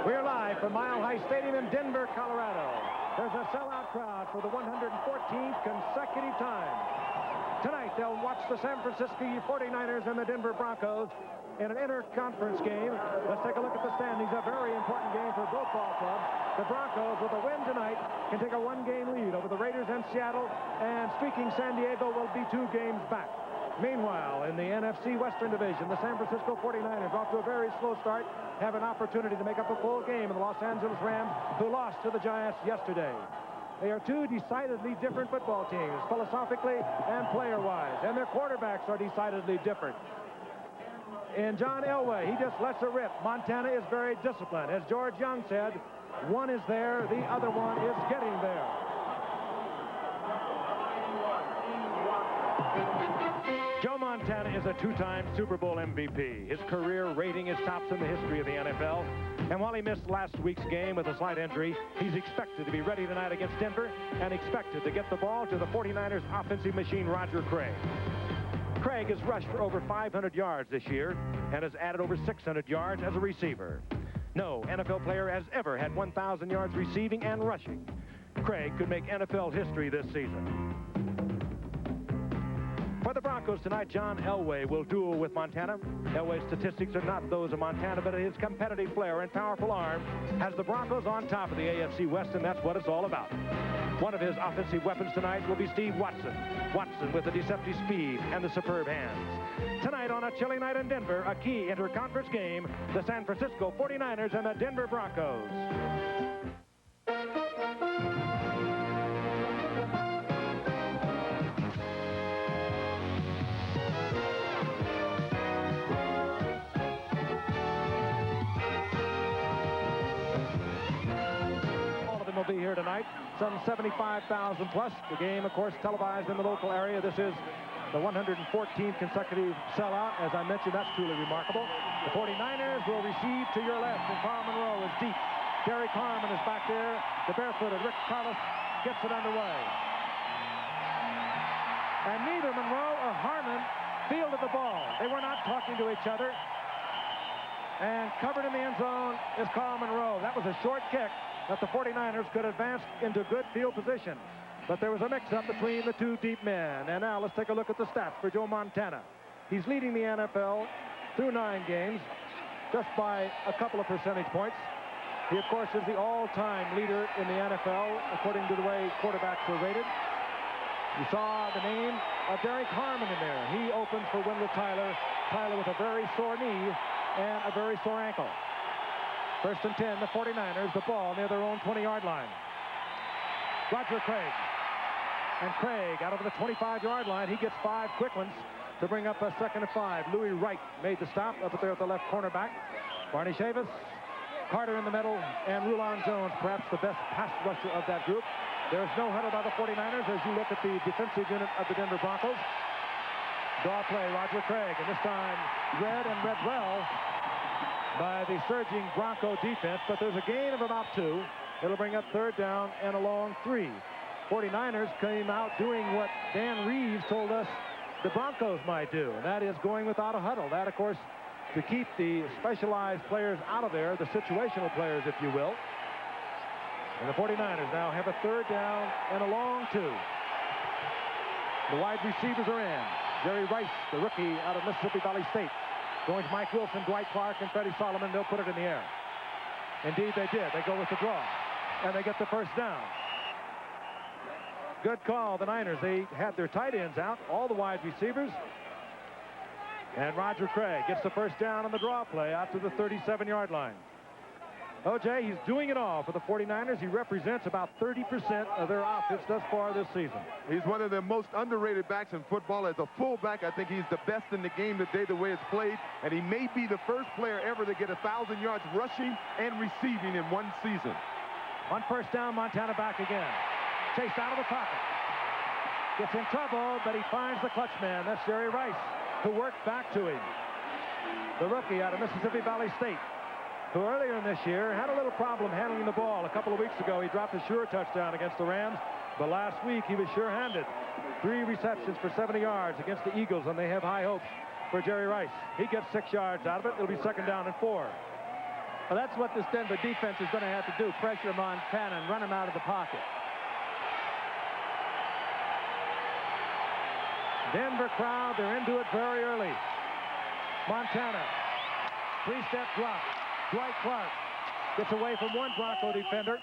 We're live from Mile High Stadium in Denver, Colorado. There's a sellout crowd for the 114th consecutive time. Tonight, they'll watch the San Francisco 49ers and the Denver Broncos in an interconference game. Let's take a look at the standings. A very important game for both ball clubs. The Broncos, with a win tonight, can take a one-game lead over the Raiders and Seattle. And speaking, San Diego will be 2 games back. Meanwhile, in the NFC Western Division, the San Francisco 49ers, off to a very slow start, have an opportunity to make up a full game in the Los Angeles Rams, who lost to the Giants yesterday. They are 2 decidedly different football teams, philosophically and player-wise, and their quarterbacks are decidedly different. And John Elway, he just lets it rip. Montana is very disciplined. As George Young said, one is there, the other one is getting there. Joe Montana is a 2-time Super Bowl MVP. His career rating is tops in the history of the NFL. And while he missed last week's game with a slight injury, he's expected to be ready tonight against Denver and expected to get the ball to the 49ers offensive machine, Roger Craig. Craig has rushed for over 500 yards this year and has added over 600 yards as a receiver. No NFL player has ever had 1,000 yards receiving and rushing. Craig could make NFL history this season. For the Broncos tonight, John Elway will duel with Montana. Elway's statistics are not those of Montana, but his competitive flair and powerful arm has the Broncos on top of the AFC West, and that's what it's all about. One of his offensive weapons tonight will be Steve Watson. Watson with the deceptive speed and the superb hands. Tonight on a chilly night in Denver, a key interconference game, the San Francisco 49ers and the Denver Broncos. Will be here tonight, some 75,000 plus. The game, of course, televised in the local area. This is the 114th consecutive sellout. As I mentioned, that's truly remarkable. The 49ers will receive to your left, and Carl Monroe is deep. Derek Harmon is back there. The barefooted Rick Carlos gets it underway. And neither Monroe or Harmon fielded the ball. They were not talking to each other. And covered in the end zone is Carl Monroe. That was a short kick that the 49ers could advance into good field position. But there was a mix-up between the 2 deep men. And now let's take a look at the stats for Joe Montana. He's leading the NFL through 9 games, just by a couple of percentage points. He, of course, is the all-time leader in the NFL, according to the way quarterbacks are rated. You saw the name of Derek Harmon in there. He opened for Wendell Tyler. Tyler with a very sore knee and a very sore ankle. First and 10, the 49ers, the ball near their own 20-yard line. Roger Craig. And Craig, out over the 25-yard line, he gets 5 quick ones to bring up a 2nd and 5. Louis Wright made the stop up there at the left cornerback. Barney Chavis, Carter in the middle, and Rulon Jones, perhaps the best pass rusher of that group. There's no huddle by the 49ers as you look at the defensive unit of the Denver Broncos. Draw play, Roger Craig, and this time read and read well by the surging Bronco defense, but there's a gain of about 2. It'll bring up 3rd down and a long 3. 49ers came out doing what Dan Reeves told us the Broncos might do, and that is going without a huddle. That, of course, to keep the specialized players out of there, the situational players, if you will. And the 49ers now have a 3rd down and a long 2. The wide receivers are in. Jerry Rice, the rookie out of Mississippi Valley State. Going to Mike Wilson, Dwight Clark, and Freddie Solomon. They'll put it in the air. Indeed, they did. They go with the draw, and they get the 1st down. Good call, the Niners. They had their tight ends out, all the wide receivers. And Roger Craig gets the 1st down on the draw play out to the 37-yard line. O.J., he's doing it all for the 49ers. He represents about 30% of their offense thus far this season. He's one of the most underrated backs in football. As a fullback, I think he's the best in the game today, the way it's played. And he may be the first player ever to get 1,000 yards rushing and receiving in one season. On 1st down, Montana back again. Chased out of the pocket. Gets in trouble, but he finds the clutch man. That's Jerry Rice, who worked back to him. The rookie out of Mississippi Valley State, who earlier in this year had a little problem handling the ball. A couple of weeks ago, he dropped a sure touchdown against the Rams, but last week he was sure-handed. 3 receptions for 70 yards against the Eagles, and they have high hopes for Jerry Rice. He gets 6 yards out of it. It'll be 2nd down and 4. Well, that's what this Denver defense is going to have to do. Pressure Montana and run him out of the pocket. Denver crowd, they're into it very early. Montana, three-step drop. Dwight Clark gets away from one Bronco defender.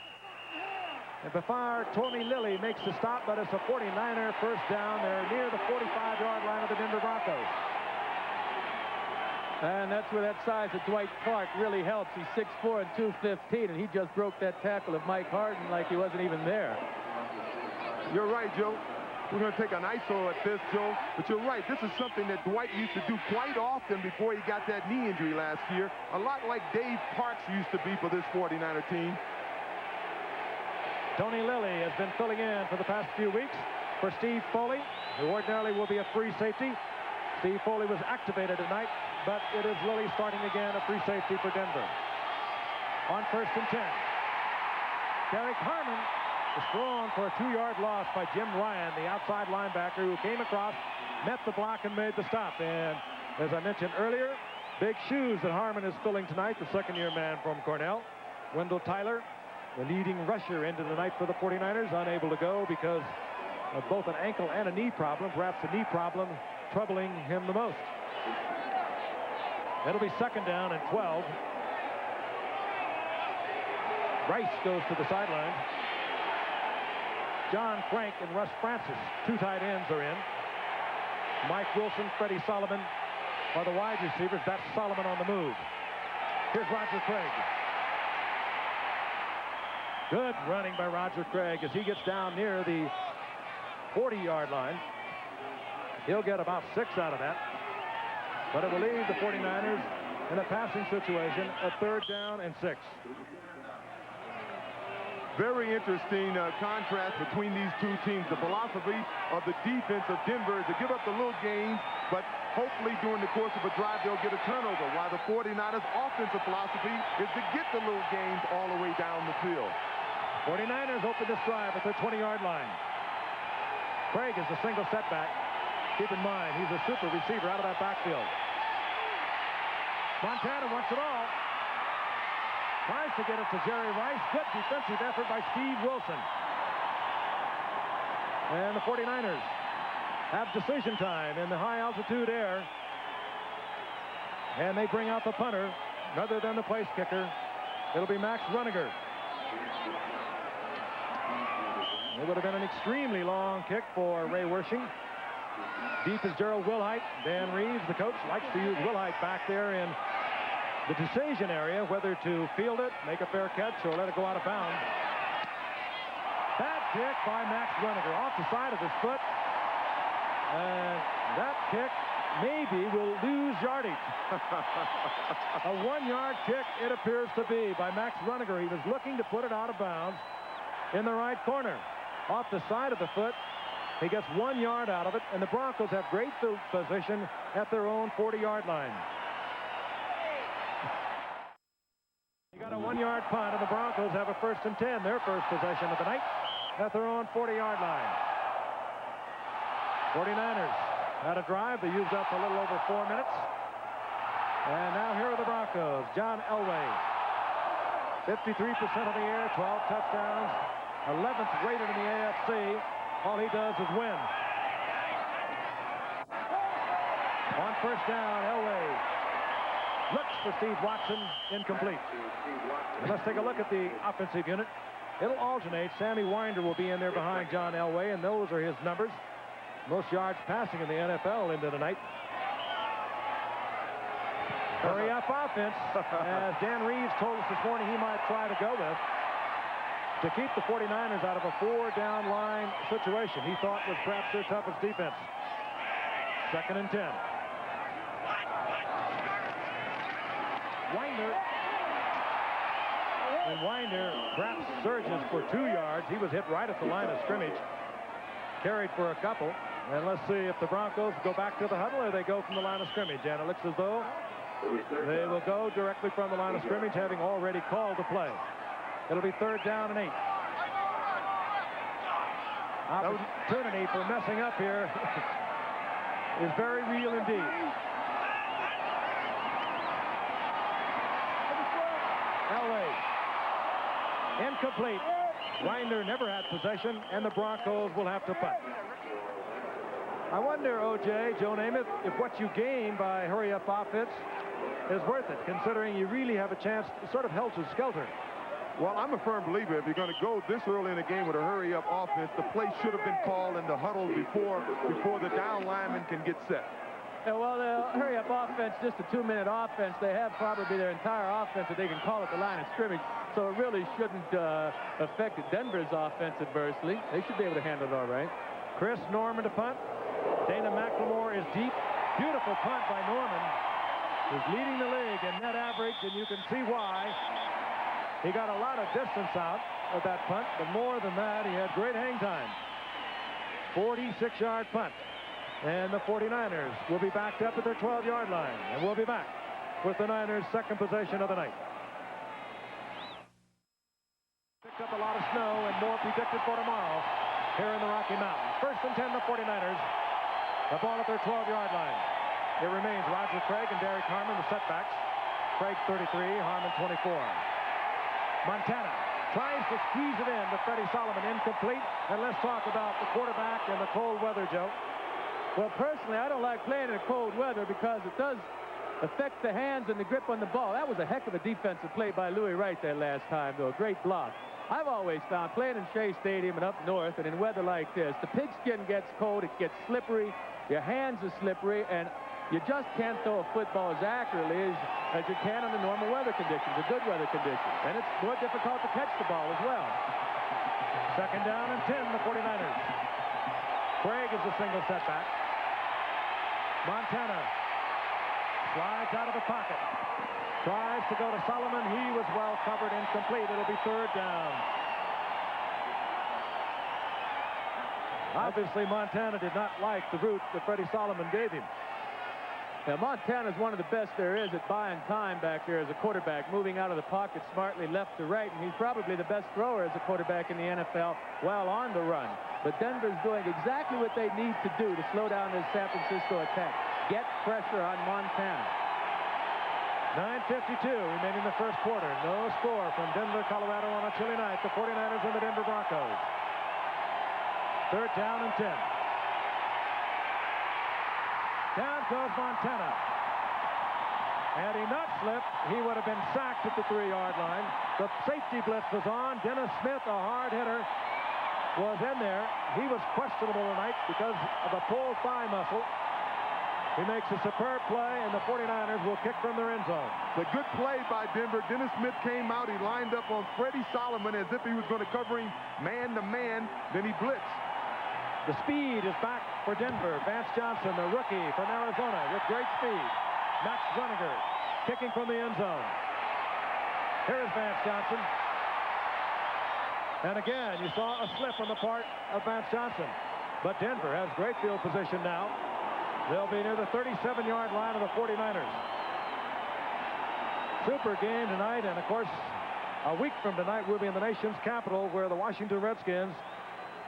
And before Tony Lilly makes the stop, but it's a 49er first down. They're near the 45-yard line of the Denver Broncos. And that's where that size of Dwight Clark really helps. He's 6'4" and 215, and he just broke that tackle of Mike Harden like he wasn't even there. You're right, Joe. We're going to take an ISO at this, Joe. But you're right. This is something that Dwight used to do quite often before he got that knee injury last year. A lot like Dave Parks used to be for this 49er team. Tony Lilly has been filling in for the past few weeks for Steve Foley, who ordinarily will be a free safety. Steve Foley was activated tonight, but it is Lilly starting again, a free safety for Denver. On 1st and 10. Derek Harmon is thrown for a 2-yard loss by Jim Ryan, the outside linebacker who came across, met the block, and made the stop. And as I mentioned earlier, big shoes that Harmon is filling tonight, the second-year man from Cornell. Wendell Tyler, the leading rusher into the night for the 49ers, unable to go because of both an ankle and a knee problem, perhaps the knee problem troubling him the most. It'll be 2nd down and 12. Rice goes to the sideline. John Frank and Russ Francis, 2 tight ends, are in. Mike Wilson, Freddie Solomon are the wide receivers. That's Solomon on the move. Here's Roger Craig. Good running by Roger Craig as he gets down near the 40-yard line. He'll get about 6 out of that. But it will leave the 49ers in a passing situation, a 3rd down and 6. Very interesting contrast between these two teams. The philosophy of the defense of Denver is to give up the little gains, but hopefully during the course of a drive they'll get a turnover, while the 49ers offensive philosophy is to get the little gains all the way down the field. 49ers open this drive at their 20-yard line. Craig is a single setback. Keep in mind, he's a super receiver out of that backfield. Montana wants it all. Tries to get it to Jerry Rice. Good defensive effort by Steve Wilson. And the 49ers have decision time in the high-altitude air. And they bring out the punter rather than the place kicker. It'll be Max Runniger. It would have been an extremely long kick for Ray Wershing. Deep is Gerald Wilhite. Dan Reeves, the coach, likes to use Wilhite back there in the decision area, whether to field it, make a fair catch, or let it go out of bounds. Bad kick by Max Runniger off the side of his foot. And that kick maybe will lose yardage. A 1-yard kick it appears to be by Max Runniger. He was looking to put it out of bounds in the right corner. Off the side of the foot. He gets 1 yard out of it, and the Broncos have great field position at their own 40-yard line. You got a 1-yard punt, and the Broncos have a 1st and 10, their first possession of the night, at their own 40-yard line. 49ers had a drive. They used up a little over 4 minutes. And now here are the Broncos. John Elway, 53% of the air, 12 touchdowns, 11th rated in the AFC. All he does is win. On 1st down, Elway looks for Steve Watson, incomplete. And let's take a look at the offensive unit. It'll alternate. Sammy Winder will be in there behind John Elway, and those are his numbers. Most yards passing in the NFL into the night. Hurry up offense, as Dan Reeves told us this morning he might try to go with, to keep the 49ers out of a 4-down line situation he thought was perhaps their toughest defense. 2nd and 10. Winder perhaps surges for 2 yards. He was hit right at the line of scrimmage. Carried for a couple. And let's see if the Broncos go back to the huddle or they go from the line of scrimmage. And it looks as though they will go directly from the line of scrimmage, having already called the play. It'll be 3rd down and 8. Opportunity for messing up here is very real indeed. Elway. Incomplete. Winder never had possession, and the Broncos will have to punt. I wonder, O.J., Joe Namath, if what you gain by hurry-up offense is worth it, considering you really have a chance sort of helter-skelter. Well, I'm a firm believer if you're going to go this early in the game with a hurry-up offense, the play should have been called in the huddle before the down lineman can get set. Yeah, well, the hurry-up offense, just a 2-minute offense. They have probably their entire offense that they can call at the line of scrimmage, so it really shouldn't affect Denver's offense adversely. They should be able to handle it all right. Chris Norman to punt. Dana McLemore is deep. Beautiful punt by Norman, who's leading the league in net average, and you can see why. He got a lot of distance out of that punt, but more than that, he had great hang time. 46-yard punt. And the 49ers will be backed up at their 12-yard line. And we'll be back with the Niners' second possession of the night. Picked up a lot of snow and more predicted for tomorrow here in the Rocky Mountains. First and 10, the 49ers. The ball at their 12-yard line. It remains Roger Craig and Derek Harmon, the setbacks. Craig 33, Harmon 24. Montana tries to squeeze it in to Freddie Solomon, incomplete. And let's talk about the quarterback and the cold weather, Joe. Well, personally, I don't like playing in cold weather because it does affect the hands and the grip on the ball. That was a heck of a defensive play by Louis Wright that last time, though. Great block. I've always found playing in Shea Stadium and up north and in weather like this, the pigskin gets cold, it gets slippery, your hands are slippery, and you just can't throw a football as accurately as you can under normal weather conditions, the good weather conditions. And it's more difficult to catch the ball as well. Second down and 10, the 49ers. Craig is a single setback. Montana slides out of the pocket. Tries to go to Solomon. He was well covered, incomplete. It'll be third down. Obviously, Montana did not like the route that Freddie Solomon gave him. Now, Montana's one of the best there is at buying time back there as a quarterback, moving out of the pocket smartly left to right, and he's probably the best thrower as a quarterback in the NFL while on the run. But Denver's doing exactly what they need to do to slow down this San Francisco attack. Get pressure on Montana. 9:52 remaining in the first quarter. No score from Denver, Colorado on a chilly night. The 49ers and the Denver Broncos. Third down and 10. Down goes Montana. Had he not slipped, he would have been sacked at the 3-yard line. The safety blitz was on. Dennis Smith, a hard hitter, was in there. He was questionable tonight because of a pulled thigh muscle. He makes a superb play, and the 49ers will kick from their end zone. The good play by Denver. Dennis Smith came out. He lined up on Freddie Solomon as if he was going to cover him man-to-man. Then he blitzed. The speed is back for Denver. Vance Johnson, the rookie from Arizona, with great speed. Max Zuniger kicking from the end zone. Here is Vance Johnson. And again, you saw a slip on the part of Vance Johnson. But Denver has great field position now. They'll be near the 37-yard line of the 49ers. Super game tonight, and of course, a week from tonight, we'll be in the nation's capital where the Washington Redskins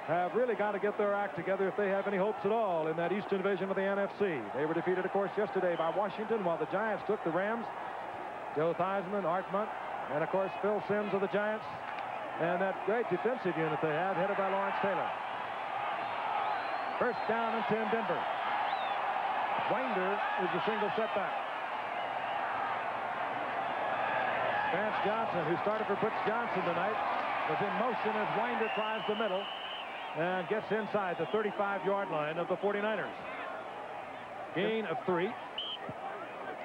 have really got to get their act together if they have any hopes at all in that Eastern Division of the NFC. They were defeated, of course, yesterday by Washington, while the Giants took the Rams. Joe Theismann, Art Monk, and, of course, Phil Simms of the Giants, and that great defensive unit they have, headed by Lawrence Taylor. First down and 10, Denver. Winder is the single setback. Vance Johnson, who started for Butch Johnson tonight, was in motion as Winder tries the middle and gets inside the 35-yard line of the 49ers. Gain of 3.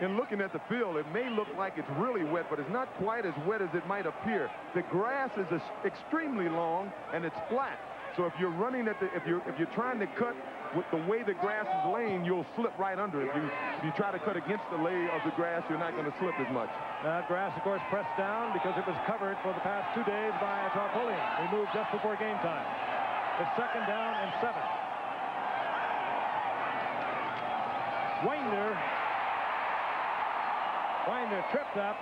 In looking at the field, it may look like it's really wet, but it's not quite as wet as it might appear. The grass is extremely long and it's flat. So if you're running at if you're trying to cut with the way the grass is laying, you'll slip right under it. If you try to cut against the lay of the grass, you're not going to slip as much. That grass, of course, pressed down because it was covered for the past 2 days by a tarpaulin removed just before game time. It's second down and 7. Winder tripped up,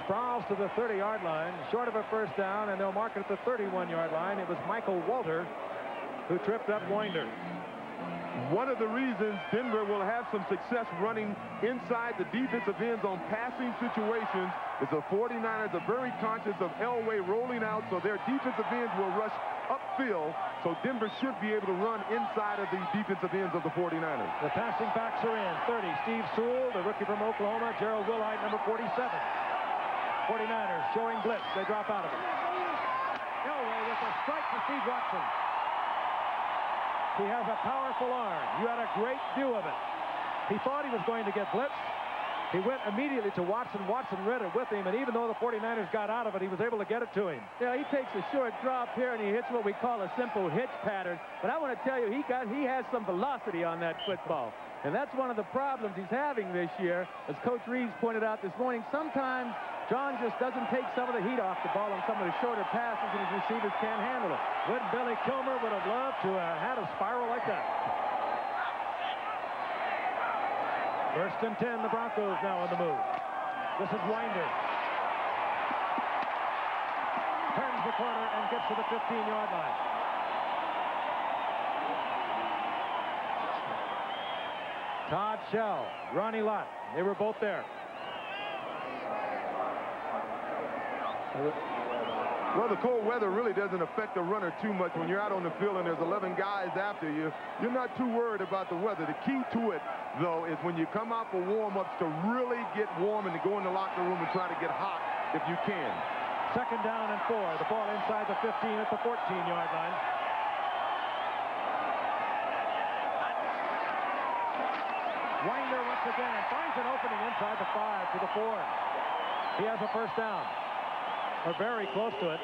sprawls to the 30-yard line, short of a first down, and they'll mark it at the 31-yard line. It was Michael Walter who tripped up Winder. One of the reasons Denver will have some success running inside the defensive ends on passing situations is the 49ers are very conscious of Elway rolling out, so their defensive ends will rush upfield, so Denver should be able to run inside of the defensive ends of the 49ers. The passing backs are in. 30, Steve Sewell, the rookie from Oklahoma. Gerald Wilhite, number 47. 49ers showing blitz. They drop out of it. Elway with a strike to Steve Watson. He has a powerful arm. You had a great view of it. He thought he was going to get blitzed. He went immediately to Watson. Watson read it with him, and even though the 49ers got out of it, he was able to get it to him. Yeah, he takes a short drop here, and he hits what we call a simple hitch pattern. But I want to tell you, he has some velocity on that football. And that's one of the problems he's having this year. As Coach Reeves pointed out this morning, sometimes John just doesn't take some of the heat off the ball on some of the shorter passes, and his receivers can't handle it. Wouldn't Billy Kilmer would have loved to have had a spiral like that. First and 10, the Broncos now on the move. This is Winder. Turns the corner and gets to the 15-yard line. Todd Shell, Ronnie Lott, they were both there. Well, the cold weather really doesn't affect the runner too much when you're out on the field and there's 11 guys after you. You're not too worried about the weather. The key to it, though, is when you come out for warm-ups to really get warm and to go in the locker room and try to get hot if you can. Second down and 4. The ball inside the 15 at the 14-yard line. Winder once again finds an opening inside the 5 to the 4. He has a first down. Or very close to it.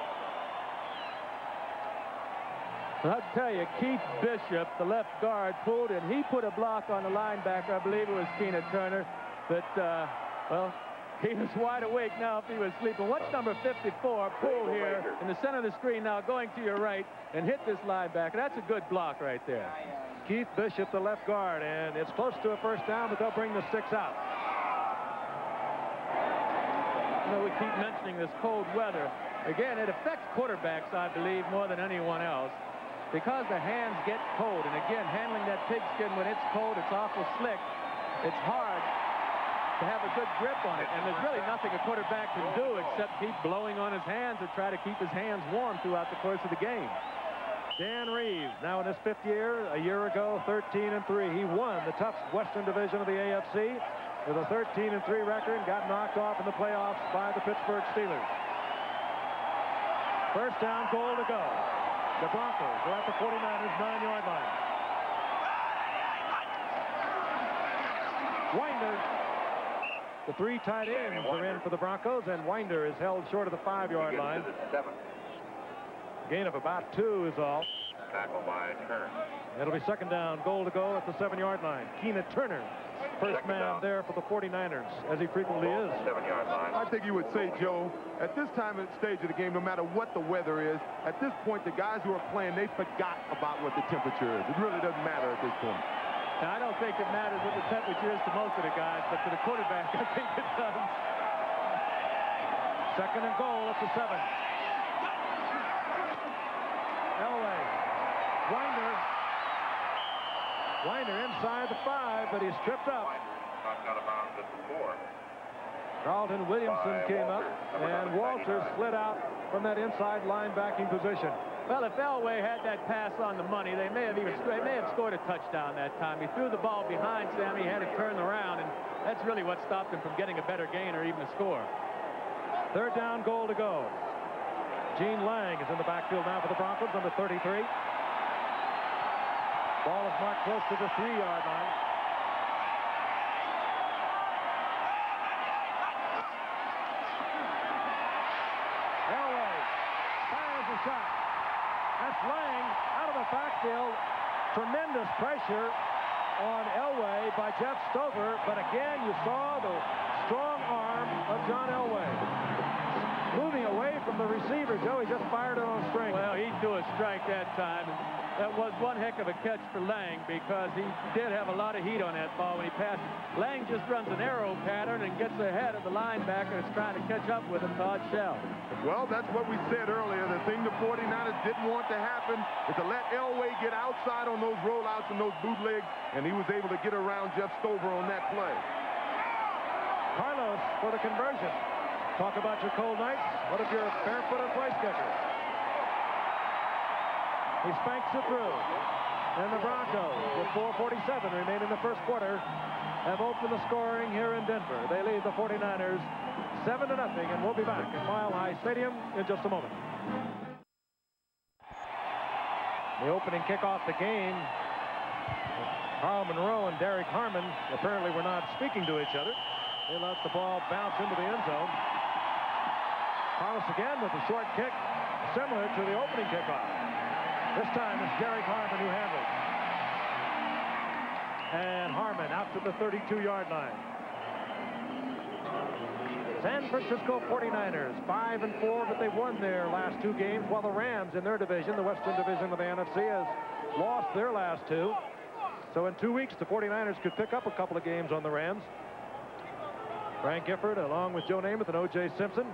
I'll tell you, Keith Bishop, the left guard, pulled, and he put a block on the linebacker. I believe it was Keena Turner. But, well, he was wide awake now if he was sleeping. Watch number 54 pull here in the center of the screen now, going to your right, and hit this linebacker. That's a good block right there. Keith Bishop, the left guard, and it's close to a first down, but they'll bring the sticks out. You know, we keep mentioning this cold weather. Again, it affects quarterbacks, I believe, more than anyone else, because the hands get cold. And again, handling that pigskin when it's cold, it's awful slick. It's hard to have a good grip on it. And there's really nothing a quarterback can do except keep blowing on his hands or try to keep his hands warm throughout the course of the game. Dan Reeves, now in his 5th year, a year ago, 13-3. He won the tough Western Division of the AFC with a 13-3 record and got knocked off in the playoffs by the Pittsburgh Steelers. First down, goal to go. The Broncos are at the 49ers 9-yard line. Winder, the 3 tight ends are in for the Broncos, and Winder is held short of the 5-yard line. Gain of about 2 is all. Tackle by Turner. It'll be second down, goal to go at the 7-yard line. Keena Turner, first man there for the 49ers, as he frequently is. 7-yard line. I think you would say, Joe, at this time and stage of the game, no matter what the weather is, at this point, the guys who are playing, they forgot about what the temperature is. It really doesn't matter at this point. Now, I don't think it matters what the temperature is to most of the guys, but to the quarterback, I think it does. Second and goal at the 7. Elway. Winder inside the 5, but he's tripped up. Knocked out of bounds at the 4. Carlton Williamson came up, and Walters slid out from that inside linebacking position. Well, if Elway had that pass on the money, they may have scored a touchdown that time. He threw the ball behind Sammy, had it turned around, and that's really what stopped him from getting a better gain or even a score. Third down, goal to go. Gene Lang is in the backfield now for the Broncos, number 33. Ball is marked close to the 3-yard line. Elway fires a shot. That's Lang out of the backfield. Tremendous pressure on Elway by Jeff Stover, but again you saw the strong arm of John Elway. Moving away from the receiver, Joe, he just fired it on a string. Well, he threw a strike that time. That was one heck of a catch for Lang because he did have a lot of heat on that ball when he passed it. Lang just runs an arrow pattern and gets ahead of the linebacker that's trying to catch up with him, Todd Shell. Well, that's what we said earlier. The thing the 49ers didn't want to happen is to let Elway get outside on those rollouts and those bootlegs, and he was able to get around Jeff Stover on that play. Carlos for the conversion. Talk about your cold nights. What if you're a barefooted place kicker? He spanks it through. And the Broncos, with 4:47 remaining in the first quarter, have opened the scoring here in Denver. They lead the 49ers 7-0, and we'll be back at Mile High Stadium in just a moment. The opening kickoff the game. Carl Monroe and Derek Harmon apparently were not speaking to each other. They let the ball bounce into the end zone. Carlos again with a short kick, similar to the opening kickoff. This time it's Derek Harmon who handles. And Harmon out to the 32-yard line. San Francisco 49ers, 5-4, but they've won their last two games, while the Rams in their division, the Western Division of the NFC, has lost their last two. So in 2 weeks, the 49ers could pick up a couple of games on the Rams. Frank Gifford, along with Joe Namath and O.J. Simpson,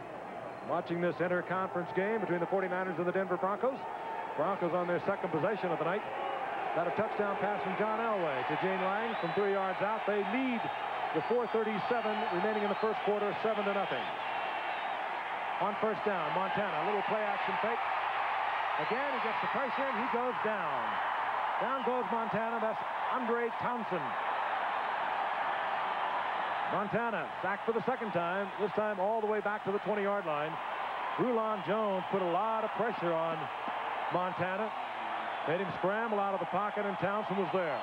watching this inter-conference game between the 49ers and the Denver Broncos. Broncos on their second possession of the night. Got a touchdown pass from John Elway to Gene Lang from 3 yards out. They lead with 4:37 remaining in the first quarter, 7-0. On first down, Montana, a little play action fake. Again, he gets the pressure and he goes down. Down goes Montana. That's Andre Townsend. Montana sacked for the second time, this time all the way back to the 20-yard line. Rulon Jones put a lot of pressure on Montana, made him scramble out of the pocket, and Townsend was there.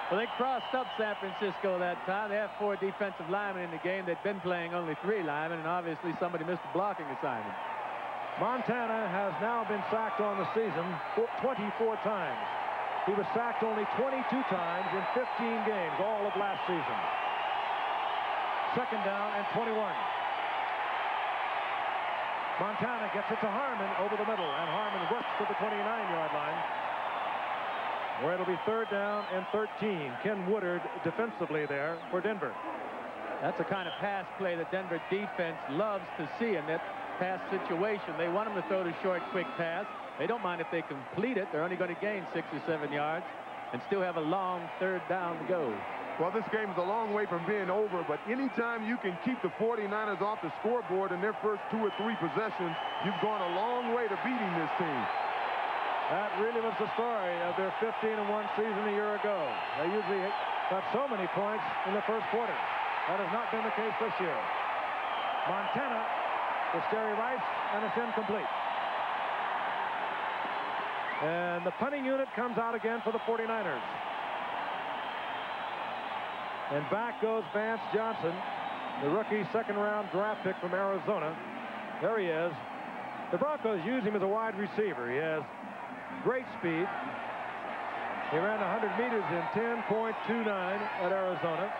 Well, they crossed up San Francisco that time. They have 4 defensive linemen in the game. They'd been playing only 3 linemen, and obviously somebody missed a blocking assignment. Montana has now been sacked on the season 24 times. He was sacked only 22 times in 15 games all of last season. Second down and 21. Montana gets it to Harmon over the middle, and Harmon works to the 29-yard line, where it'll be third down and 13. Ken Woodard defensively there for Denver. That's the kind of pass play that Denver defense loves to see in that pass situation. They want them to throw the short, quick pass. They don't mind if they complete it. They're only going to gain 6 or 7 yards and still have a long third down to go. Well, this game is a long way from being over, but anytime you can keep the 49ers off the scoreboard in their first 2 or 3 possessions, you've gone a long way to beating this team. That really was the story of their 15-1 season a year ago. They usually got so many points in the first quarter. That has not been the case this year. Montana to Sterry Rice, and it's incomplete. And the punting unit comes out again for the 49ers. And back goes Vance Johnson, the rookie second-round draft pick from Arizona. There he is. The Broncos use him as a wide receiver. He has great speed. He ran 100 meters in 10.29 at Arizona.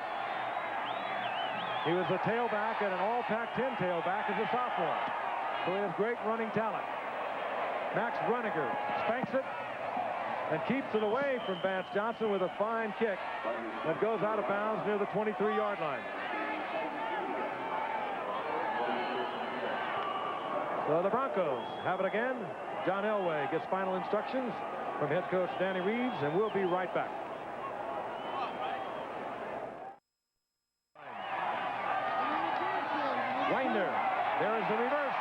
He was a tailback and an all-Pac-10 tailback as a sophomore. So he has great running talent. Max Bruniger spanks it and keeps it away from Vance Johnson with a fine kick that goes out of bounds near the 23-yard line. So the Broncos have it again. John Elway gets final instructions from head coach Danny Reeves, and we'll be right back. Winder, there is the reverse.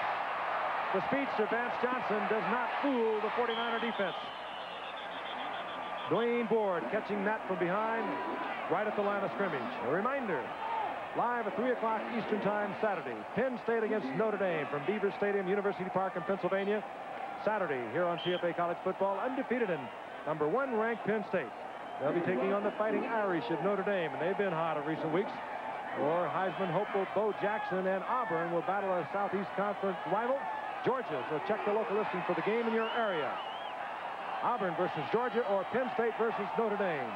The speedster, Vance Johnson, does not fool the 49er defense. Dwayne Board catching that from behind, right at the line of scrimmage. A reminder, live at 3 o'clock Eastern Time Saturday, Penn State against Notre Dame from Beaver Stadium, University Park in Pennsylvania. Saturday here on CFA College Football, undefeated in number 1 ranked Penn State. They'll be taking on the Fighting Irish of Notre Dame, and they've been hot in recent weeks. Or Heisman hopeful Bo Jackson and Auburn will battle a Southeast Conference rival, Georgia. So check the local listing for the game in your area. Auburn versus Georgia or Penn State versus Notre Dame.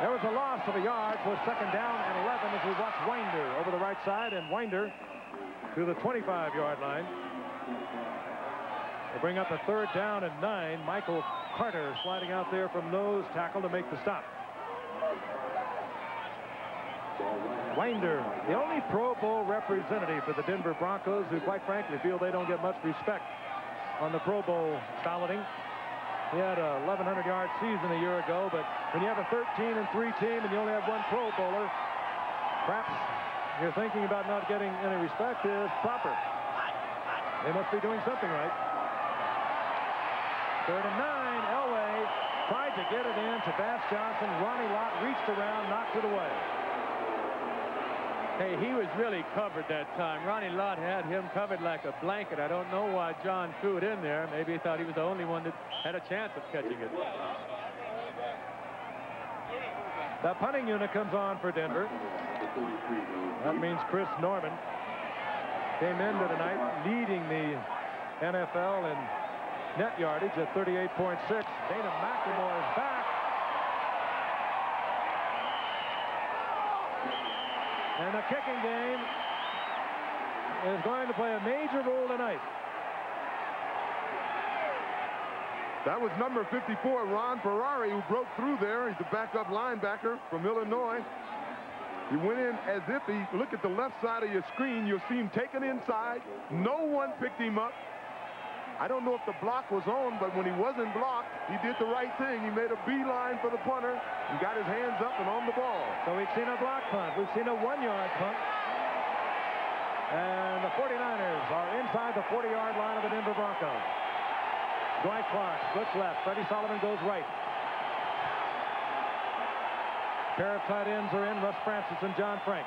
There was a loss of a yard for second down and 11 as we watch Winder over the right side, and Winder to the 25-yard line. To bring up a 3rd down and 9. Michael Carter sliding out there from nose tackle to make the stop. Winder, the only Pro Bowl representative for the Denver Broncos, who quite frankly feel they don't get much respect on the Pro Bowl balloting. He had a 1,100-yard season a year ago, but when you have a 13-3 team and you only have one Pro Bowler, perhaps you're thinking about not getting any respect is proper. They must be doing something right. 3rd and 9. Elway tried to get it in to Bass Johnson. Ronnie Lott reached around, knocked it away. Hey, he was really covered that time. Ronnie Lott had him covered like a blanket. I don't know why John threw it in there. Maybe he thought he was the only one that had a chance of catching it. The punting unit comes on for Denver. That means Chris Norman came into tonight leading the NFL in net yardage at 38.6. Dana McLemore is back. And the kicking game is going to play a major role tonight. That was number 54, Ron Ferrari, who broke through there. He's the backup linebacker from Illinois. He went in as if he, look at the left side of your screen, you'll see him taken inside. No one picked him up. I don't know if the block was on, but when he wasn't blocked, he did the right thing. He made a beeline for the punter and got his hands up and on the ball. So we've seen a block punt. We've seen a 1-yard punt. And the 49ers are inside the 40-yard line of the Denver Broncos. Dwight Clark splits left. Freddie Solomon goes right. Pair of tight ends are in, Russ Francis and John Frank.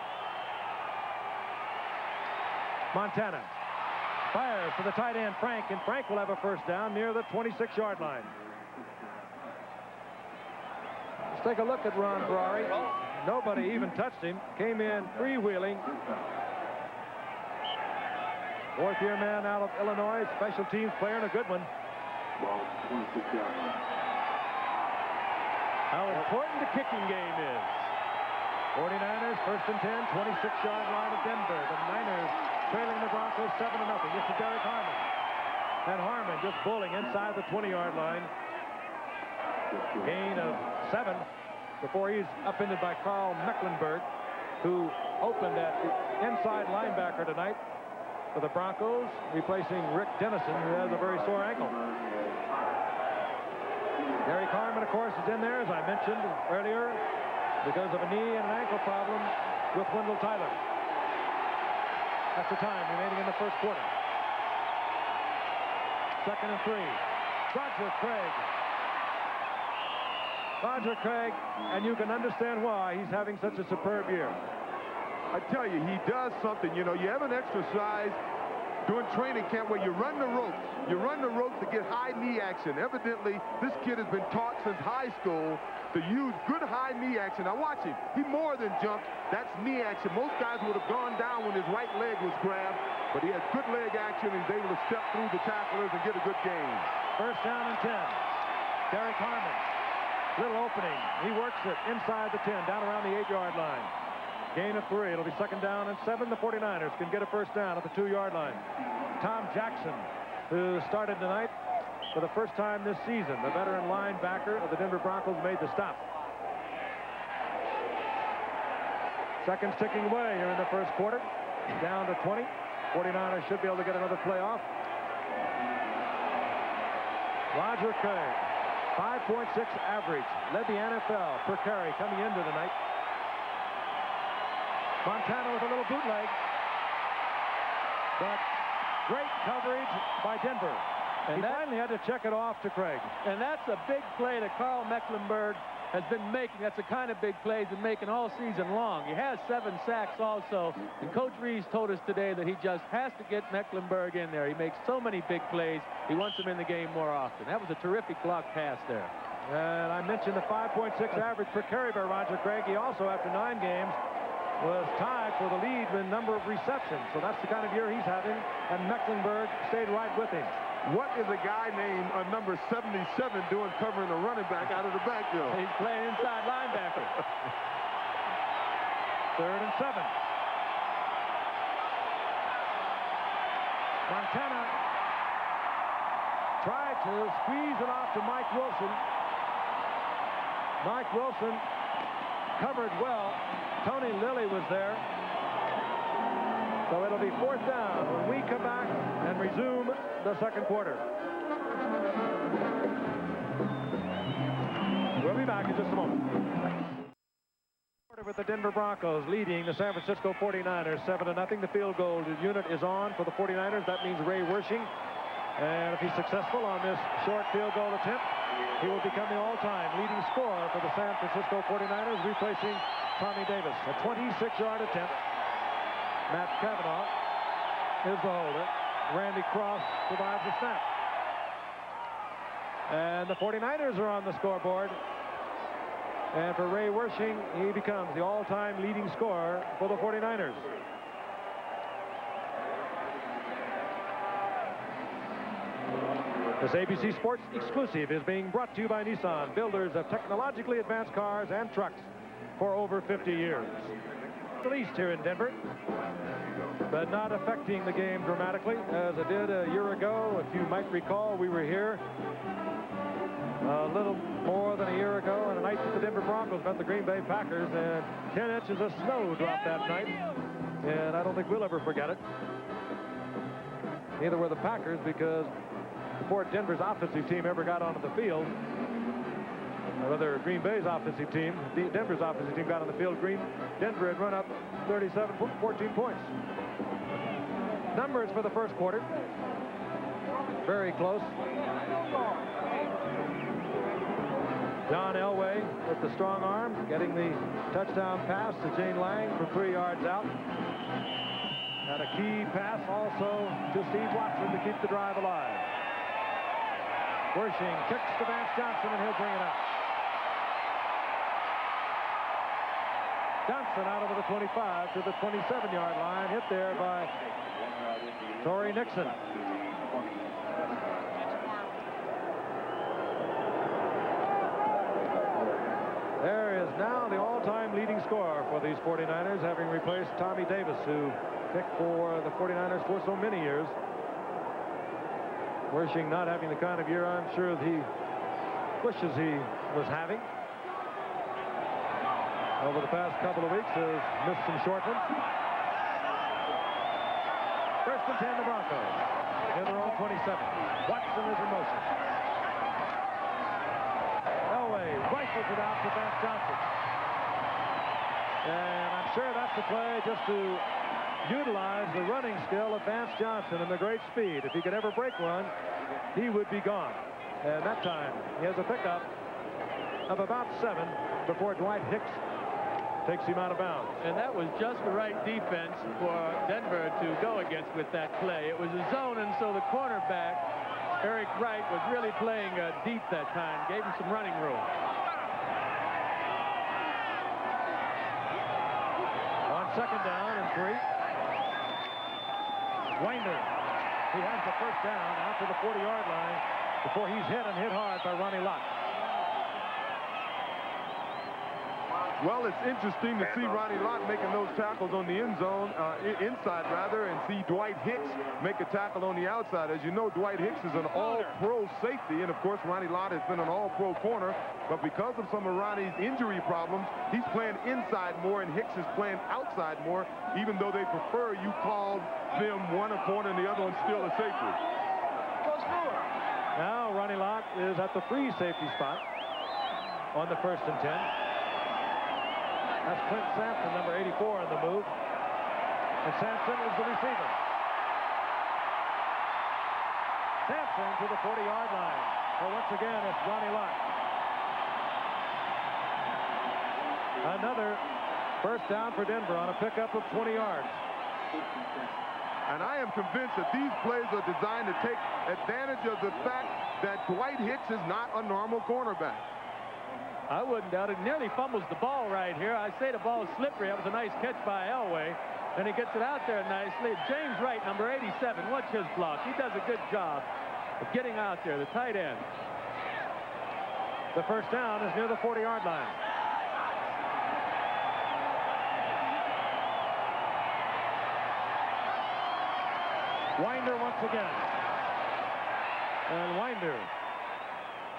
Montana fires to the tight end, Frank, and Frank will have a 1st down near the 26-yard line. Let's take a look at Ron Ferrari. Nobody even touched him. Came in freewheeling. 4th-year man out of Illinois, special teams player and a good one. How important the kicking game is. 49ers, 1st and 10, 26-yard line of Denver. The Niners trailing the Broncos 7-0. This is Derek Harmon. And Harmon just bowling inside the 20-yard line. Gain of 7 before he's upended by Carl Mecklenburg, who opened at inside linebacker tonight for the Broncos, replacing Rick Dennison, who has a very sore ankle. Derek Harmon, of course, is in there, as I mentioned earlier, because of a knee and an ankle problem with Wendell Tyler. That's the time remaining in the 1st quarter. 2nd and 3. Roger Craig. Roger Craig, and you can understand why he's having such a superb year. I tell you, he does something. You know, you have an exercise during training camp where you run the ropes. You run the ropes to get high knee action. Evidently, this kid has been taught since high school to use good high knee action. Now watch him. He more than jumped. That's knee action. Most guys would have gone down when his right leg was grabbed, but he has good leg action and he's able to step through the tacklers and get a good gain. 1st down and 10. Derek Harmon. Little opening. He works it inside the 10, down around the 8-yard line. Gain of 3. It'll be 2nd down and 7. The 49ers can get a 1st down at the 2-yard line. Tom Jackson, who started tonight for the first time this season, the veteran linebacker of the Denver Broncos, made the stop. Seconds ticking away here in the 1st quarter. Down to 20. 49ers should be able to get another play off. Roger Craig, 5.6 average, led the NFL per carry coming into the night. Montana with a little bootleg, but great coverage by Denver. And he finally had to check it off to Craig. And that's a big play that Carl Mecklenburg has been making. That's the kind of big play he's been making all season long. He has 7 sacks also. And Coach Reeves told us today that he just has to get Mecklenburg in there. He makes so many big plays. He wants him in the game more often. That was a terrific block pass there. And I mentioned the 5.6 average per carry by Roger Craig. He also, after 9 games, was tied for the lead in number of receptions. So that's the kind of year he's having. And Mecklenburg stayed right with him. What is a guy named number 77 doing covering a running back out of the backfield? He's playing inside linebacker. 3rd and 7. Montana tried to squeeze it off to Mike Wilson. Mike Wilson covered well. Tony Lilly was there. So it'll be 4th down when we come back and resume the second quarter. We'll be back in just a moment. With the Denver Broncos leading the San Francisco 49ers 7-0. The field goal unit is on for the 49ers. That means Ray Wersching. And if he's successful on this short field goal attempt, he will become the all-time leading scorer for the San Francisco 49ers, replacing Tommy Davis. A 26-yard attempt. Matt Cavanaugh is the holder. Randy Cross provides the snap. And the 49ers are on the scoreboard. And for Ray Wersching, he becomes the all-time leading scorer for the 49ers. This ABC Sports exclusive is being brought to you by Nissan, builders of technologically advanced cars and trucks for over 50 years. Released here in Denver, but not affecting the game dramatically as it did a year ago. If you might recall, we were here a little more than a year ago on a night that the Denver Broncos met the Green Bay Packers, and 10 inches of snow dropped that night, and I don't think we'll ever forget it. Neither were the Packers, because before Denver's offensive team ever got onto the field, or rather Green Bay's offensive team, Denver's offensive team got on the field, Denver had run up 14 points. Numbers for the first quarter, very close. John Elway with the strong arm, getting the touchdown pass to Jane Lang from 3 yards out. And a key pass also to Steve Watson to keep the drive alive. Wersching kicks to Vance Johnson, and he'll bring it out. Johnson out over the 25 to the 27-yard line, hit there by Torrey Nixon. There is now the all-time leading scorer for these 49ers, having replaced Tommy Davis, who kicked for the 49ers for so many years. Wersching not having the kind of year I'm sure that he wishes he was having. Over the past couple of weeks has missed some short ones. 1st and 10, the Broncos. In their own 27. Watson is in motion. Elway rifles it out to Vance Johnson. And I'm sure that's the play just to utilize the running skill of Vance Johnson and the great speed. If he could ever break one, he would be gone. And that time, he has a pickup of about 7 before Dwight Hicks takes him out of bounds. And that was just the right defense for Denver to go against with that play. It was a zone, and so the cornerback, Eric Wright, was really playing deep that time, gave him some running room. On 2nd down and 3. Winder, he has the 1st down out to the 40-yard line before he's hit hard by Ronnie Lott. Well, it's interesting to see Ronnie Lott making those tackles on the end zone, inside rather, and see Dwight Hicks make a tackle on the outside. As you know, Dwight Hicks is an all-pro safety, and of course, Ronnie Lott has been an all-pro corner. But because of some of Ronnie's injury problems, he's playing inside more, and Hicks is playing outside more, even though they prefer you call them one a corner and the other one still a safety. Now Ronnie Lott is at the free safety spot on the 1st and 10. That's Clint Sampson, number 84, in the move. And Sampson is the receiver. Sampson to the 40-yard line. Well, once again, it's Ronnie Lott. Another 1st down for Denver on a pickup of 20 yards. And I am convinced that these plays are designed to take advantage of the fact that Dwight Hicks is not a normal cornerback. I wouldn't doubt it. Nearly fumbles the ball right here. I say the ball is slippery. That was a nice catch by Elway, and he gets it out there nicely. James Wright, number 87, watch his block. He does a good job of getting out there, the tight end. The 1st down is near the 40-yard line. Winder once again. And Winder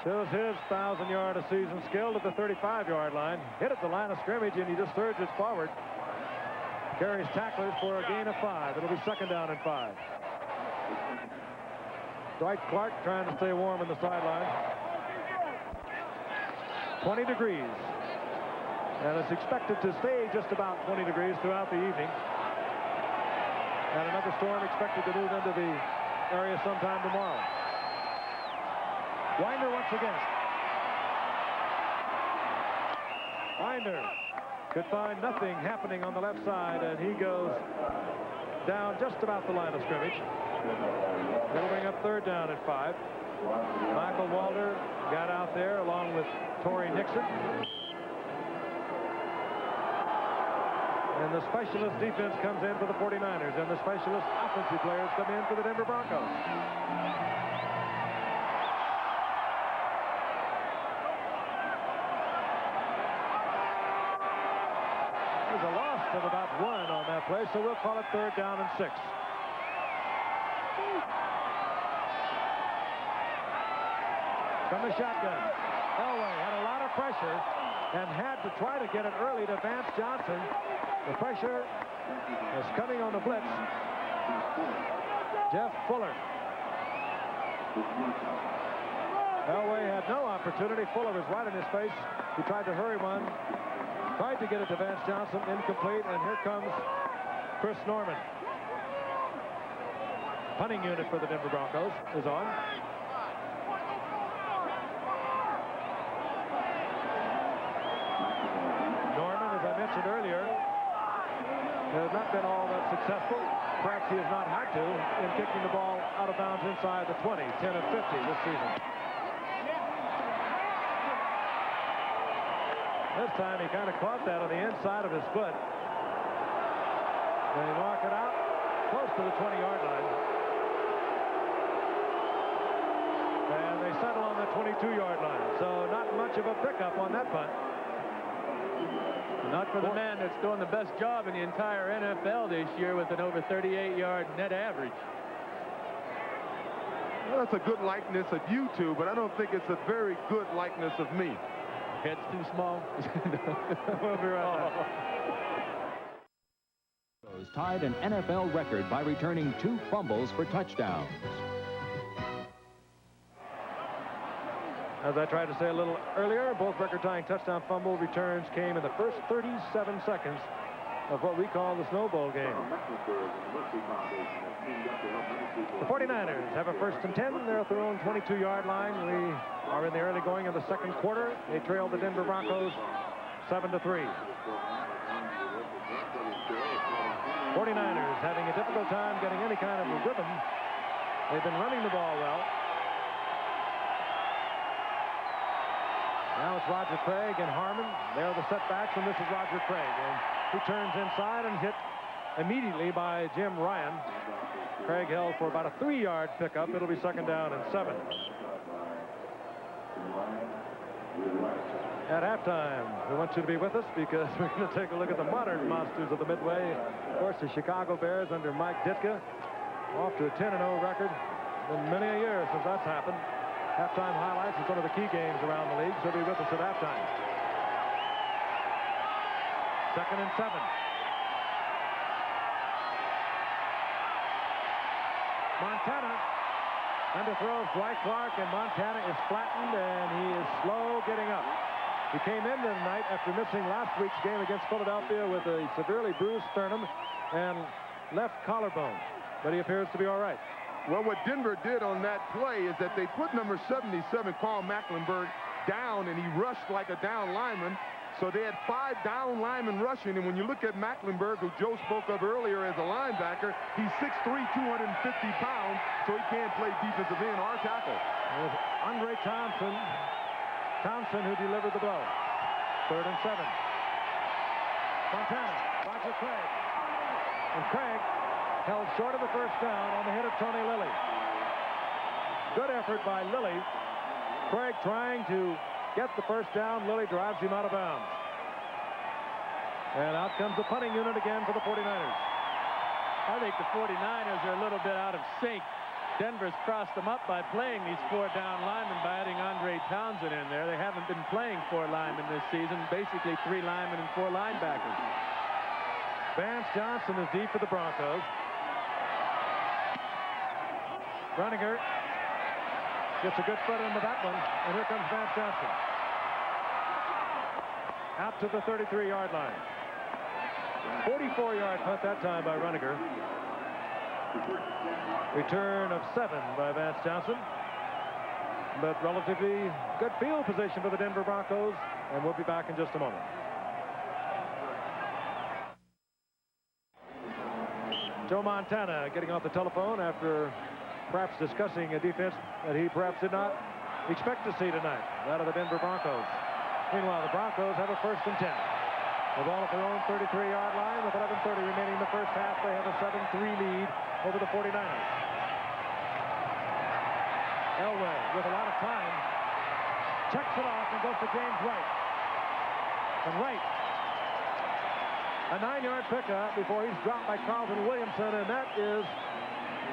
shows his 1,000-yard-a-season skill to the 35-yard line. Hit at the line of scrimmage, and he just surges forward. Carries tacklers for a gain of 5. It'll be second down and 5. Dwight Clark trying to stay warm on the sideline. 20 degrees. And it's expected to stay just about 20 degrees throughout the evening. And another storm expected to move into the area sometime tomorrow. Winder once again. Winder could find nothing happening on the left side, and he goes down just about the line of scrimmage. It'll bring up third down and 5. Michael Walter got out there along with Torrey Nixon. And the specialist defense comes in for the 49ers, and the specialist offensive players come in for the Denver Broncos. There's a loss of about 1 on that play, so we'll call it third down and 6. From the shotgun, Elway had a lot of pressure and had to try to get it early to Vance Johnson. The pressure is coming on the blitz. Jeff Fuller. Elway had no opportunity. Fuller was right in his face. He tried to hurry one. Tried to get it to Vance Johnson. Incomplete. And here comes Chris Norman. Punting unit for the Denver Broncos is on. Earlier has not been all that successful. Perhaps he has not had to in kicking the ball out of bounds inside the 20, 10 of 50 this season. This time he kind of caught that on the inside of his foot. And he knocked it out close to the 20-yard line. And they settle on the 22-yard line. So not much of a pickup on that punt. Not for the man that's doing the best job in the entire NFL this year with an over 38-yard net average. Well, that's a good likeness of you two, but I don't think it's a very good likeness of me. Head's too small. We'll be right back. Tied an NFL record by returning 2 fumbles for touchdowns. As I tried to say a little earlier, both record-tying touchdown fumble returns came in the first 37 seconds of what we call the snowball game. The 49ers have a first and 10. They're at their own 22-yard line. We are in the early going of the second quarter. They trail the Denver Broncos 7-3. 49ers having a difficult time getting any kind of a rhythm. They've been running the ball well. Now it's Roger Craig and Harmon. They're the setbacks, and this is Roger Craig. And he turns inside and hit immediately by Jim Ryan. Craig held for about a 3-yard pickup. It'll be second down and 7. At halftime, we want you to be with us because we're going to take a look at the modern monsters of the Midway. Of course, the Chicago Bears under Mike Ditka, off to a 10-0 record. Been many a year since that's happened. Halftime highlights of some of the key games around the league. So be with us at halftime. Second and 7. Montana underthrows Dwight Clark, and Montana is flattened, and he is slow getting up. He came in tonight after missing last week's game against Philadelphia with a severely bruised sternum and left collarbone, but he appears to be all right. Well, what Denver did on that play is that they put number 77, Carl Mecklenburg, down, and he rushed like a down lineman. So they had 5 down linemen rushing, and when you look at Mecklenburg, who Joe spoke of earlier as a linebacker, he's 6'3", 250 pounds, so he can't play defensive end or tackle. There's Andre Thompson who delivered the blow. Third and 7. Montana, Roger Craig. And Craig held short of the first down on the hit of Tony Lilly. Good effort by Lilly. Craig trying to get the first down. Lilly drives him out of bounds. And out comes the punting unit again for the 49ers. I think the 49ers are a little bit out of sync Denver's crossed them up by playing these 4 down linemen by adding Andre Townsend in there. They haven't been playing 4 linemen this season, basically 3 linemen and 4 linebackers. Vance Johnson is deep for the Broncos. Bruniger gets a good foot into that one, and here comes Vance Johnson. Out to the 33-yard line. 44-yard punt that time by Bruniger. Return of 7 by Vance Johnson. But relatively good field position for the Denver Broncos, and we'll be back in just a moment. Joe Montana getting off the telephone after perhaps discussing a defense that he perhaps did not expect to see tonight, that of the Denver Broncos. Meanwhile, the Broncos have a 1st and 10. The ball at their own 33-yard line with 11:30 remaining in the first half. They have a 7-3 lead over the 49ers. Elway with a lot of time checks it off and goes to James Wright. And Wright, a 9-yard pickup before he's dropped by Carlton Williamson, and that is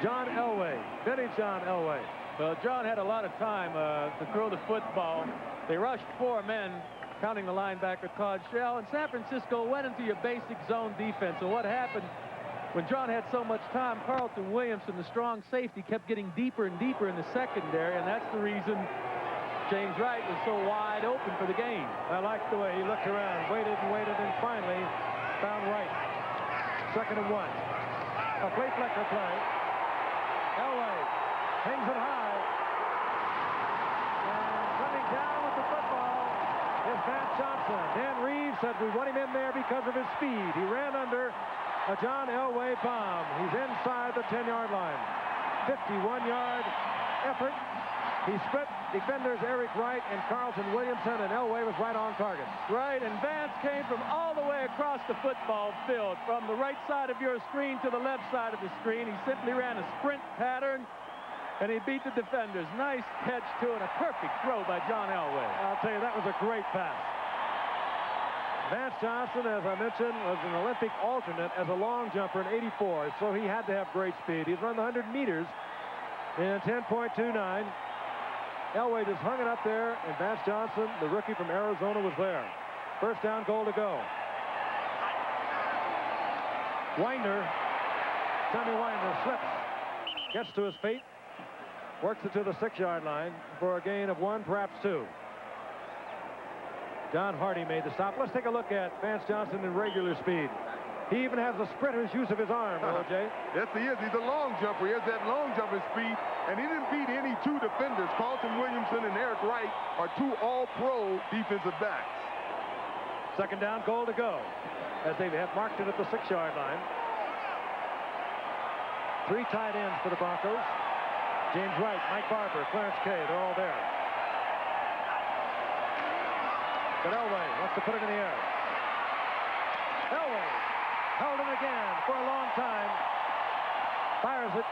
John Elway, vintage John Elway. Well, John had a lot of time to throw the football. They rushed 4 men, counting the linebacker Todd Shell, and San Francisco went into your basic zone defense. And what happened when John had so much time, Carlton Williamson, the strong safety, kept getting deeper and deeper in the secondary, and that's the reason James Wright was so wide open for the game. I like the way he looked around, waited and waited, and finally found Wright. 2nd and 1. A play flecker play. Elway hangs it high. And coming down with the football is Vance Johnson. Dan Reeves said we want him in there because of his speed. He ran under a John Elway bomb. He's inside the 10-yard line. 51-yard effort. He split defenders Eric Wright and Carlton Williamson, and Elway was right on target. Right, and Vance came from all the way across the football field, from the right side of your screen to the left side of the screen. He simply ran a sprint pattern, and he beat the defenders. Nice catch, too, and a perfect throw by John Elway. I'll tell you, that was a great pass. Vance Johnson, as I mentioned, was an Olympic alternate as a long jumper in '84, so he had to have great speed. He's run the 100 meters in 10.29. Elway just hung it up there, and Vance Johnson, the rookie from Arizona, was there. 1st down, goal to go. Winder, Tommy Winder slips, gets to his feet, works it to the 6-yard line for a gain of 1, perhaps 2. John Hardy made the stop. Let's take a look at Vance Johnson in regular speed. He even has the sprinter's use of his arm, O.J. Yes, he is. He's a long jumper. He has that long jumper speed, and he didn't beat any 2 defenders. Carlton Williamson and Eric Wright are 2 all-pro defensive backs. 2nd down, goal to go, as they have marked it at the 6-yard line. 3 tight ends for the Broncos. James Wright, Mike Barber, Clarence Kay, they're all there. But Elway wants to put it in the air. Elway held him again for a long time. Fires it.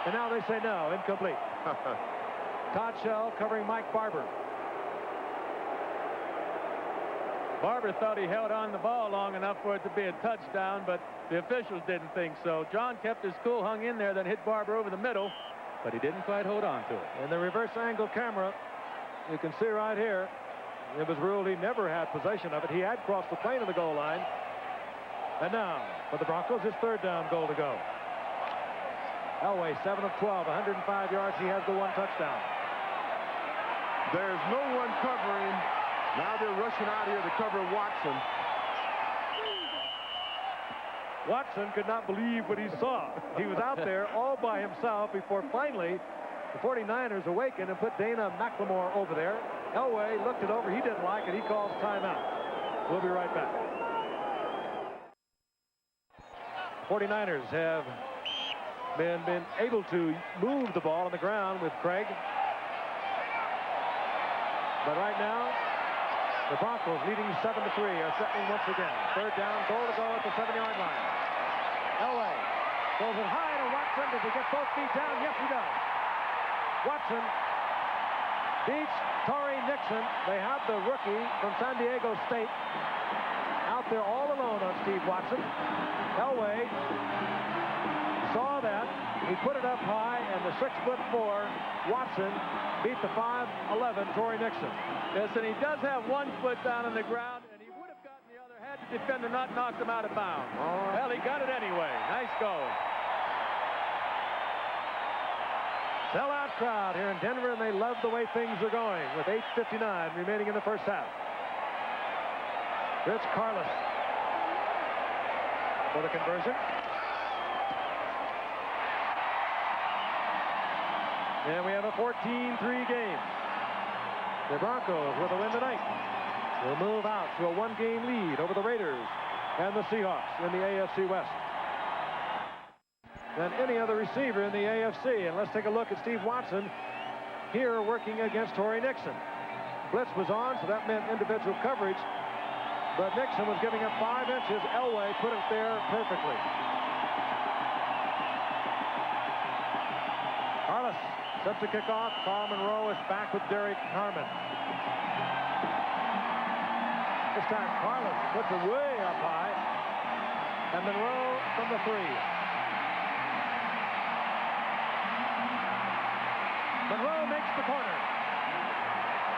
And now they say no, incomplete. Todd Shell covering Mike Barber. Barber thought he held on the ball long enough for it to be a touchdown, but the officials didn't think so. John kept his cool, hung in there, then hit Barber over the middle, but he didn't quite hold on to it. In the reverse angle camera, you can see right here, it was ruled he never had possession of it. He had crossed the plane of the goal line. And now, for the Broncos, his 3rd down, goal to go. Elway, 7 of 12, 105 yards. He has the 1 touchdown. There's no one covering. Now they're rushing out here to cover Watson. Watson could not believe what he saw. He was out there all by himself before finally the 49ers awakened and put Dana McLemore over there. Elway looked it over. He didn't like it. He calls timeout. We'll be right back. 49ers have been able to move the ball on the ground with Craig. But right now, the Broncos, leading 7-3, are settling once again. 3rd down, goal to go at the 7-yard line. Elway throws it high to Watson. Does he get both feet down? Yes, he does. Watson beats Torrey Nixon. They have the rookie from San Diego State out there all alone on Steve Watson. Elway saw that. He put it up high, and the 6'4" Watson beat the 5'11" Torrey Nixon. Yes, and he does have one foot down on the ground, and he would have gotten the other had the defender not knocked him out of bounds. Well, he got it anyway. Nice going. Sellout crowd here in Denver, and they love the way things are going with 8:59 remaining in the first half. Rich Carlos for the conversion. And we have a 14-3 game. The Broncos with a win tonight will move out to a one-game lead over the Raiders and the Seahawks in the AFC West than any other receiver in the AFC. And let's take a look at Steve Watson here working against Torrey Nixon. Blitz was on, so that meant individual coverage. But Nixon was giving up 5 inches. Elway put it there perfectly. Carlos set to kick off. Carl Monroe is back with Derek Harmon. This time Carlos puts it way up high. And Monroe from the 3. Monroe makes the corner.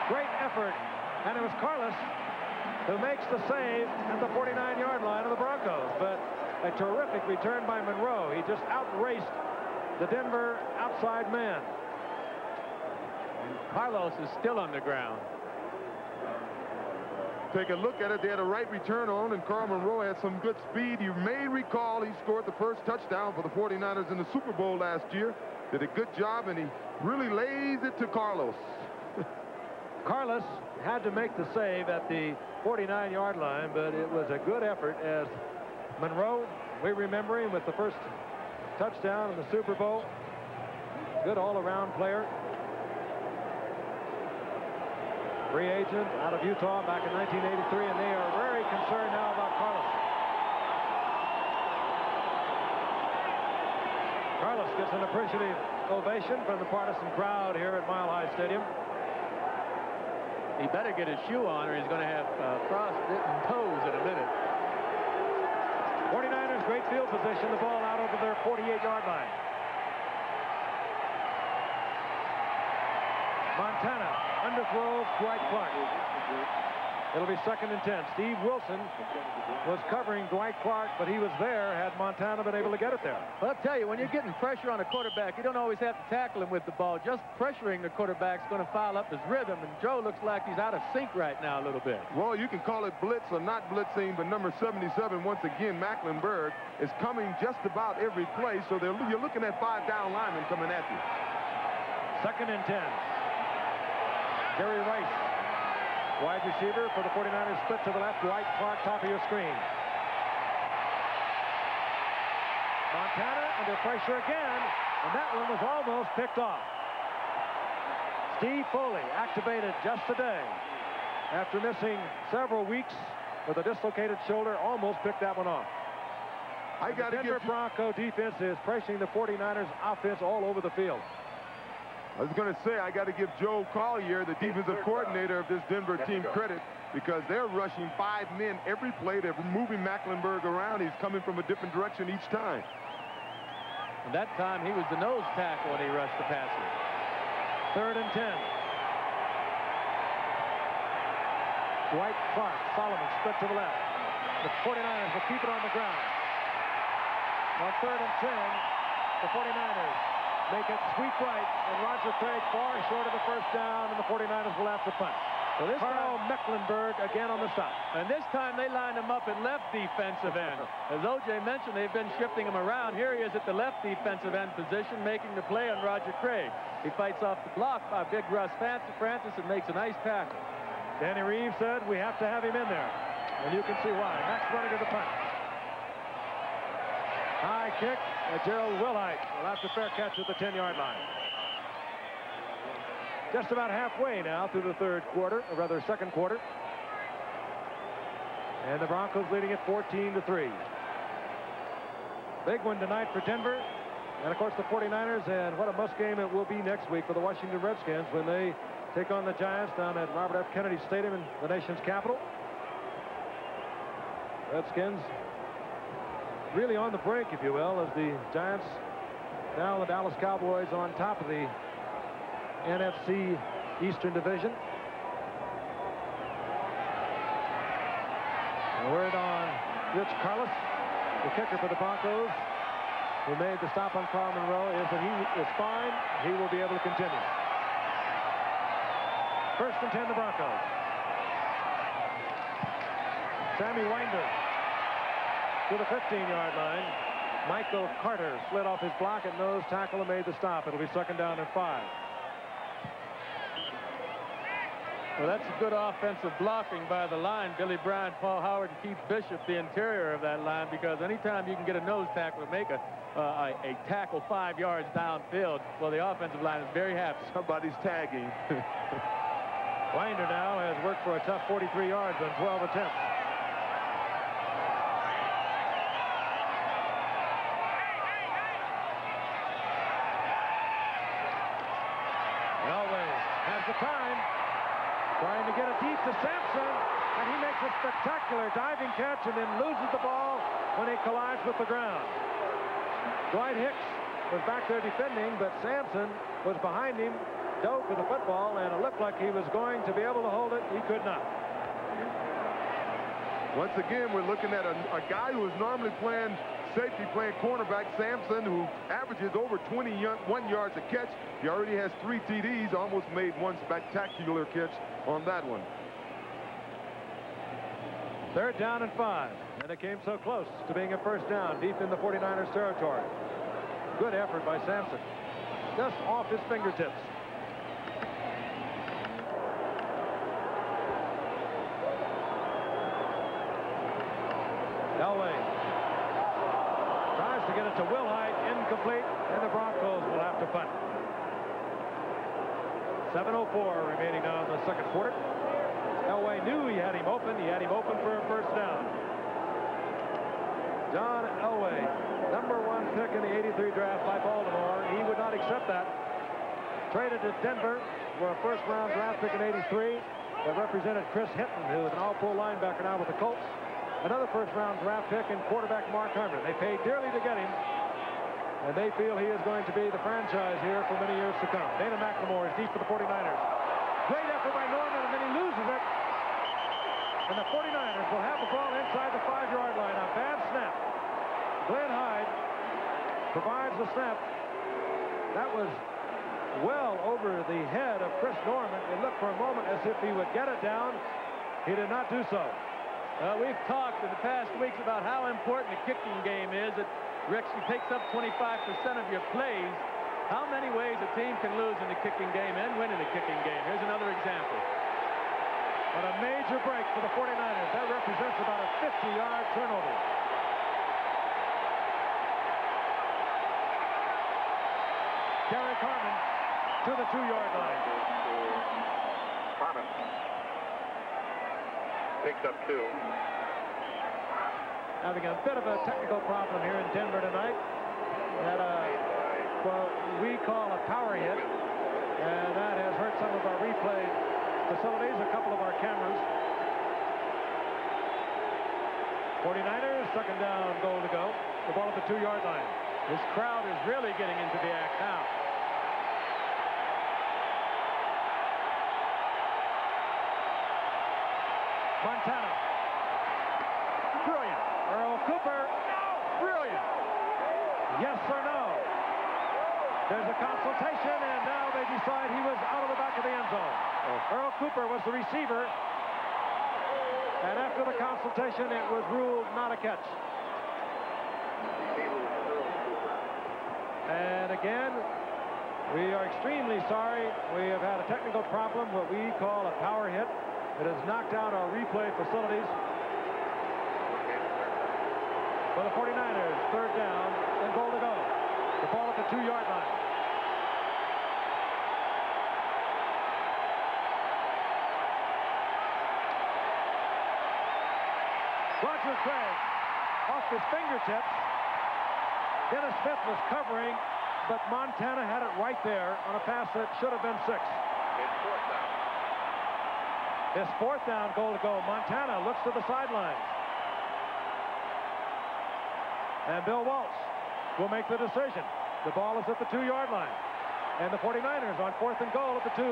Great effort. And it was Carlos who makes the save at the 49-yard line of the Broncos. But a terrific return by Monroe. He just outraced the Denver outside man. Carlos is still on the ground. Take a look at it. They had a right return on, and Carl Monroe had some good speed. You may recall he scored the first touchdown for the 49ers in the Super Bowl last year. Did a good job, and he really lays it to Carlos. Carlos had to make the save at the 49-yard line, but it was a good effort as Monroe, we remember him with the first touchdown in the Super Bowl. Good all-around player. Free agent out of Utah back in 1983, and they are very concerned now about Carlos. Carlos gets an appreciative ovation from the partisan crowd here at Mile High Stadium. He better get his shoe on or he's going to have frost-bitten toes in a minute. 49ers great field position, the ball out over their 48-yard line. Montana underthrows Dwight Clark. It'll be 2nd and 10. Steve Wilson was covering Dwight Clark, but he was there had Montana been able to get it there. Well, I'll tell you, when you're getting pressure on a quarterback, you don't always have to tackle him with the ball. Just pressuring the quarterback's going to foul up his rhythm, and Joe looks like he's out of sync right now a little bit. Well, you can call it blitz or not blitzing, but number 77, once again, Mecklenburg, is coming just about every play, so you're looking at 5 down linemen coming at you. 2nd and 10. Jerry Rice, wide receiver for the 49ers, split to the left. Dwight Clark, top of your screen. Montana under pressure again, and that one was almost picked off. Steve Foley activated just today after missing several weeks with a dislocated shoulder, almost picked that one off. The Denver Bronco defense is pressuring the 49ers offense all over the field. I was going to say, I got to give Joe Collier, the defensive coordinator of this Denver team, credit, because they're rushing 5 men every play. They're moving Mecklenburg around. He's coming from a different direction each time. And that time he was the nose tackle when he rushed the passer. 3rd and 10. Dwight Clark, Solomon split to the left. The 49ers will keep it on the ground. On 3rd and 10, the 49ers make it sweep right, and Roger Craig far short of the first down, and the 49ers will have to punt. So this Carl Mecklenburg again on the stop. And this time they lined him up at left defensive end. As O.J. mentioned, they've been shifting him around. Here he is at the left defensive end position, making the play on Roger Craig. He fights off the block by big Russ Francis and makes a nice tackle. Danny Reeves said we have to have him in there, and you can see why. Max running to the punt. High kick. Gerald Wilhite will have to fair catch at the 10-yard line. Just about halfway now through the 3rd quarter, or rather 2nd quarter. And the Broncos leading at 14-3. Big one tonight for Denver. And, of course, the 49ers, and what a must game it will be next week for the Washington Redskins when they take on the Giants down at Robert F. Kennedy Stadium in the nation's capital. Redskins really on the brink, if you will, as the Giants Now the Dallas Cowboys on top of the NFC Eastern Division. A word on Rich Carlos, the kicker for the Broncos, who made the stop on Carl Monroe, is that he is fine. He will be able to continue. First and 10, the Broncos. Sammy Winder to the 15-yard line. Michael Carter slid off his block at nose tackle and made the stop. It'll be second down and 5. Well, that's a good offensive blocking by the line. Billy Bryan, Paul Howard, and Keith Bishop, the interior of that line, because anytime you can get a nose tackle to make a tackle 5 yards downfield, well, the offensive line is very happy. Somebody's tagging. Winder now has worked for a tough 43 yards on 12 attempts. Elway has the time. Trying to get it deep to Sampson, and he makes a spectacular diving catch and then loses the ball when he collides with the ground. Dwight Hicks was back there defending, but Sampson was behind him, dove for the football, and it looked like he was going to be able to hold it. He could not. Once again, we're looking at a guy who is normally playing safety, playing cornerback, Sampson, who averages over 21 yards a catch. He already has 3 TDs, almost made one spectacular catch on that one. Third down and 5, and it came so close to being a first down deep in the 49ers territory. Good effort by Sampson, just off his fingertips. Elway tries to get it to Wilhite, incomplete, and the Broncos will have to punt. 7:04 remaining now in the second quarter. Elway knew he had him open. He had him open for a first down. John Elway, #1 pick in the '83 draft by Baltimore. He would not accept that. Traded to Denver for a first-round draft pick in '83 that represented Chris Hinton, who is an all-pro linebacker now with the Colts. Another first-round draft pick in quarterback Mark Herman. They paid dearly to get him, and they feel he is going to be the franchise here for many years to come. Dana McLemore is deep for the 49ers. Great effort by Norman, and then he loses it. And the 49ers will have the ball inside the 5-yard line. A bad snap. Glenn Hyde provides the snap. That was well over the head of Chris Norman. It looked for a moment as if he would get it down. He did not do so. We've talked in the past weeks about how important the kicking game is. It actually takes up 25% of your plays. How many ways a team can lose in the kicking game and win in the kicking game? Here's another example. But a major break for the 49ers. That represents about a 50-yard turnover. Gary Carmen to the 2-yard line. Carmen picks up 2. Having a bit of a technical problem here in Denver tonight. Had what we call a power hit, and that has hurt some of our replay facilities, a couple of our cameras. 49ers, second down, goal to go. The ball at the 2-yard line. This crowd is really getting into the act now. Montana. Brilliant. Earl Cooper. No. Brilliant. Yes or no? There's a consultation, and now they decide he was out of the back of the end zone. Earl Cooper was the receiver, and after the consultation, it was ruled not a catch. And again, we are extremely sorry. We have had a technical problem, what we call a power hit. It has knocked out our replay facilities. For the 49ers, third down and goal to go. The ball at the 2-yard line. Roger Craig off his fingertips. Dennis Smith was covering, but Montana had it right there on a pass that should have been 6. It's 4th down. His 4th down, goal to go. Montana looks to the sidelines. And Bill Walsh will make the decision. The ball is at the 2-yard line. And the 49ers on 4th and goal at the 2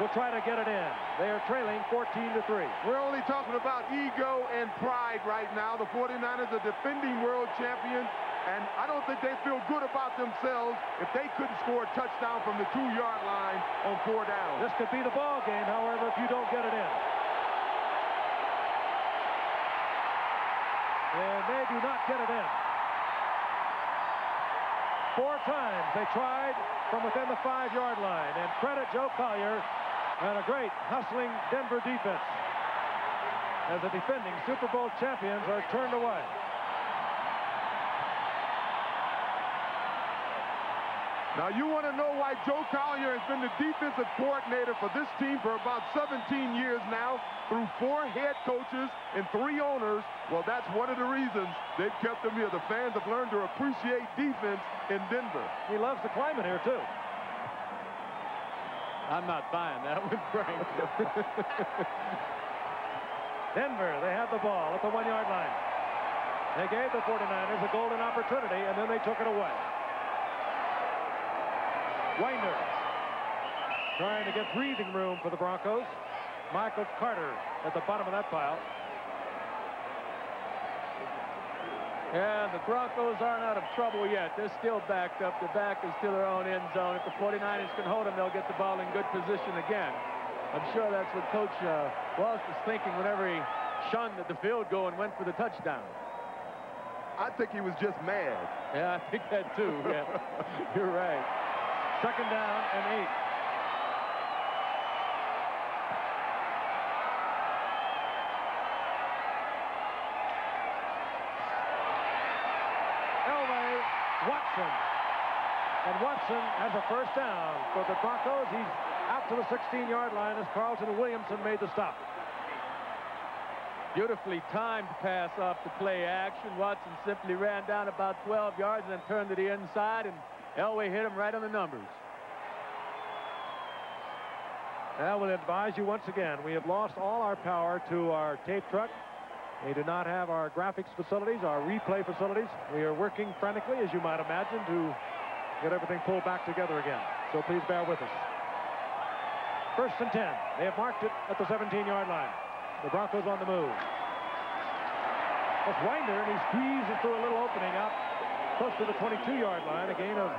will try to get it in. They are trailing 14-3. We're only talking about ego and pride right now. The 49ers are defending world champions, and I don't think they feel good about themselves if they couldn't score a touchdown from the 2-yard line on 4 downs. This could be the ball game, however, if you don't get it in. And they do not get it in. 4 times they tried from within the 5-yard line. And credit Joe Collier and a great hustling Denver defense as the defending Super Bowl champions are turned away. Now, you want to know why Joe Collier has been the defensive coordinator for this team for about 17 years now, through 4 head coaches and 3 owners? Well, that's one of the reasons they've kept him here. The fans have learned to appreciate defense in Denver. He loves the climate here, too. I'm not buying that one, Frank. Denver, they have the ball at the 1-yard line. They gave the 49ers a golden opportunity, and then they took it away. Winder trying to get breathing room for the Broncos. Michael Carter at the bottom of that pile. And the Broncos aren't out of trouble yet. They're still backed up. The back is to their own end zone. If the 49ers can hold them, they'll get the ball in good position again. I'm sure that's what Coach Walsh was thinking whenever he shunned the field goal and went for the touchdown. I think he was just mad. Yeah, I think that too. Yeah, you're right. 2nd down and 8. Elway, Watson. And Watson has a 1st down for the Broncos. He's out to the 16-yard line as Carlton Williamson made the stop. Beautifully timed pass off the play action. Watson simply ran down about 12 yards and then turned to the inside, and Elway hit him right on the numbers. I will advise you once again, we have lost all our power to our tape truck. We do not have our graphics facilities, our replay facilities. We are working frantically, as you might imagine, to get everything pulled back together again. So please bear with us. 1st and 10. They have marked it at the 17-yard line. The Broncos on the move. That's Winder, and he squeezes through a little opening out close to the 22-yard line. A gain of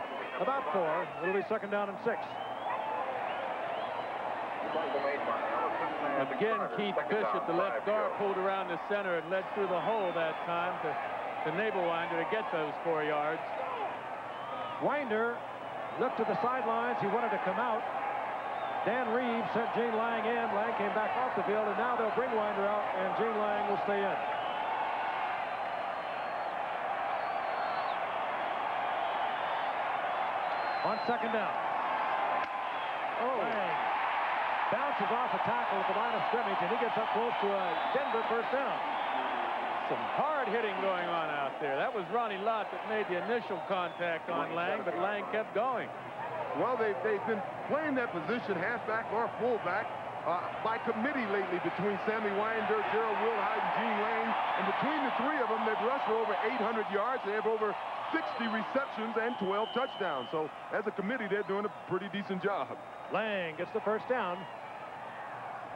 about 4. It'll be 2nd down and 6. Again, Keith Bishop, the left guard, pulled around the center and led through the hole that time to enable Winder to get those 4 yards. Winder looked to the sidelines. He wanted to come out. Dan Reeves sent Gene Lang in. Lang came back off the field, and now they'll bring Winder out, and Gene Lang will stay in. On 2nd down. Oh. Lang bounces off a tackle at the line of scrimmage, and he gets up close to a Denver 1st down. Some hard hitting going on out there. That was Ronnie Lott that made the initial contact on Lang, but Lang kept going. Well, they've been playing that position, halfback or fullback, by committee lately between Sammy Winder, Gerald Wilhite, and Gene Lang. And between the 3 of them, they've rushed for over 800 yards. They have over 60 receptions and 12 touchdowns. So as a committee, they're doing a pretty decent job. Lang gets the 1st down.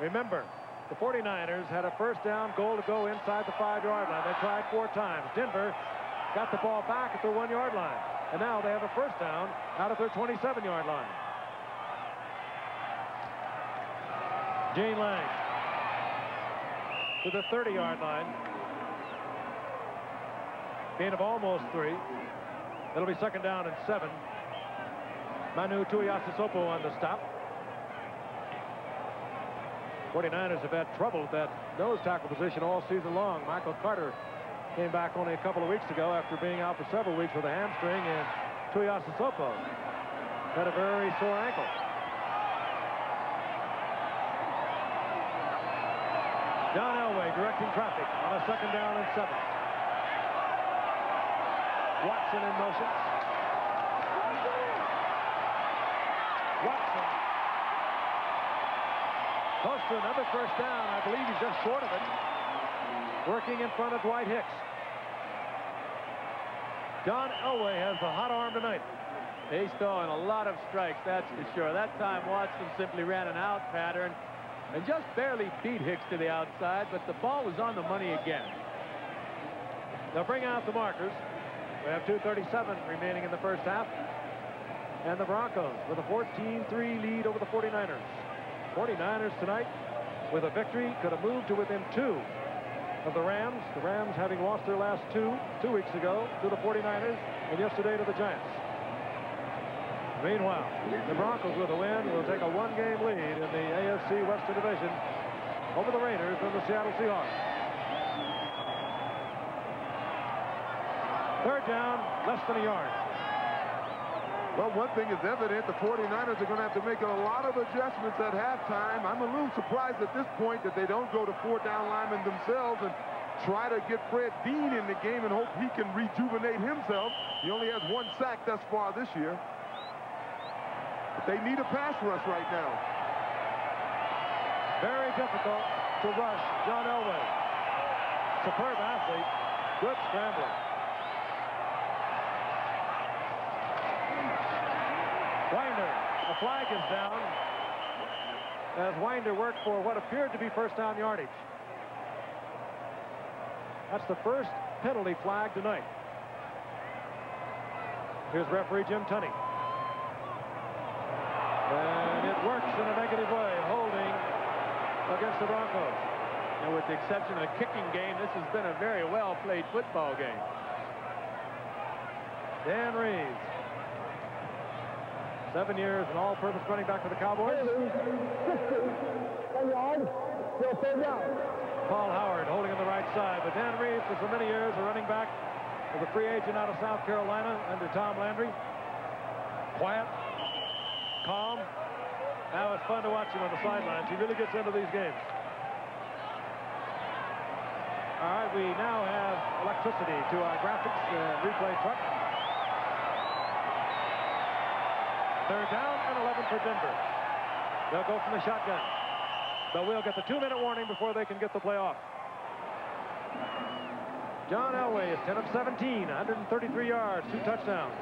Remember, the 49ers had a 1st down goal to go inside the 5-yard line. They tried 4 times. Denver got the ball back at their 1-yard line. And now they have a 1st down out of their 27-yard line. Gene Lang to the 30-yard line. Gain of almost 3. It'll be 2nd down and 7. Manu Tuiasosopo on the stop. 49ers have had trouble with that nose tackle position all season long. Michael Carter came back only a couple of weeks ago after being out for several weeks with a hamstring, and Tuiasosopo had a very sore ankle. John Elway directing traffic on a 2nd down and 7. Watson in motion. Watson close to another 1st down. I believe he's just short of it. Working in front of Dwight Hicks. John Elway has the hot arm tonight. He's throwing a lot of strikes, that's for sure. That time Watson simply ran an out pattern and just barely beat Hicks to the outside, but the ball was on the money again. They'll bring out the markers. We have 2:37 remaining in the first half. And the Broncos with a 14-3 lead over the 49ers. 49ers tonight with a victory could have moved to within 2 of the Rams. The Rams having lost their last 2 weeks ago to the 49ers and yesterday to the Giants. Meanwhile, the Broncos with a win will take a 1-game lead in the AFC Western Division over the Raiders and the Seattle Seahawks. Third down, less than a yard. Well, one thing is evident, the 49ers are going to have to make a lot of adjustments at halftime. I'm a little surprised at this point that they don't go to 4-down linemen themselves and try to get Fred Dean in the game and hope he can rejuvenate himself. He only has 1 sack thus far this year. But they need a pass rush right now. Very difficult to rush John Elway. Superb athlete. Good scrambler. Winder, a flag is down as Winder worked for what appeared to be first down yardage. That's the first penalty flag tonight. Here's referee Jim Tunney. And it works in a negative way, holding against the Broncos. And with the exception of the kicking game, this has been a very well-played football game. Dan Reeves. 7 years an all-purpose running back for the Cowboys. Paul Howard holding on the right side, but Dan Reeves for so many years a running back as a free agent out of South Carolina under Tom Landry. Quiet, calm. Now it's fun to watch him on the sidelines. He really gets into these games. All right, we now have electricity to our graphics replay truck. Third down and 11 for Denver. They'll go from the shotgun. But we'll get the 2-minute warning before they can get the play off. John Elway is 10 of 17, 133 yards, 2 touchdowns.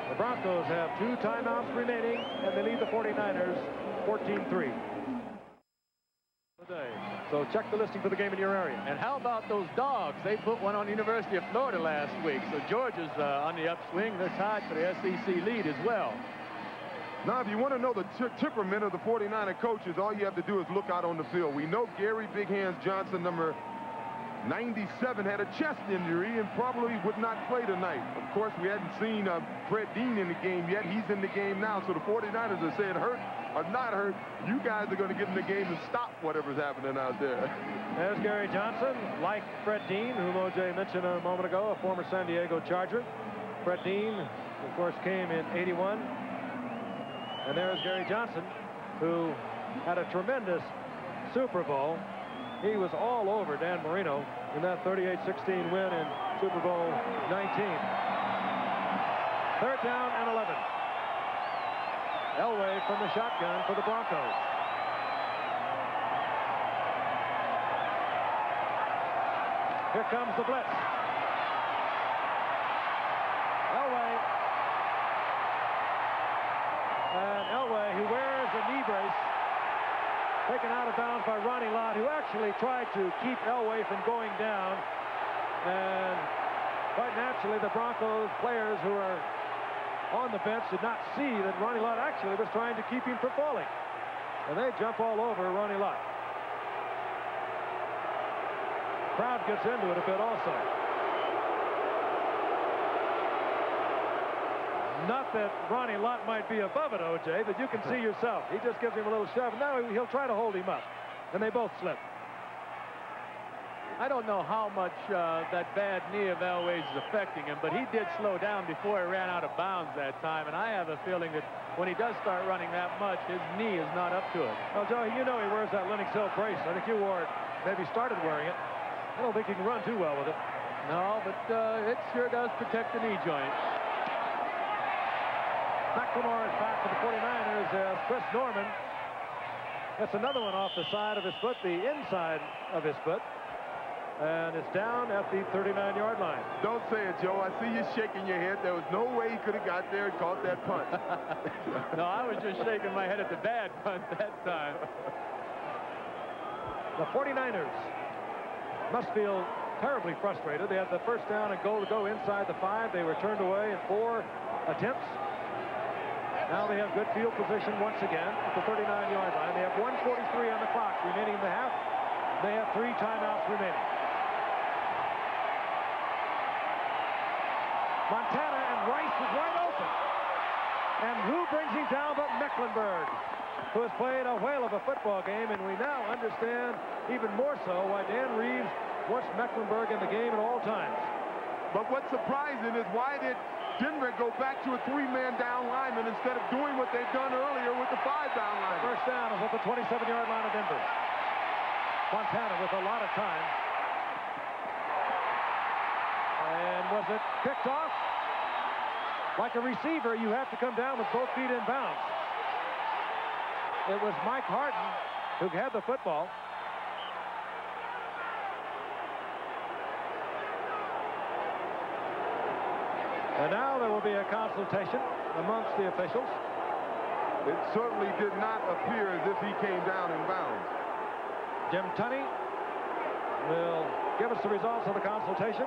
The Broncos have 2 timeouts remaining, and they lead the 49ers 14-3. So check the listing for the game in your area. And how about those dogs? They put one on the University of Florida last week. So Georgia's on the upswing. They're tied for the SEC lead as well. Now, if you want to know the temperament of the 49er coaches, all you have to do is look out on the field. We know Gary Big Hands Johnson, number 97, had a chest injury and probably would not play tonight. Of course, we hadn't seen Fred Dean in the game yet. He's in the game now. So the 49ers are saying, hurt or not hurt, you guys are going to get in the game and stop whatever's happening out there. There's Gary Johnson, like Fred Dean, whom O.J. mentioned a moment ago, a former San Diego Charger. Fred Dean, of course, came in '81. And there's Gary Johnson, who had a tremendous Super Bowl. He was all over Dan Marino in that 38-16 win in Super Bowl 19. Third down and 11. Elway from the shotgun for the Broncos. Here comes the blitz. Elway. And Elway, who wears a knee brace, taken out of bounds by Ronnie Lott, who actually tried to keep Elway from going down. And quite naturally, the Broncos players who are on the bench did not see that Ronnie Lott actually was trying to keep him from falling. And they jump all over Ronnie Lott. Crowd gets into it a bit also. Not that Ronnie Lott might be above it, O.J., but you can see yourself. He just gives him a little shove. Now he'll try to hold him up. And they both slip. I don't know how much that bad knee of Elway's is affecting him, but he did slow down before he ran out of bounds that time. And I have a feeling that when he does start running that much, his knee is not up to it. Well, Joey, you know he wears that Lennox Hill brace. I think you wore it, maybe started wearing it. I don't think he can run too well with it. No, but it sure does protect the knee joint. McLemore is back for the 49ers as Chris Norman gets another one off the side of his foot, the inside of his foot. and it's down at the 39-yard line. Don't say it, Joe. I see you shaking your head. There was no way he could have got there and caught that punt. No, I was just shaking my head at the bad punt that time. The 49ers must feel terribly frustrated. They had the first down and goal to go inside the 5. They were turned away in 4 attempts. Now they have good field position once again at the 39-yard line. They have 1:43 on the clock remaining in the half. They have 3 timeouts remaining. Montana, and Rice is wide open. And who brings him down but Mecklenburg, who has played a whale of a football game, and we now understand even more so why Dan Reeves wants Mecklenburg in the game at all times. But what's surprising is why did Denver go back to a 3-man down lineman instead of doing what they've done earlier with the 5-down lineman? First down is at the 27-yard line of Denver. Montana with a lot of time. And was it picked off? Like a receiver, you have to come down with both feet in bounds. It was Mike Harden who had the football. And now there will be a consultation amongst the officials. It certainly did not appear as if he came down in bounds. Jim Tunney will give us the results of the consultation.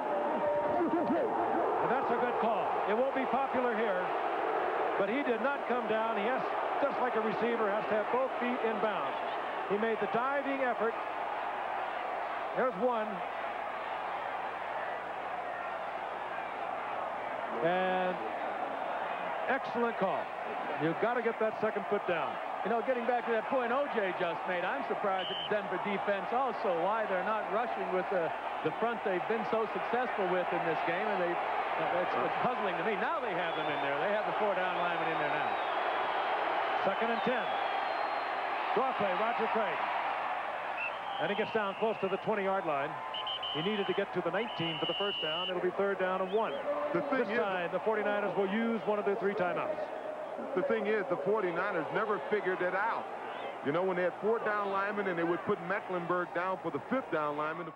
And that's a good call. It won't be popular here, but he did not come down. He has, just like a receiver, has to have both feet in bounds. He made the diving effort. There's one. And excellent call. You've got to get that second foot down. You know, getting back to that point O.J. just made, I'm surprised at the Denver defense also, why they're not rushing with the front they've been so successful with in this game, and it's puzzling to me. Now they have them in there. They have the 4-down lineman in there now. 2nd and 10. Draw play, Roger Craig. And he gets down close to the 20-yard line. He needed to get to the 19 for the first down. It'll be 3rd down and 1. This time, the 49ers will use one of their 3 timeouts. The thing is, the 49ers never figured it out. You know, when they had 4-down linemen and they would put Mecklenburg down for the 5th-down lineman.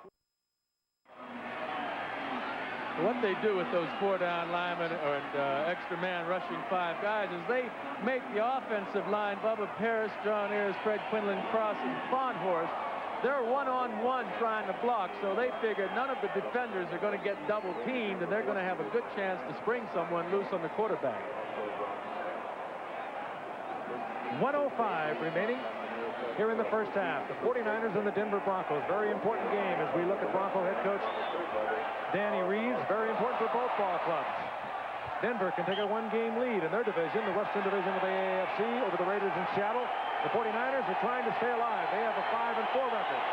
What they do with those 4-down linemen and extra man rushing 5 guys is they make the offensive line, Bubba Paris, John Ayers, Fred Quinlan, Cross, and Fawnhorst, they're one-on-one trying to block, so they figured none of the defenders are going to get double teamed, and they're going to have a good chance to spring someone loose on the quarterback. 1:05 remaining here in the first half. The 49ers and the Denver Broncos. Very important game as we look at Bronco head coach Danny Reeves. Very important for both ball clubs. Denver can take a 1-game lead in their division, the Western Division of the AFC, over the Raiders in Seattle. The 49ers are trying to stay alive. They have a 5-4 record.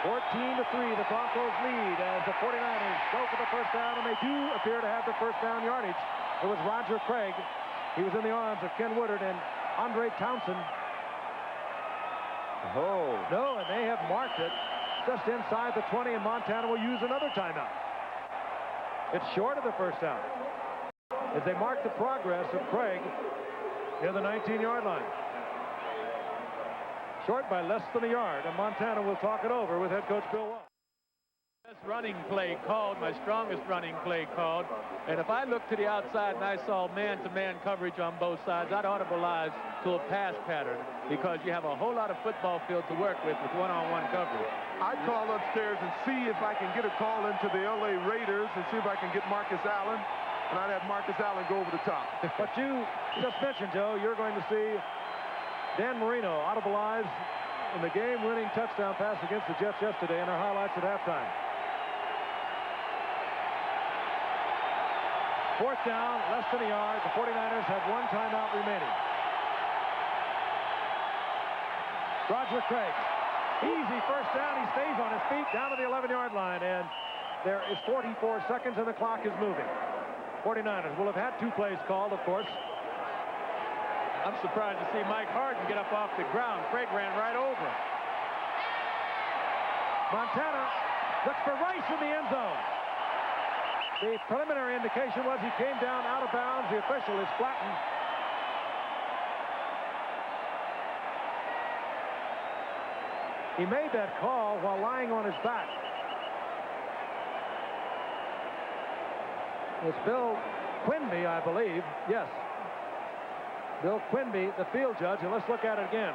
14-3, the Broncos lead as the 49ers go for the first down, and they do appear to have the first down yardage. It was Roger Craig. He was in the arms of Ken Woodard and Andre Townsend. Oh. No, and they have marked it just inside the 20, and Montana will use another timeout. It's short of the first down as they mark the progress of Craig near the 19-yard line. Short by less than a yard, and Montana will talk it over with head coach Bill Walsh. Best running play called, my strongest running play called, and if I looked to the outside and I saw man-to-man coverage on both sides, I'd audibilize to a pass pattern because you have a whole lot of football field to work with one-on-one coverage. I'd call upstairs and see if I can get a call into the L.A. Raiders and see if I can get Marcus Allen, and I'd have Marcus Allen go over the top. But you just mentioned, Joe, you're going to see Dan Marino audibilize in the game-winning touchdown pass against the Jets yesterday in our highlights at halftime. 4th down, less than a yard. The 49ers have 1 timeout remaining. Roger Craig. Easy first down. He stays on his feet down to the 11-yard line, and there is 44 seconds, and the clock is moving. 49ers will have had 2 plays called, of course. I'm surprised to see Mike Harden get up off the ground. Craig ran right over him. Montana looks for Rice in the end zone. The preliminary indication was he came down out of bounds. The official is flattened. He made that call while lying on his back. It's Bill Quinby, I believe. Yes. Bill Quinby, the field judge, and let's look at it again.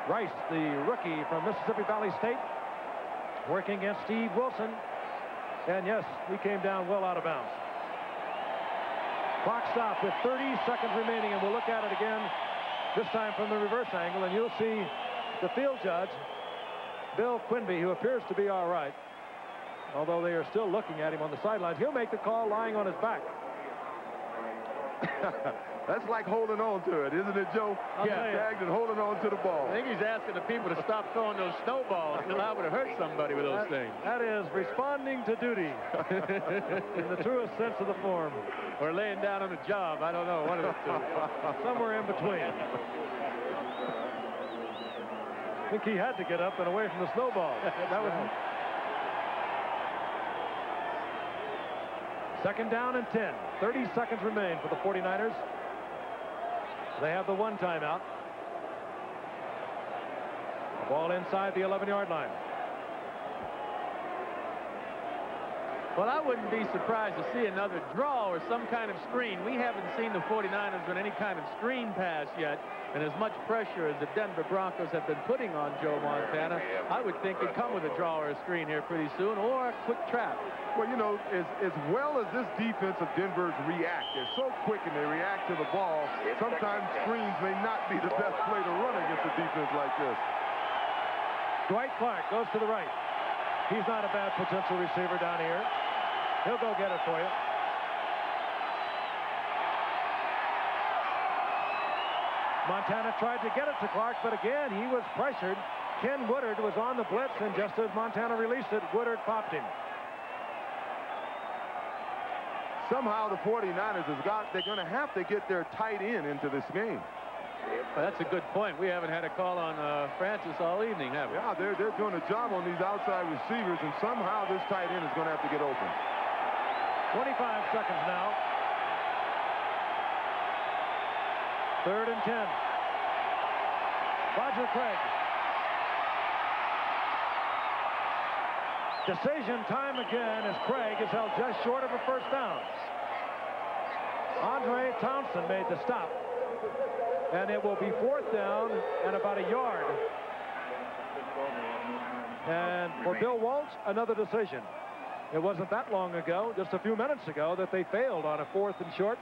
Rice, the rookie from Mississippi Valley State, working against Steve Wilson. And yes, he came down well out of bounds. Clock stopped with 30 seconds remaining, and we'll look at it again, this time from the reverse angle, and you'll see the field judge, Bill Quinby, who appears to be all right, although they are still looking at him on the sidelines. He'll make the call lying on his back. That's like holding on to it, isn't it, Joe? Tagged and holding on to the ball. I think he's asking the people to stop throwing those snowballs. You're liable to hurt somebody with those things. That is responding to duty in the truest sense of the form. Or laying down on a job. I don't know. One of the two. Somewhere in between. I think he had to get up and away from the snowball. That was second down and 10. 30 seconds remain for the 49ers. They have the one timeout. Ball inside the 11-yard line. Well, I wouldn't be surprised to see another draw or some kind of screen. We haven't seen the 49ers run any kind of screen pass yet, and as much pressure as the Denver Broncos have been putting on Joe Montana, I would think it'd come with a draw or a screen here pretty soon, or a quick trap. Well, you know, as well as this defense of Denver's react, they're so quick and they react to the ball, sometimes screens may not be the best play to run against a defense like this. Dwight Clark goes to the right. He's not a bad potential receiver down here. He'll go get it for you. Montana tried to get it to Clark, but again, he was pressured. Ken Woodard was on the blitz, and just as Montana released it, Woodard popped him. Somehow the 49ers they're going to have to get their tight end into this game. Well, that's a good point. We haven't had a call on Francis all evening, have we? Yeah, they're doing a job on these outside receivers, and somehow this tight end is going to have to get open. 25 seconds now. 3rd and 10. Roger Craig. Decision time again as Craig is held just short of a first down. Andre Thompson made the stop. And it will be 4th down and about a yard. And for Bill Walsh, another decision. It wasn't that long ago, just a few minutes ago, that they failed on a 4th and short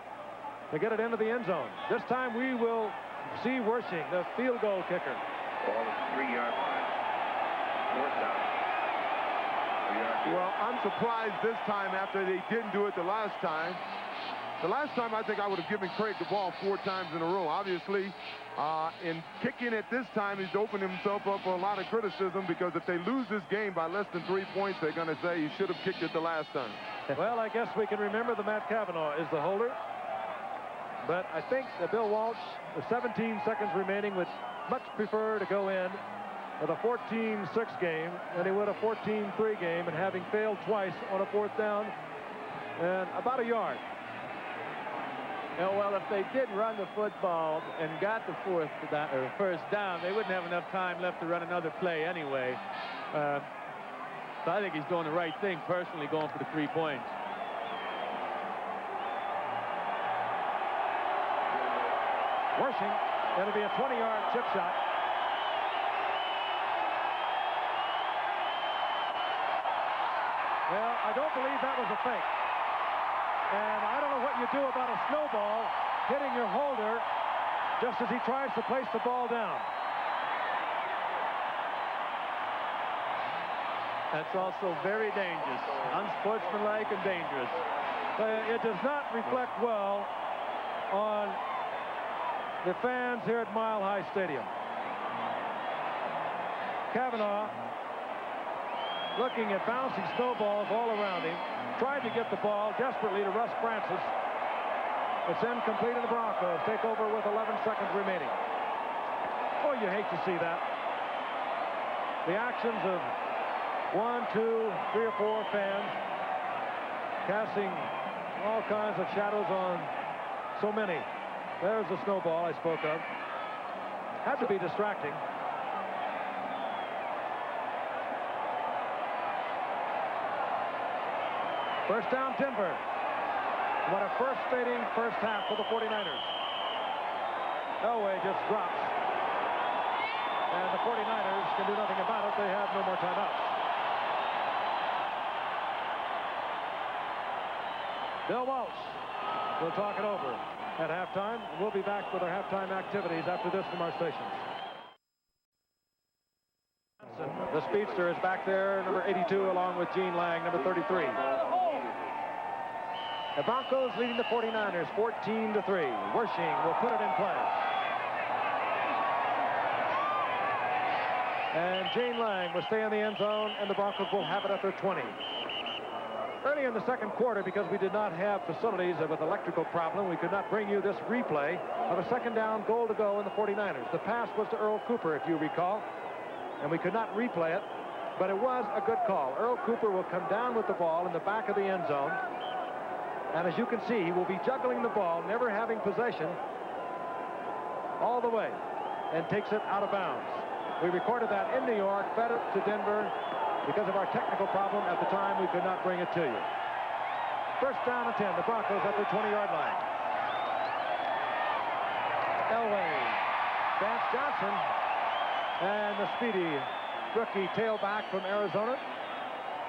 to get it into the end zone. This time we will see Wershing, the field goal kicker. Ball is 3-yard line. 4th down. Well, I'm surprised this time after they didn't do it the last time. The last time, I think I would have given Craig the ball 4 times in a row. Obviously, in kicking it this time, he's opened himself up for a lot of criticism, because if they lose this game by less than 3 points, they're going to say he should have kicked it the last time. Well, I guess we can remember that Matt Cavanaugh is the holder. But I think that Bill Walsh, with 17 seconds remaining, would much prefer to go in with a 14-6 game than he would a 14-3 game, and having failed twice on a 4th down and about a yard. Well, if they did run the football and got the first down, they wouldn't have enough time left to run another play anyway. So I think he's doing the right thing, personally, going for the 3 points. Wershing, it'll be a 20-yard chip shot. Well, I don't believe that was a fake. And I don't know what you do about a snowball hitting your holder just as he tries to place the ball down. That's also very dangerous, unsportsmanlike and dangerous. It does not reflect well on the fans here at Mile High Stadium. Cavanaugh, looking at bouncing snowballs all around him, tried to get the ball desperately to Russ Francis. It's incomplete, and the Broncos take over with 11 seconds remaining. Oh, you hate to see that. The actions of 1, 2, 3 or 4 fans casting all kinds of shadows on so many. There's the snowball I spoke of. Had to be distracting. First down, Denver. What a frustrating first half for the 49ers. Elway just drops. And the 49ers can do nothing about it. They have no more timeouts. Bill Walsh will talk it over at halftime. We'll be back with our halftime activities after this from our stations. The speedster is back there, number 82, along with Gene Lang, number 33. The Broncos leading the 49ers 14-3. Wershing will put it in play. And Gene Lang will stay in the end zone, and the Broncos will have it at their 20. Early in the second quarter, because we did not have facilities with electrical problem, we could not bring you this replay of a second down goal to go in the 49ers. The pass was to Earl Cooper, if you recall, and we could not replay it, but it was a good call. Earl Cooper will come down with the ball in the back of the end zone, and as you can see, he will be juggling the ball, never having possession all the way, and takes it out of bounds. We recorded that in New York, fed it to Denver. Because of our technical problem at the time, we could not bring it to you. First down and 10. The Broncos at their 20-yard line. Elway. Vance Johnson. And the speedy rookie tailback from Arizona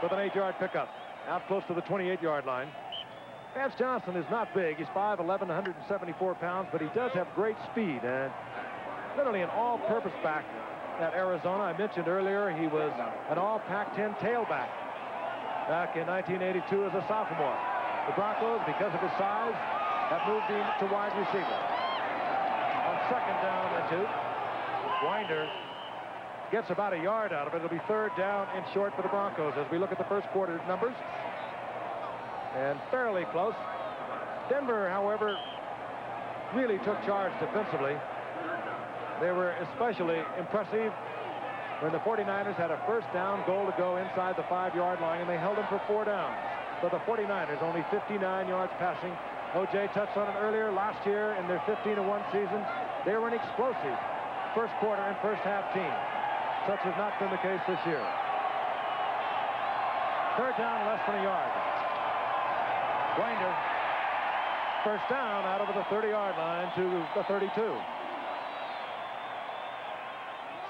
with an 8-yard pickup. Out close to the 28-yard line. Vance Johnson is not big. He's 5'11", 174 pounds, but he does have great speed. And literally an all-purpose back at Arizona. I mentioned earlier he was an all-Pac-10 tailback back in 1982 as a sophomore. The Broncos, because of his size, have moved him to wide receiver. On second down and 2, Winder gets about a yard out of it. It'll be third down and short for the Broncos as we look at the first quarter numbers. And fairly close. Denver, however, really took charge defensively. They were especially impressive when the 49ers had a first down goal to go inside the 5-yard line, and they held them for 4 downs. For the 49ers, only 59 yards passing. O.J. touched on it earlier. Last year in their 15-1 season, they were an explosive first quarter and first half team. Such has not been the case this year. Third down, less than a yard. Winder, first down out over the 30-yard line to the 32.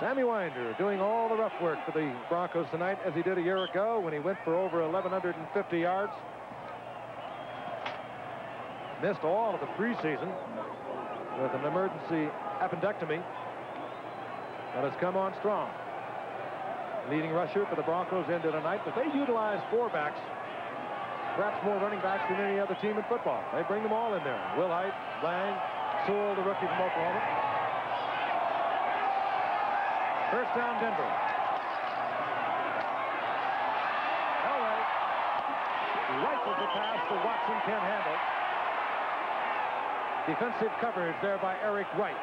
Sammy Winder doing all the rough work for the Broncos tonight, as he did a year ago when he went for over 1,150 yards. Missed all of the preseason with an emergency appendectomy, but has come on strong. Leading rusher for the Broncos into tonight, but they utilize 4 backs, perhaps more running backs than any other team in football. They bring them all in there. Will Height, Lang, Sewell, the rookie from Oklahoma. First down, Denver. Elway rifles the pass that Watson can't handle. Defensive coverage there by Eric Wright.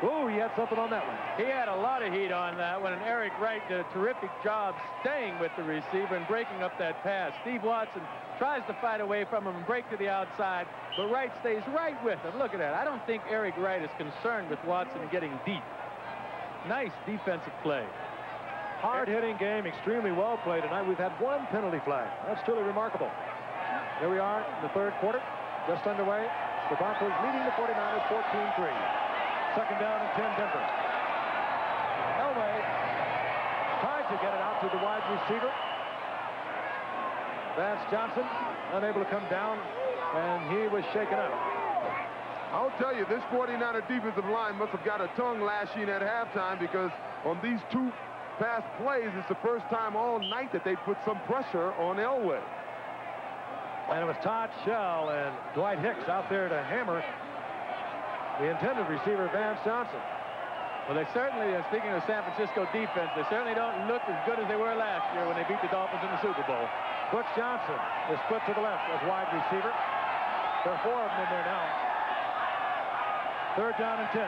Oh, he had something on that one. He had a lot of heat on that one, and Eric Wright did a terrific job staying with the receiver and breaking up that pass. Steve Watson tries to fight away from him and break to the outside, but Wright stays right with him. Look at that. I don't think Eric Wright is concerned with Watson getting deep. Nice defensive play. Hard-hitting game, extremely well played tonight. We've had 1 penalty flag. That's truly remarkable. Here we are in the third quarter, just underway. The Broncos leading the 49ers 14-3. Second down and 10, Denver. Elway tried to get it out to the wide receiver. Vance Johnson unable to come down, and he was shaken up. I'll tell you, this 49er defensive line must have got a tongue lashing at halftime, because on these 2 past plays, it's the first time all night that they put some pressure on Elway. And it was Todd Shell and Dwight Hicks out there to hammer the intended receiver, Vance Johnson. Well, they certainly, speaking of San Francisco defense, they certainly don't look as good as they were last year when they beat the Dolphins in the Super Bowl. Butch Johnson is split to the left as wide receiver. There are 4 of them in there now. Third down and 10.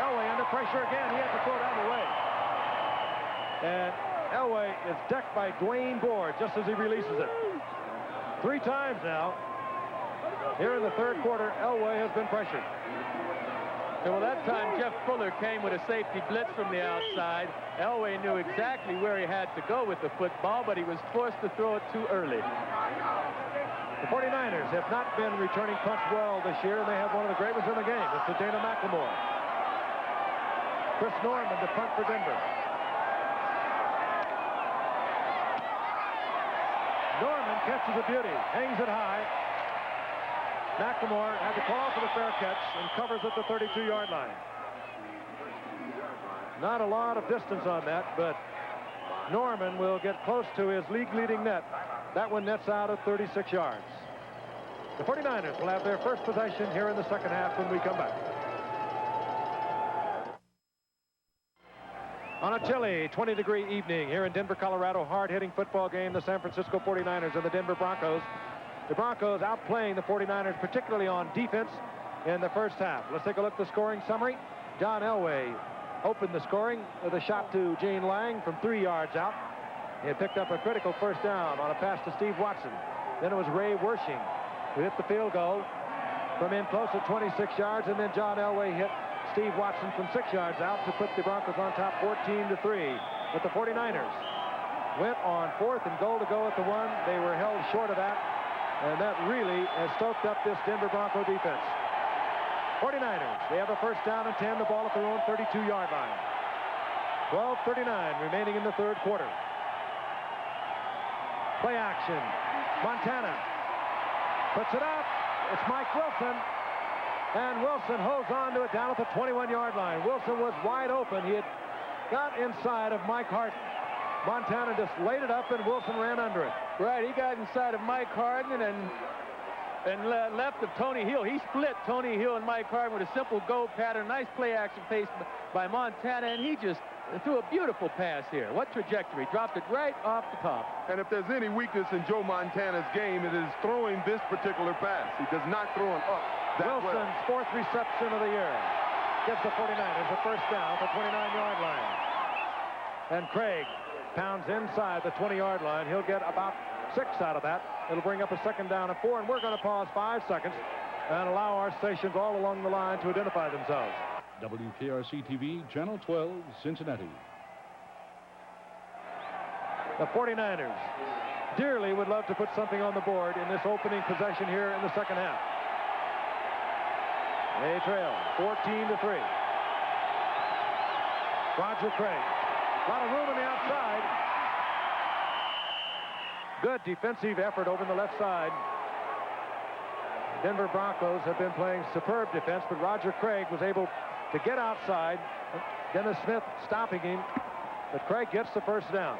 Elway under pressure again. He has to throw it out of the way. And Elway is decked by Dwayne Board just as he releases it. 3 times now. Here in the third quarter, Elway has been pressured. Well, that time Jeff Fuller came with a safety blitz from the outside. Elway knew exactly where he had to go with the football, but he was forced to throw it too early. The 49ers have not been returning punts well this year, and they have one of the great ones in the game. It's the Dana McLemore. Chris Norman to punt for Denver. Norman catches a beauty, hangs it high. McLemore had to call for the fair catch and covers at the 32-yard line. Not a lot of distance on that, but Norman will get close to his league-leading net. That one nets out at 36 yards. The 49ers will have their first possession here in the second half when we come back. On a chilly 20-degree evening here in Denver, Colorado, hard-hitting football game, the San Francisco 49ers and the Denver Broncos. The Broncos outplaying the 49ers, particularly on defense in the first half. Let's take a look at the scoring summary. John Elway opened the scoring with a shot to Gene Lang from 3 yards out. He had picked up a critical first down on a pass to Steve Watson. Then it was Ray Wersching who hit the field goal from in close at 26 yards, and then John Elway hit Steve Watson from 6 yards out to put the Broncos on top 14-3. But the 49ers went on 4th and goal to go at the 1. They were held short of that, and that really has stoked up this Denver Bronco defense. 49ers, they have a first down and 10, the ball at their own 32-yard line. 12:39 remaining in the third quarter. Play action. Montana puts it up. It's Mike Wilson. And Wilson holds on to it down at the 21-yard line. Wilson was wide open. He had got inside of Mike Harden. Montana just laid it up, and Wilson ran under it. Right, he got inside of Mike Harden and left of Tony Hill. He split Tony Hill and Mike Harden with a simple go pattern. Nice play action pace by Montana, and he just threw a beautiful pass here. What trajectory. Dropped it right off the top. And if there's any weakness in Joe Montana's game, it is throwing this particular pass. He does not throw it up that Wilson's well. fourth reception of the year gives the 49ers a first down at the 29-yard line. And Craig pounds inside the 20-yard line. He'll get about 6 out of that. It'll bring up a second down and 4, and we're going to pause 5 seconds and allow our stations all along the line to identify themselves. WKRC-TV, Channel 12, Cincinnati. The 49ers dearly would love to put something on the board in this opening possession here in the second half. They trail 14-3. Roger Craig. A lot of room on the outside. Good defensive effort over the left side. Denver Broncos have been playing superb defense, but Roger Craig was able to get outside. Dennis Smith stopping him, but Craig gets the first down.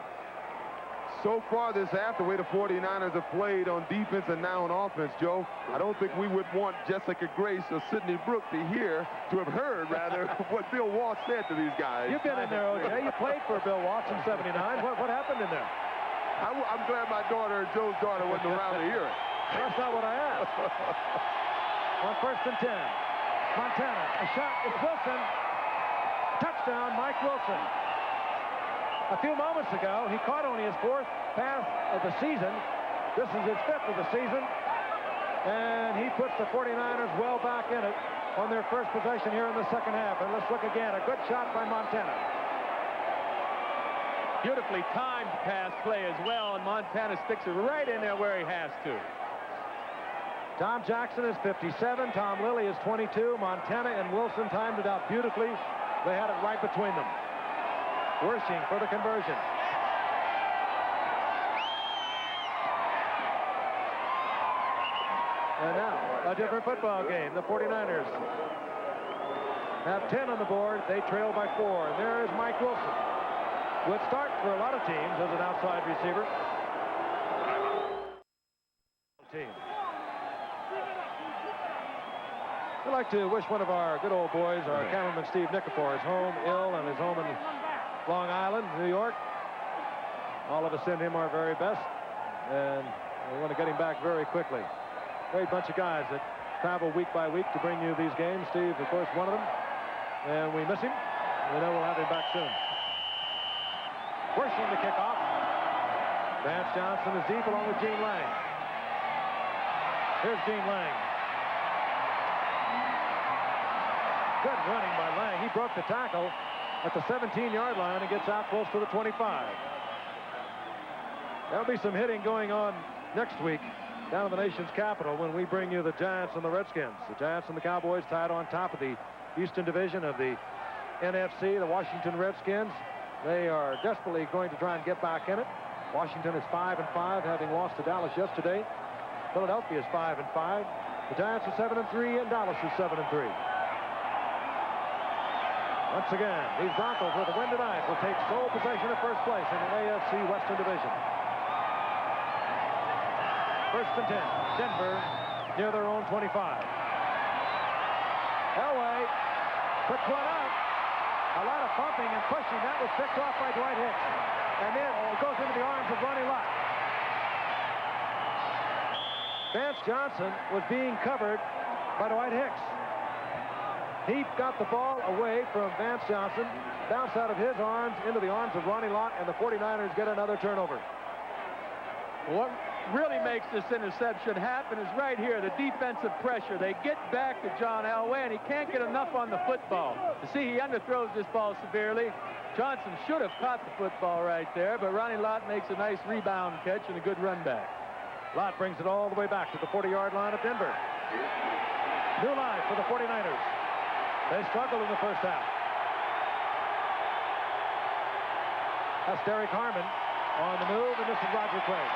So far this half, the way the 49ers have played on defense and now on offense, Joe, I don't think we would want Jessica Grace or Sidney Brooke to have heard, what Bill Walsh said to these guys. You've been in there, O.J. You played for Bill Walsh in '79. What happened in there? I'm glad my daughter, Joe's daughter, wasn't around to hear it. That's not what I asked. On 1st and 10. Montana, a shot. It's Wilson. Touchdown, Mike Wilson. A few moments ago, he caught only his 4th pass of the season. This is his 5th of the season. And he puts the 49ers well back in it on their first possession here in the second half. And let's look again. A good shot by Montana. Beautifully timed pass play as well, and Montana sticks it right in there where he has to. Tom Jackson is 57. Tom Lilly is 22. Montana and Wilson timed it out beautifully. They had it right between them. Wersching for the conversion. And now, a different football game. The 49ers have 10 on the board. They trail by 4. And there is Mike Wilson. Would start for a lot of teams as an outside receiver. Team. We'd like to wish one of our good old boys, our cameraman Steve Nikifor, is home ill and is home in Long Island, New York. All of us send him our very best, and we want to get him back very quickly. Great bunch of guys that travel week by week to bring you these games. Steve, of course, one of them, and we miss him. We know we'll have him back soon. Wersching the kickoff. Vance Johnson is deep along with Gene Lang. Here's Gene Lang. Good running by Lang. He broke the tackle at the 17-yard line and gets out close to the 25. There'll be some hitting going on next week down in the nation's capital when we bring you the Giants and the Redskins. The Giants and the Cowboys tied on top of the Eastern Division of the NFC, the Washington Redskins. They are desperately going to try and get back in it. Washington is 5-5, having lost to Dallas yesterday. Philadelphia is 5-5. The Giants are 7-3, and Dallas is 7-3. Once again, these Broncos with a win tonight will take sole possession of first place in the AFC Western Division. First and 10, Denver near their own 25. Elway puts one up. A lot of bumping and pushing. That was picked off by Dwight Hicks. And then it goes into the arms of Ronnie Lott. Vance Johnson was being covered by Dwight Hicks. He got the ball away from Vance Johnson, bounced out of his arms into the arms of Ronnie Lott, and the 49ers get another turnover. What really makes this interception happen is right here, the defensive pressure. They get back to John Elway, and he can't get enough on the football. You see, he underthrows this ball severely. Johnson should have caught the football right there, but Ronnie Lott makes a nice rebound catch and a good run back. Lott brings it all the way back to the 40-yard line of Denver. New line for the 49ers. They struggled in the first half. That's Derek Harmon on the move, and this is Roger Craig.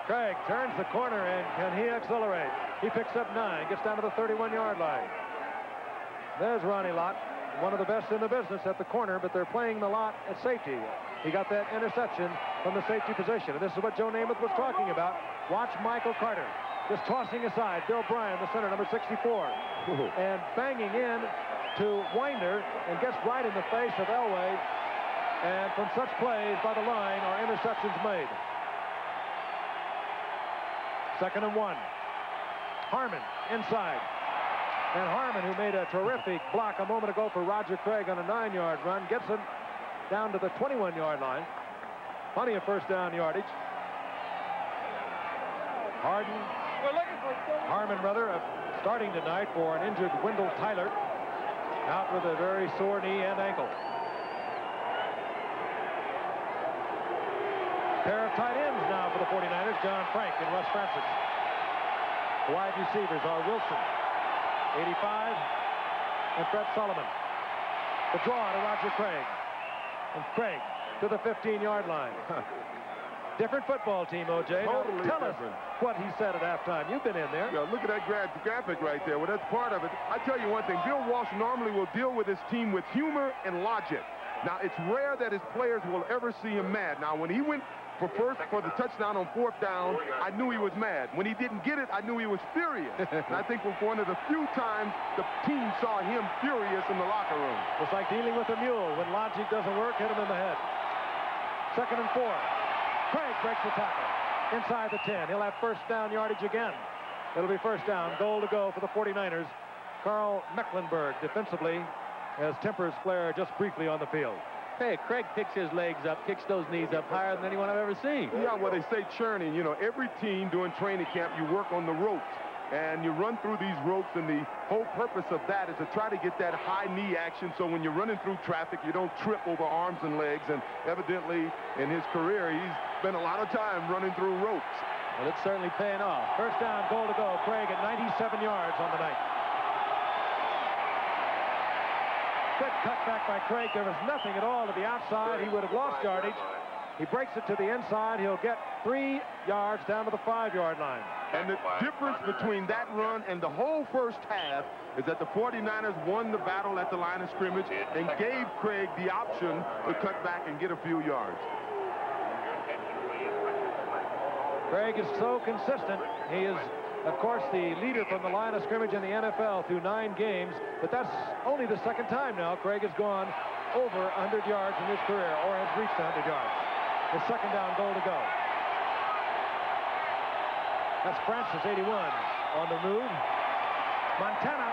Craig turns the corner, and can he accelerate? He picks up 9, gets down to the 31-yard line. There's Ronnie Lott, one of the best in the business at the corner, but they're playing the Lott at safety. He got that interception from the safety position, and this is what Joe Namath was talking about. Watch Michael Carter just tossing aside Bill Bryan, the center, number 64, and banging in to Winder, and gets right in the face of Elway. And from such plays by the line are interceptions made. 2nd and 1. Harmon inside. And Harmon, who made a terrific block a moment ago for Roger Craig on a 9-yard run, gets him down to the 21-yard line. Plenty of first down yardage. Harmon, starting tonight for an injured Wendell Tyler, out with a very sore knee and ankle. Pair of tight ends now for the 49ers, John Frank and Russ Francis. The wide receivers are Wilson, 85, and Fred Solomon. The draw to Roger Craig. And Craig to the 15-yard line. Different football team, O.J. Totally Now, tell different. us what he said at halftime. You've been in there. Yeah, look at that graphic right there. Well, that's part of it. I tell you one thing. Bill Walsh normally will deal with his team with humor and logic. Now, it's rare that his players will ever see him mad. Now, when he went for the touchdown on 4th down, I knew he was mad. When he didn't get it, I knew he was furious. And I think for one of the few times the team saw him furious in the locker room. It's like dealing with a mule. When logic doesn't work, hit him in the head. 2nd and 4. Craig breaks the tackle inside the 10. He'll have first down yardage again. It'll be first down, goal to go for the 49ers. Carl Mecklenburg defensively as tempers flare just briefly on the field. Hey, Craig picks his legs up, kicks those knees up higher than anyone I've ever seen. Yeah, well, they say churning. You know, every team during training camp, you work on the ropes. And you run through these ropes, and the whole purpose of that is to try to get that high knee action, so when you're running through traffic, you don't trip over arms and legs. And evidently, in his career, he's spent a lot of time running through ropes. Well, it's certainly paying off. First down, goal to go. Craig at 97 yards on the night. Good cutback by Craig. There was nothing at all to the outside. He would have lost yardage. He breaks it to the inside. He'll get 3 yards down to the 5-yard line. And the difference between that run and the whole first half is that the 49ers won the battle at the line of scrimmage and gave Craig the option to cut back and get a few yards. Craig is so consistent. He is, of course, the leader from the line of scrimmage in the NFL through 9 games. But that's only the 2nd time now Craig has gone over 100 yards in his career or has reached 100 yards. The 2nd down, goal to go. That's Francis, 81, on the move. Montana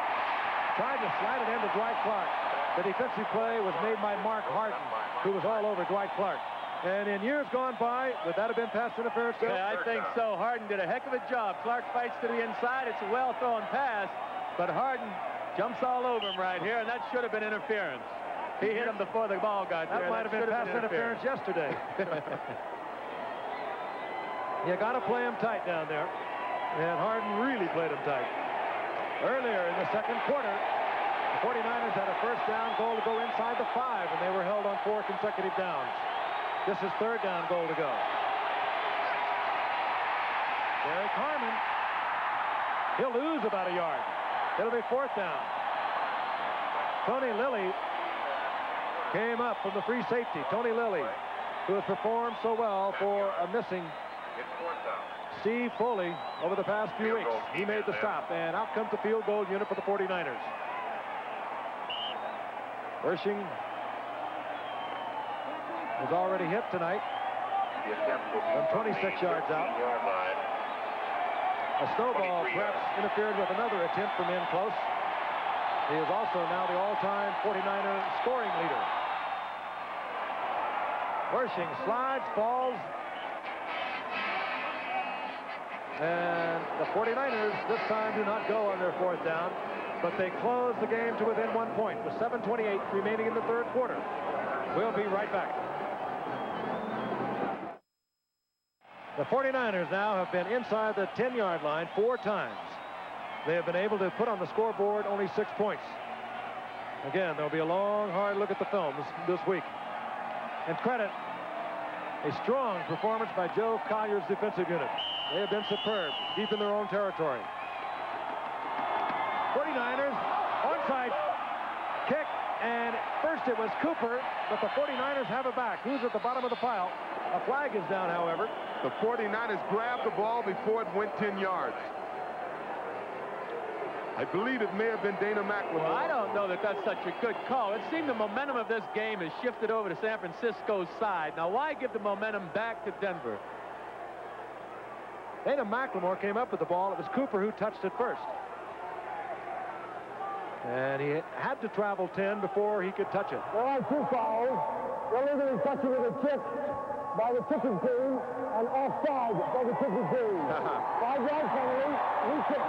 tried to slide it into Dwight Clark. The defensive play was made by Mark Harden, who was all over Dwight Clark. And in years gone by, would that have been pass interference? Yeah, I think so. Harden did a heck of a job. Clark fights to the inside. It's a well-thrown pass, but Harden jumps all over him right here, and that should have been interference. He hit him before the ball got there. That might have been pass interference yesterday. You got to play him tight down there. And Harden really played him tight. Earlier in the second quarter, the 49ers had a first down goal to go inside the 5, and they were held on 4 consecutive downs. This is third down goal to go. Derek Harmon. He'll lose about a yard. It'll be fourth down. Tony Lilly came up from the free safety. Tony Lilly, who has performed so well for a missing Steve Foley over the past few weeks. He made the stop, and out comes the field goal unit for the 49ers. Wersching was already hit tonight from 26 yards out. A snowball perhaps interfered with another attempt from in close. He is also now the all-time 49er scoring leader. Wersching slides, falls, and the 49ers this time do not go on their fourth down, but they close the game to within 1 point with 7:28 remaining in the third quarter. We'll be right back. The 49ers now have been inside the 10-yard line 4 times. They have been able to put on the scoreboard only 6 points. Again, there'll be a long, hard look at the films this week. And credit a strong performance by Joe Collier's defensive unit. They have been superb, deep in their own territory. 49ers, onside kick, and first it was Cooper, but the 49ers have it back. Who's at the bottom of the pile? A flag is down, however. The 49ers grabbed the ball before it went 10 yards. I believe it may have been Dana McLemore. Well, I don't know that that's such a good call. It seemed the momentum of this game has shifted over to San Francisco's side. Now, why give the momentum back to Denver? Dana McLemore came up with the ball. It was Cooper who touched it first. And he had to travel 10 before he could touch it. There are 2 fouls. Illegally touching with a chip by the kicking team and offside by the kicking team. 5-yard penalty, re-kick.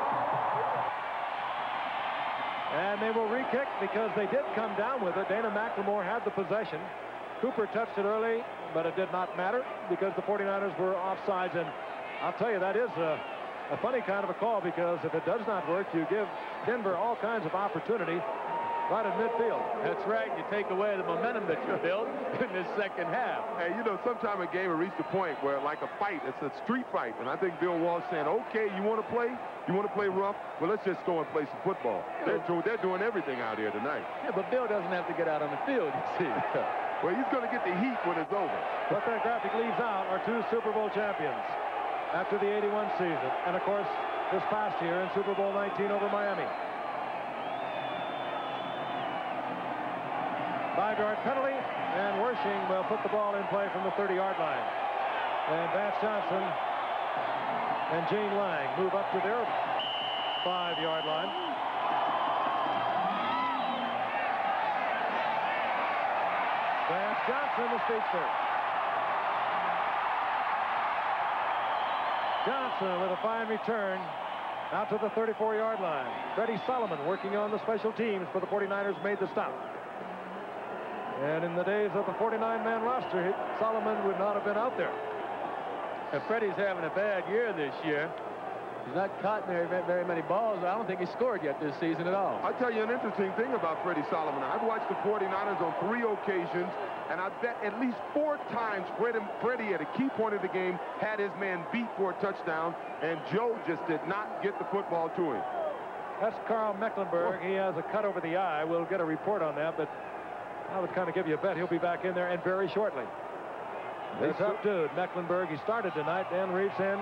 And they will re-kick because they did come down with it. Dana McLemore had the possession. Cooper touched it early, but it did not matter because the 49ers were offsides. And I'll tell you, that is a funny kind of a call, because if it does not work, you give Denver all kinds of opportunity right at midfield. That's right. You take away the momentum that you built in this second half. Hey, you know, sometime a game will reach the point where, like a fight, it's a street fight. And I think Bill Walsh saying, okay, you want to play? You want to play rough? Well, let's just go and play some football. They're doing everything out here tonight. Yeah, but Bill doesn't have to get out on the field, you see. Well, he's going to get the heat when it's over. What that graphic leaves out are 2 Super Bowl champions after the '81 season. And, of course, this past year in Super Bowl 19 over Miami. 5-yard penalty, and Wersching will put the ball in play from the 30-yard line. And Vance Johnson and Gene Lang move up to their 5-yard line. Vance Johnson, the speedster. Johnson with a fine return out to the 34-yard line. Freddie Solomon working on the special teams for the 49ers made the stop. And in the days of the 49-man roster, Solomon would not have been out there. And Freddie's having a bad year this year. He's not caught very many balls. I don't think he scored yet this season at all. I'll tell you an interesting thing about Freddie Solomon. I've watched the 49ers on 3 occasions, and I bet at least 4 times Freddie at a key point of the game had his man beat for a touchdown, and Joe just did not get the football to him. That's Carl Mecklenburg. He has a cut over the eye. We'll get a report on that, but I would kind of give you a bet he'll be back in there, and very shortly. It's up dude, Mecklenburg. He started tonight. Dan Reeves saying,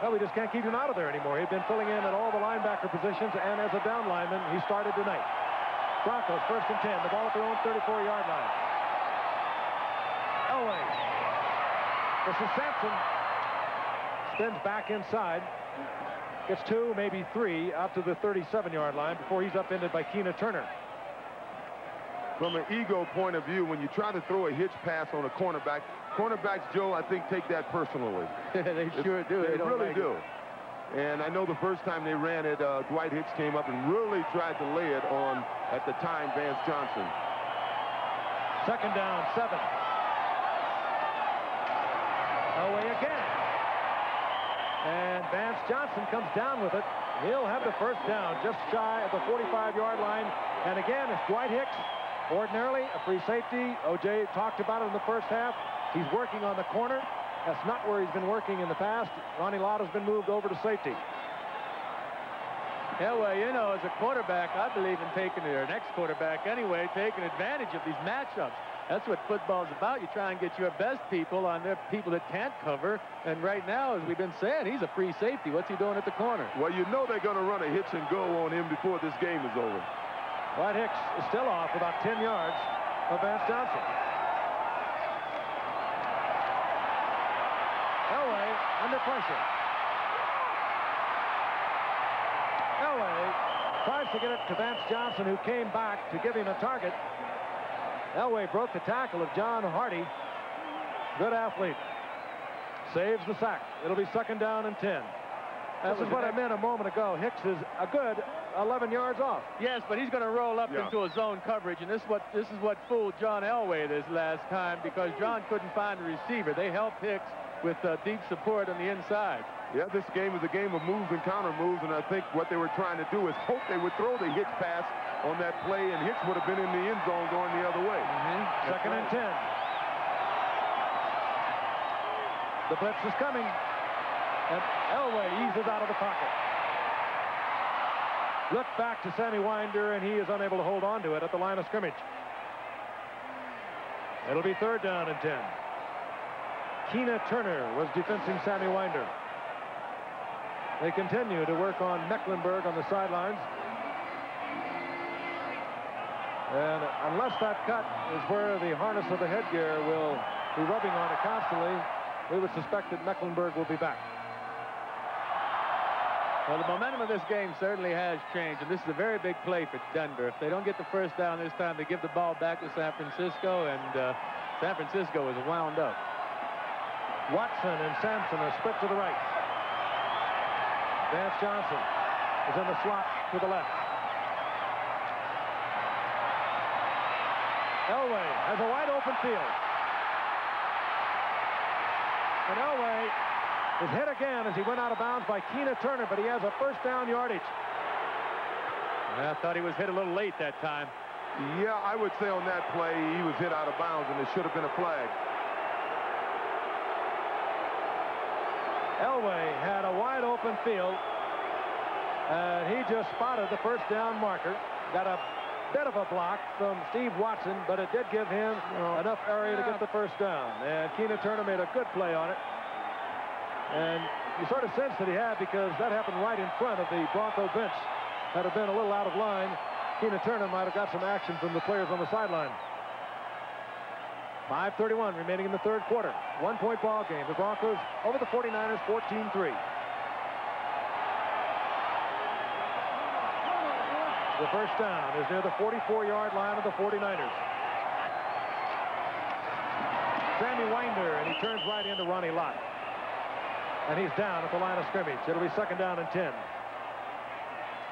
well, we just can't keep him out of there anymore. He'd been filling in at all the linebacker positions, and as a down lineman, he started tonight. Broncos, 1st and 10. The ball at their own 34-yard line. Elway. This is Sampson. Spins back inside. Gets 2, maybe 3, out to the 37-yard line before he's upended by Keena Turner. from an ego point of view, when you try to throw a hitch pass on a cornerbacks, Joe, I think, take that personally. They sure do. They really like do. And I know the first time they ran it, Dwight Hicks came up and really tried to lay it on, at the time, Vance Johnson. Second down, 7. Elway again. And Vance Johnson comes down with it. He'll have the first down just shy of the 45-yard line. And again, it's Dwight Hicks. Ordinarily, a free safety. O.J. talked about it in the first half. He's working on the corner. That's not where he's been working in the past. Ronnie Lott has been moved over to safety. Yeah, well, you know, as a quarterback, I believe in taking, or an ex-quarterback anyway, taking advantage of these matchups. That's what football's about. You try and get your best people on their people that can't cover. And right now, as we've been saying, he's a free safety. What's he doing at the corner? Well, you know they're going to run a hitch and go on him before this game is over. Dwight Hicks is still off about 10 yards of Vance Johnson. Elway under pressure. Elway tries to get it to Vance Johnson, who came back to give him a target. Elway broke the tackle of John Hardy. Good athlete. Saves the sack. It'll be second down and 10. This is what I meant a moment ago. Hicks is a good 11 yards off. Yes, but he's going to roll up into a zone coverage, and this is what fooled John Elway this last time, because John couldn't find a receiver. They helped Hicks with deep support on the inside. Yeah, this game is a game of moves and counter moves, and I think what they were trying to do is hope they would throw the hitch pass on that play, and Hicks would have been in the end zone going the other way. Second and 10. The blitz is coming, and Elway eases out of the pocket. Look back to Sammy Winder, and he is unable to hold on to it at the line of scrimmage. It'll be third down and 10. Keena Turner was defending Sammy Winder. They continue to work on Mecklenburg on the sidelines. And unless that cut is where the harness of the headgear will be rubbing on it constantly, we would suspect that Mecklenburg will be back. Well, the momentum of this game certainly has changed, and this is a very big play for Denver. If they don't get the first down this time, they give the ball back to San Francisco, and San Francisco is wound up. Watson and Sampson are split to the right. Vance Johnson is in the slot to the left. Elway has a wide open field. And Elway is hit again as he went out of bounds by Keena Turner, but he has a first down yardage. I thought he was hit a little late that time. Yeah, I would say on that play he was hit out of bounds, and it should have been a flag. Elway had a wide open field, and he just spotted the first down marker. Got a bit of a block from Steve Watson, but it did give him enough area to get the first down. And Keena Turner made a good play on it. And you sort of sense that he had, because that happened right in front of the Bronco bench. Had it been a little out of line, Keena Turner might have got some action from the players on the sideline. 5:31 remaining in the third quarter. 1-point ball game. The Broncos over the 49ers 14-3. The first down is near the 44-yard line of the 49ers. Sammy Winder, and he turns right into Ronnie Lott. And he's down at the line of scrimmage. It'll be second down and 10.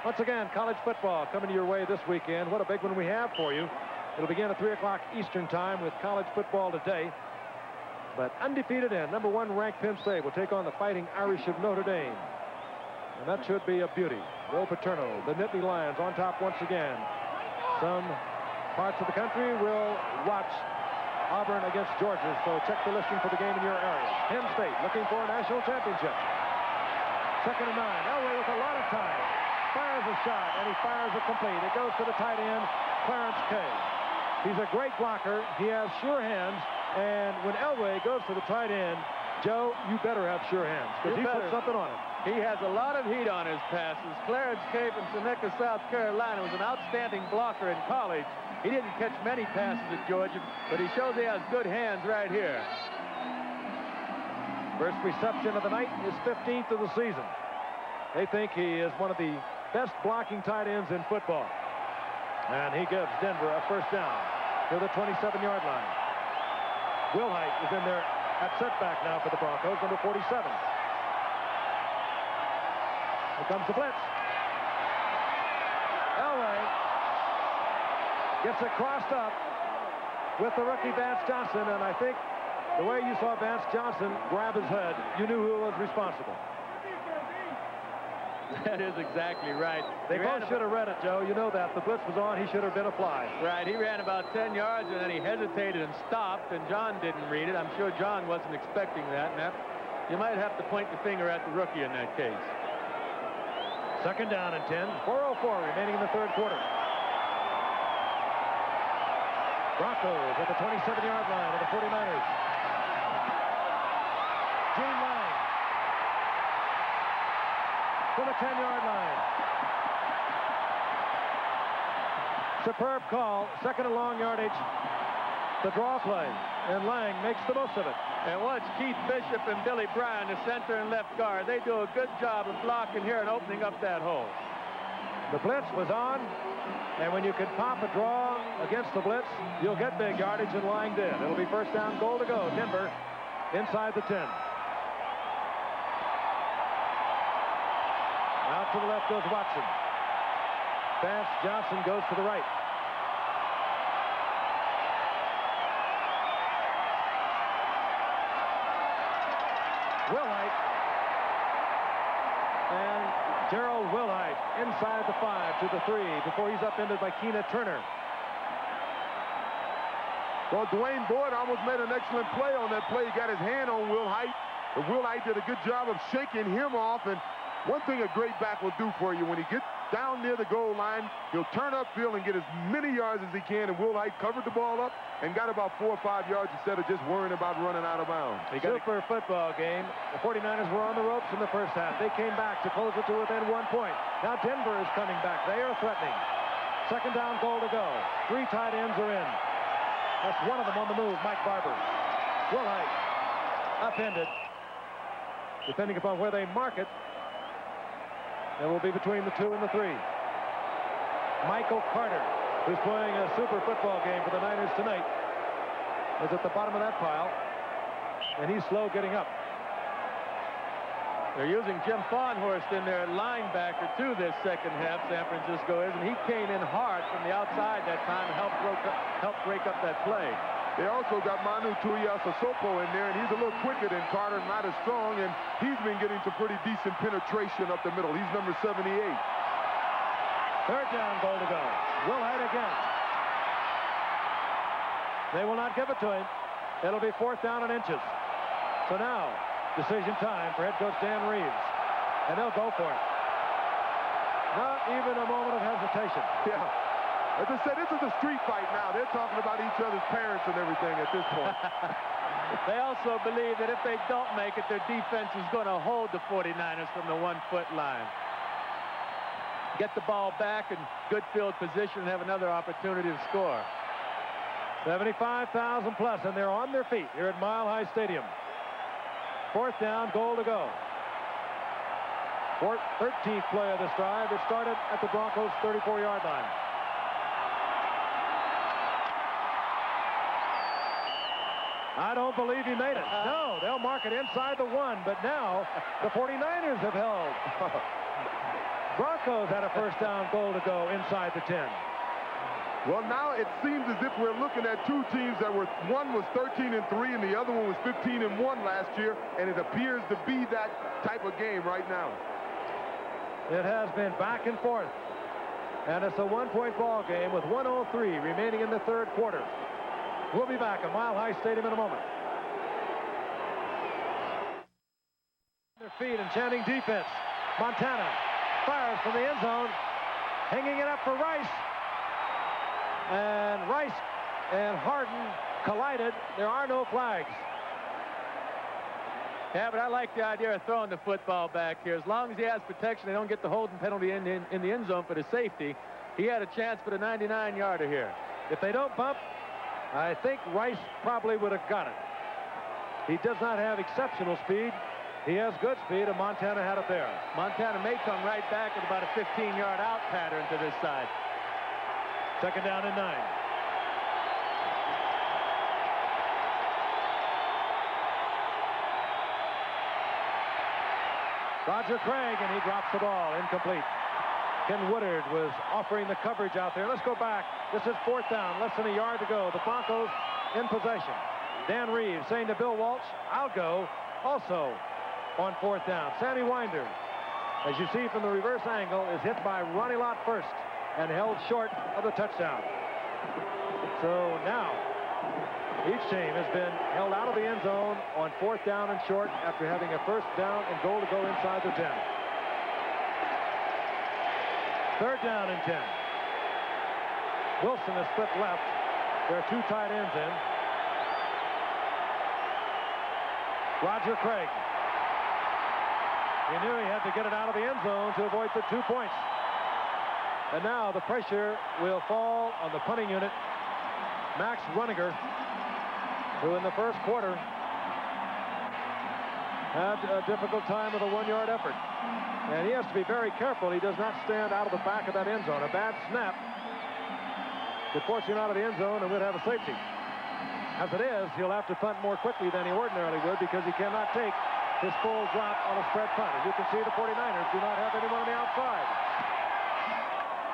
Once again, college football coming your way this weekend. What a big one we have for you. It'll begin at 3 o'clock Eastern time with college football today. But undefeated and number 1 ranked Penn State will take on the Fighting Irish of Notre Dame. And that should be a beauty. Will Paterno, the Nittany Lions on top once again. Some parts of the country will watch Auburn against Georgia, so check the listing for the game in your area. Penn State looking for a national championship. Second and 9. Elway with a lot of time. Fires a shot, and he fires it complete. It goes to the tight end, Clarence Kay. He's a great blocker. He has sure hands, and when Elway goes to the tight end, Joe, you better have sure hands, because he put something on it. He has a lot of heat on his passes. Clarence Kay from Seneca, South Carolina, was an outstanding blocker in college. He didn't catch many passes at Georgia, but he shows he has good hands right here. First reception of the night, his 15th of the season. They think he is one of the best blocking tight ends in football. And he gives Denver a first down. to the 27-yard line. Wilhite is in there at setback now for the Broncos, number 47. Here comes the blitz. Elway gets it crossed up with the rookie Vance Johnson, and I think the way you saw Vance Johnson grab his head, you knew who was responsible. That is exactly right. They both should have read it, Joe. You know that. The blitz was on. He should have been a fly. Right. He ran about 10 yards, and then he hesitated and stopped, and John didn't read it. I'm sure John wasn't expecting that, and that you might have to point the finger at the rookie in that case. Second down and 10. 4:04 remaining in the third quarter. Broncos at the 27-yard line of the 49ers. Gene Lang to the 10-yard line. Superb call. Second and long yardage. The draw play. And Lang makes the most of it. And watch Keith Bishop and Billy Bryan, the center and left guard. They do a good job of blocking here and opening up that hole. The blitz was on. And when you can pop a draw against the blitz, you'll get big yardage, and Lang did. It'll be first down, goal to go. Denver inside the 10. Out to the left goes Watson. Vance Johnson goes to the right. Wilhite. And Gerald Wilhite inside the 5 to the 3 before he's upended by Keena Turner. Well, Dwayne Boyd almost made an excellent play on that play. He got his hand on Wilhite. But Wilhite did a good job of shaking him off. And one thing a great back will do for you, when he gets down near the goal line, he'll turn upfield and get as many yards as he can. And Wilhite covered the ball up and got about 4 or 5 yards instead of just worrying about running out of bounds. Super football game. The 49ers were on the ropes in the first half. They came back to close it to within 1 point. Now Denver is coming back. They are threatening. Second down, goal to go. 3 tight ends are in. That's one of them on the move, Mike Barber. Wilhite upended. Depending upon where they mark it, it will be between the 2 and the 3. Michael Carter, who's playing a super football game for the Niners tonight, is at the bottom of that pile, and he's slow getting up. They're using Jim Farnhorst in their linebacker too this second half, San Francisco is, and he came in hard from the outside that time and helped break up that play. They also got Manu Tuiasosopo in there, and he's a little quicker than Carter, not as strong, and he's been getting some pretty decent penetration up the middle. He's number 78. Third down, goal to go. Wilhite again. They will not give it to him. It'll be fourth down and inches. So now, decision time for head coach Dan Reeves. And they'll go for it. Not even a moment of hesitation. Yeah. As I said, this is a street fight now. They're talking about each other's parents and everything at this point. They also believe that if they don't make it, their defense is going to hold the 49ers from the 1-foot line. Get the ball back in good field position and have another opportunity to score. 75,000 plus, and they're on their feet here at Mile High Stadium. Fourth down, goal to go. 13th play of this drive. It started at the Broncos' 34-yard line. I don't believe he made it. No, they'll mark it inside the 1, but now the 49ers have held. Broncos had a first down, goal to go inside the 10. Well, now it seems as if we're looking at two teams that were, one was 13-3 and the other one was 15-1 last year, and it appears to be that type of game right now. It has been back and forth, and it's a 1-point ball game with 1:03 remaining in the third quarter. We'll be back at Mile High Stadium in a moment. Their feet and chanting defense. Montana fires from the end zone, hanging it up for Rice. And Rice and Harden collided. There are no flags. Yeah, but I like the idea of throwing the football back here. As long as he has protection, they don't get the holding penalty in the end zone for the safety. He had a chance for the 99-yarder here. If they don't bump, I think Rice probably would have got it. He does not have exceptional speed. He has good speed, and Montana had it there. Montana may come right back with about a 15-yard out pattern to this side. Second down and 9. Roger Craig, and he drops the ball. Incomplete. Ken Woodard was offering the coverage out there. Let's go back. This is 4th down. Less than a yard to go. The Broncos in possession. Dan Reeves saying to Bill Walsh, I'll go. Also on 4th down. Sammy Winder, as you see from the reverse angle, is hit by Ronnie Lott first and held short of the touchdown. So now each team has been held out of the end zone on 4th down and short after having a 1st down and goal to go inside the 10. 3rd down and 10. Wilson has split left. There are 2 tight ends in. Roger Craig. He knew he had to get it out of the end zone to avoid the 2 points. And now the pressure will fall on the punting unit. Max Runninger, who in the first quarter had a difficult time with a 1-yard effort. And he has to be very careful. He does not stand out of the back of that end zone. A bad snap could force him out of the end zone and would have a safety. As it is, he'll have to punt more quickly than he ordinarily would because he cannot take his full drop on a spread punt. As you can see, the 49ers do not have anyone on the outside.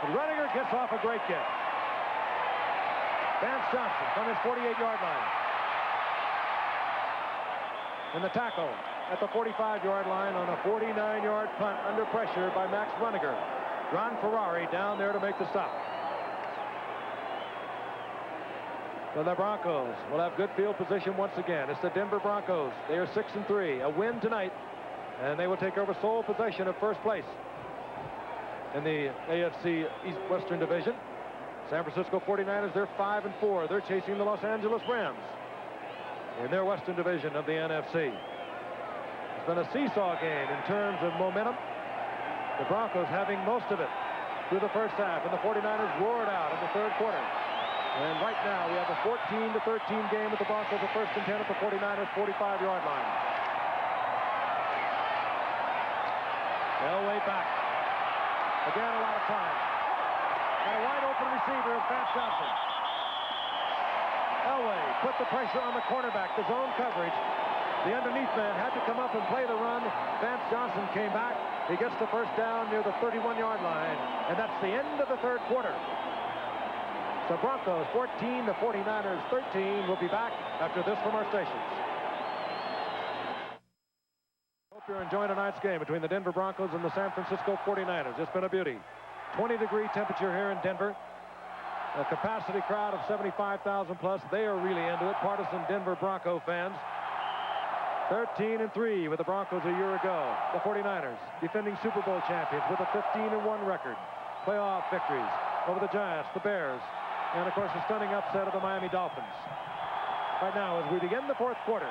But Runninger gets off a great kick. Vance Johnson from his 48-yard line. And the tackle at the 45-yard line on a 49-yard punt under pressure by Max Runninger. Ron Ferrari down there to make the stop. So the Broncos will have good field position once again. It's the Denver Broncos. They are 6-3. A win tonight, and they will take over sole possession of first place in the AFC East Western Division. San Francisco 49ers, they're 5-4. They're chasing the Los Angeles Rams in their Western Division of the NFC. It's been a seesaw game in terms of momentum. The Broncos having most of it through the first half, and the 49ers roared out in the 3rd quarter. And right now we have a 14-13 game with the Broncos at 1st and 10 at the 49ers 45-yard line. Elway back. Again, a lot of time. And a wide open receiver is Vance Johnson. Elway put the pressure on the cornerback, the zone coverage. The underneath man had to come up and play the run. Vance Johnson came back. He gets the 1st down near the 31-yard line. And that's the end of the 3rd quarter. So Broncos 14, the 49ers 13. We'll be back after this from our stations. Hope you're enjoying tonight's game between the Denver Broncos and the San Francisco 49ers. It's been a beauty. 20-degree temperature here in Denver. A capacity crowd of 75,000 plus. They are really into it. Partisan Denver Bronco fans. 13-3 with the Broncos a year ago. The 49ers defending Super Bowl champions with a 15-1 record. Playoff victories over the Giants, the Bears, and of course the stunning upset of the Miami Dolphins. Right now, as we begin the 4th quarter,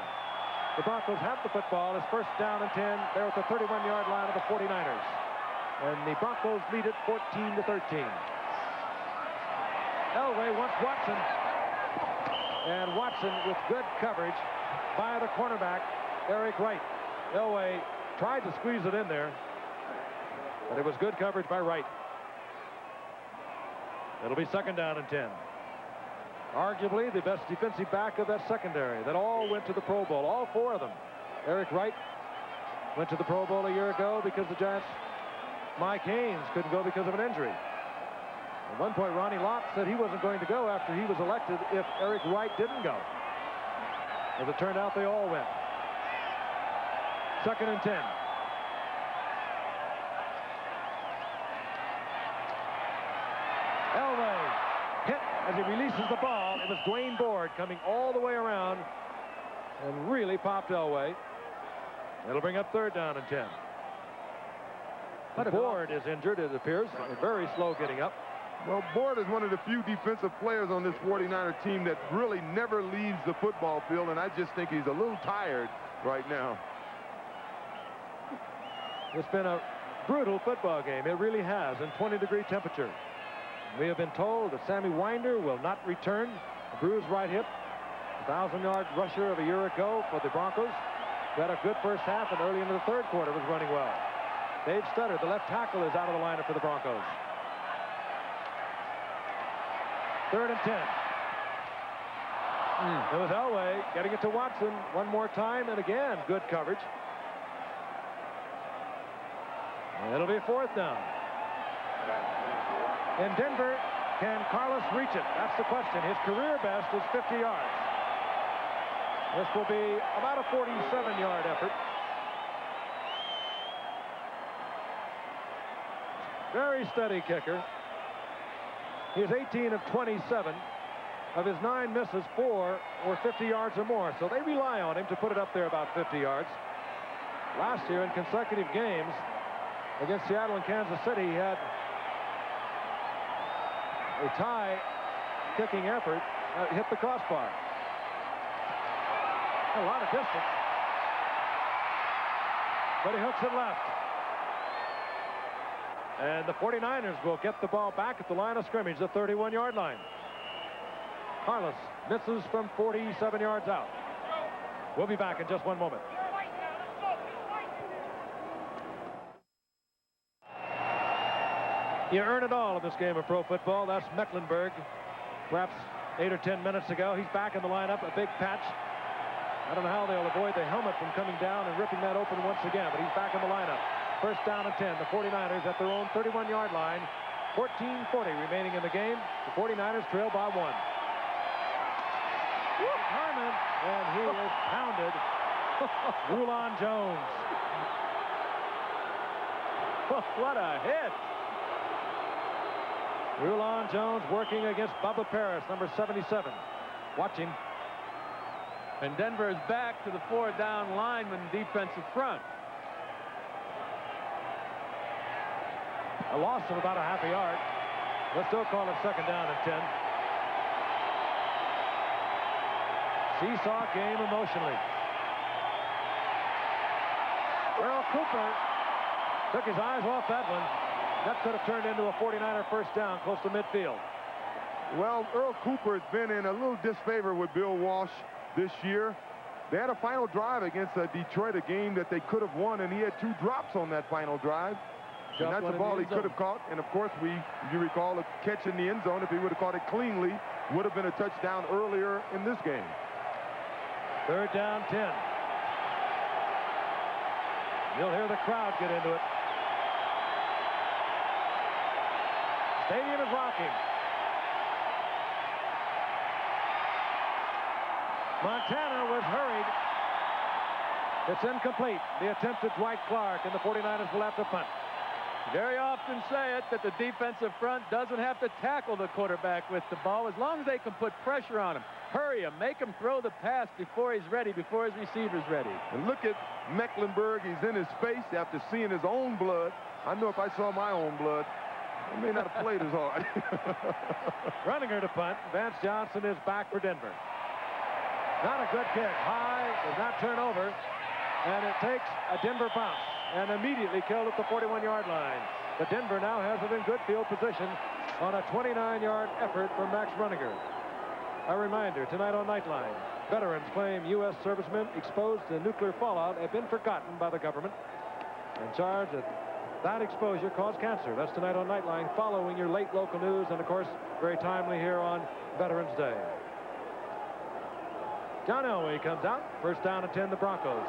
the Broncos have the football. It's 1st down and 10. They're at the 31-yard line of the 49ers. And the Broncos lead it 14-13. Elway wants Watson. And Watson with good coverage by the cornerback, Eric Wright. Elway tried to squeeze it in there, but it was good coverage by Wright. It'll be 2nd down and 10. Arguably the best defensive back of that secondary that all went to the Pro Bowl, all 4 of them. Eric Wright went to the Pro Bowl a year ago because the Giants, Mike Haynes, couldn't go because of an injury. At one point, Ronnie Lott said he wasn't going to go after he was elected if Eric Wright didn't go. As it turned out, they all went. 2nd and 10. Elway hit as he releases the ball. It was Dwayne Board coming all the way around and really popped Elway. It'll bring up 3rd down and 10. But Board is injured, it appears. Very slow getting up. Well, Board is one of the few defensive players on this 49er team that really never leaves the football field, and I just think he's a little tired right now. It's been a brutal football game. It really has, in 20-degree temperature. We have been told that Sammy Winder will not return. A bruised right hip. 1,000-yard rusher of a year ago for the Broncos. Who had a good first half, and early into the 3rd quarter was running well. Dave Stutter, the left tackle, is out of the lineup for the Broncos. 3rd and 10. It was Elway getting it to Watson one more time, and again, good coverage. It'll be 4th down. In Denver, can Carlos reach it? That's the question. His career best is 50 yards. This will be about a 47-yard effort. Very steady kicker. He's 18 of 27. Of his 9 misses, 4 were 50 yards or more. So they rely on him to put it up there about 50 yards. Last year in consecutive games against Seattle and Kansas City, he had a tie kicking effort hit the crossbar. A lot of distance. But he hooks it left. And the 49ers will get the ball back at the line of scrimmage, the 31-yard line. Carlos misses from 47 yards out. We'll be back in just one moment. You earn it all in this game of pro football. That's Mecklenburg. Perhaps 8 or 10 minutes ago. He's back in the lineup, a big patch. I don't know how they'll avoid the helmet from coming down and ripping that open once again, but he's back in the lineup. 1st down and 10. The 49ers at their own 31-yard line. 14:40 remaining in the game. The 49ers trail by 1. Harmon, and he is pounded. Rulon Jones. What a hit. Rulon Jones working against Bubba Paris, number 77. Watching. And Denver is back to the 4-down lineman defensive front. A loss of about a half a yard. Let's still call it 2nd down and 10. Seesaw game emotionally. Earl Cooper took his eyes off that one. That could have turned into a 49er 1st down close to midfield. Well, Earl Cooper has been in a little disfavor with Bill Walsh this year. They had a final drive against Detroit, a game that they could have won, and he had 2 drops on that final drive. And that's the ball he could have caught. And, of course, if you recall, a catch in the end zone, if he would have caught it cleanly, would have been a touchdown earlier in this game. 3rd down, 10. You'll hear the crowd get into it. Stadium is rocking. Montana was hurried. It's incomplete. The attempt at Dwight Clark, and the 49ers will have to punt. Very often say it that the defensive front doesn't have to tackle the quarterback with the ball as long as they can put pressure on him. Hurry him, make him throw the pass before he's ready, before his receiver's ready. And look at Mecklenburg. He's in his face after seeing his own blood. I know if I saw my own blood, I may not have played as hard. Runninger to punt. Vance Johnson is back for Denver. Not a good kick. High, does not turn over. And it takes a Denver bounce and immediately killed at the 41-yard line. But Denver now has it in good field position on a 29-yard effort from Max Runninger. A reminder, tonight on Nightline, veterans claim U.S. servicemen exposed to nuclear fallout have been forgotten by the government and charged that exposure caused cancer. That's tonight on Nightline, following your late local news and, of course, very timely here on Veterans Day. John Elway comes out. 1st down and 10, the Broncos.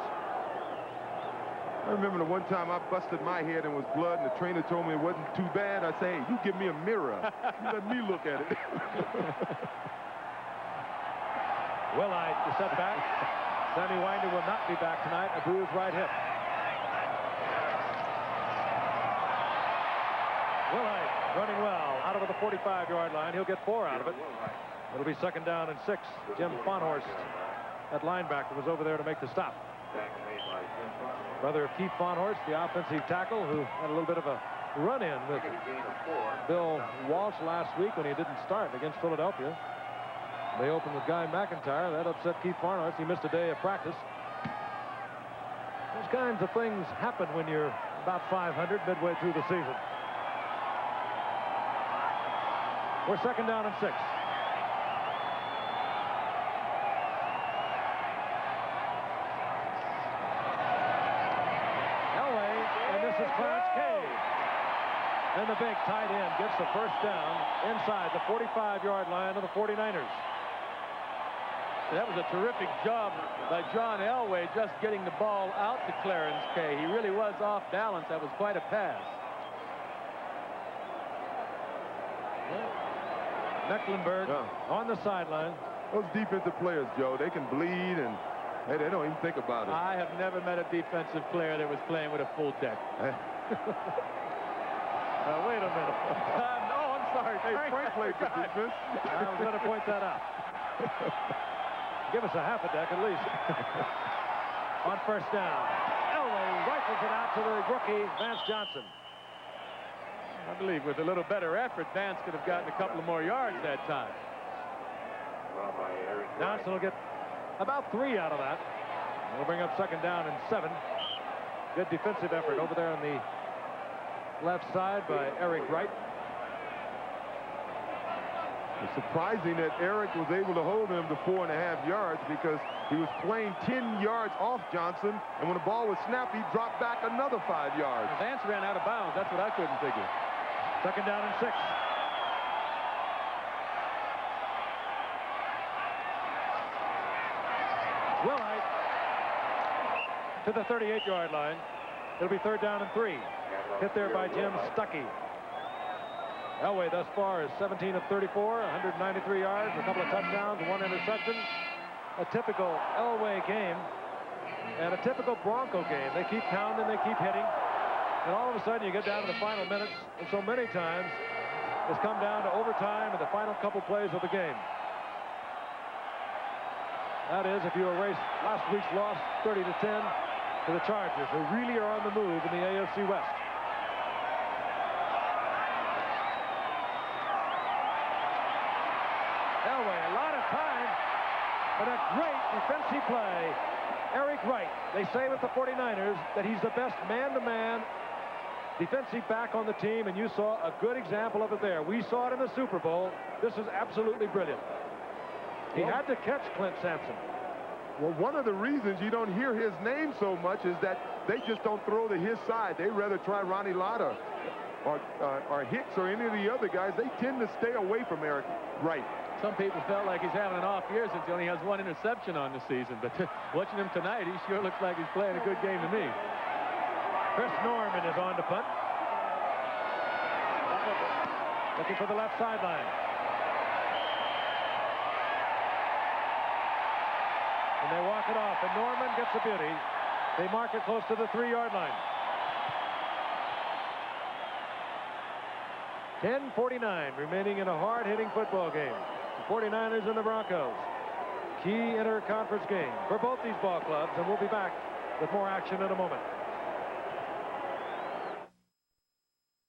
I remember the one time I busted my head and was blood, and the trainer told me it wasn't too bad. I say, hey, you give me a mirror. You let me look at it. Willite to set back. Sammy Winder will not be back tonight. A bruised right hip. Willite running well out over the 45-yard line. He'll get 4 out of it. It'll be 2nd down and 6. Jim Fonhorst, that linebacker, was over there to make the stop. Brother of Keith Fonhorst, the offensive tackle, who had a little bit of a run-in with Bill Walsh last week when he didn't start against Philadelphia. They opened with Guy McIntyre. That upset Keith Fonhorst. He missed a day of practice. Those kinds of things happen when you're about 500 midway through the season. We're 2nd down and 6. And the big tight end gets the 1st down inside the 45-yard line of the 49ers. That was a terrific job by John Elway just getting the ball out to Clarence Kay. He really was was off balance. That was quite a pass. Mecklenburg on the sideline. Those defensive players, Joe, they can bleed and hey, they don't even think about it. I have never met a defensive player that was playing with a full deck. Wait a minute. No, I'm sorry. Hey, Frank played good defense. I was going to point that out. Give us a half a deck at least. On first down. Elway rifles it out to the rookie, Vance Johnson. I believe with a little better effort, Vance could have gotten a couple of more yards that time. Johnson will get about 3 out of that. We'll bring up second down and 7. Good defensive effort over there on the left side by Eric Wright. It's surprising that Eric was able to hold him to 4.5 yards because he was playing 10 yards off Johnson, and when the ball was snapped, he dropped back another 5 yards. Vance ran out of bounds. That's what I couldn't figure. Second down and 6. Willite to the 38-yard line. It'll be third down and 3. Hit there by Jim Stuckey. Elway thus far is 17 of 34, 193 yards, a couple of touchdowns, 1 interception. A typical Elway game and a typical Bronco game. They keep pounding, they keep hitting, and all of a sudden you get down to the final minutes, and so many times it's come down to overtime and the final couple plays of the game. That is, if you erase last week's loss 30-10 to the Chargers, who really are on the move in the AFC West. Elway, a lot of time, but a great defensive play. Eric Wright, they say with the 49ers that he's the best man-to-man defensive back on the team, and you saw a good example of it there. We saw it in the Super Bowl. This is absolutely brilliant. He had to catch Clint Sampson. Well, one of the reasons you don't hear his name so much is that they just don't throw to his side. They rather try Ronnie Lott or Hicks or any of the other guys. They tend to stay away from Eric Wright. Some people felt like he's having an off year since he only has 1 interception on the season, but watching him tonight, he sure looks like he's playing a good game to me. Chris Norman is on to punt. Looking for the left sideline. And they walk it off, and Norman gets a beauty. They mark it close to the 3-yard line. 10:49 remaining in a hard-hitting football game. The 49ers and the Broncos. Key inter-conference game for both these ball clubs, and we'll be back with more action in a moment.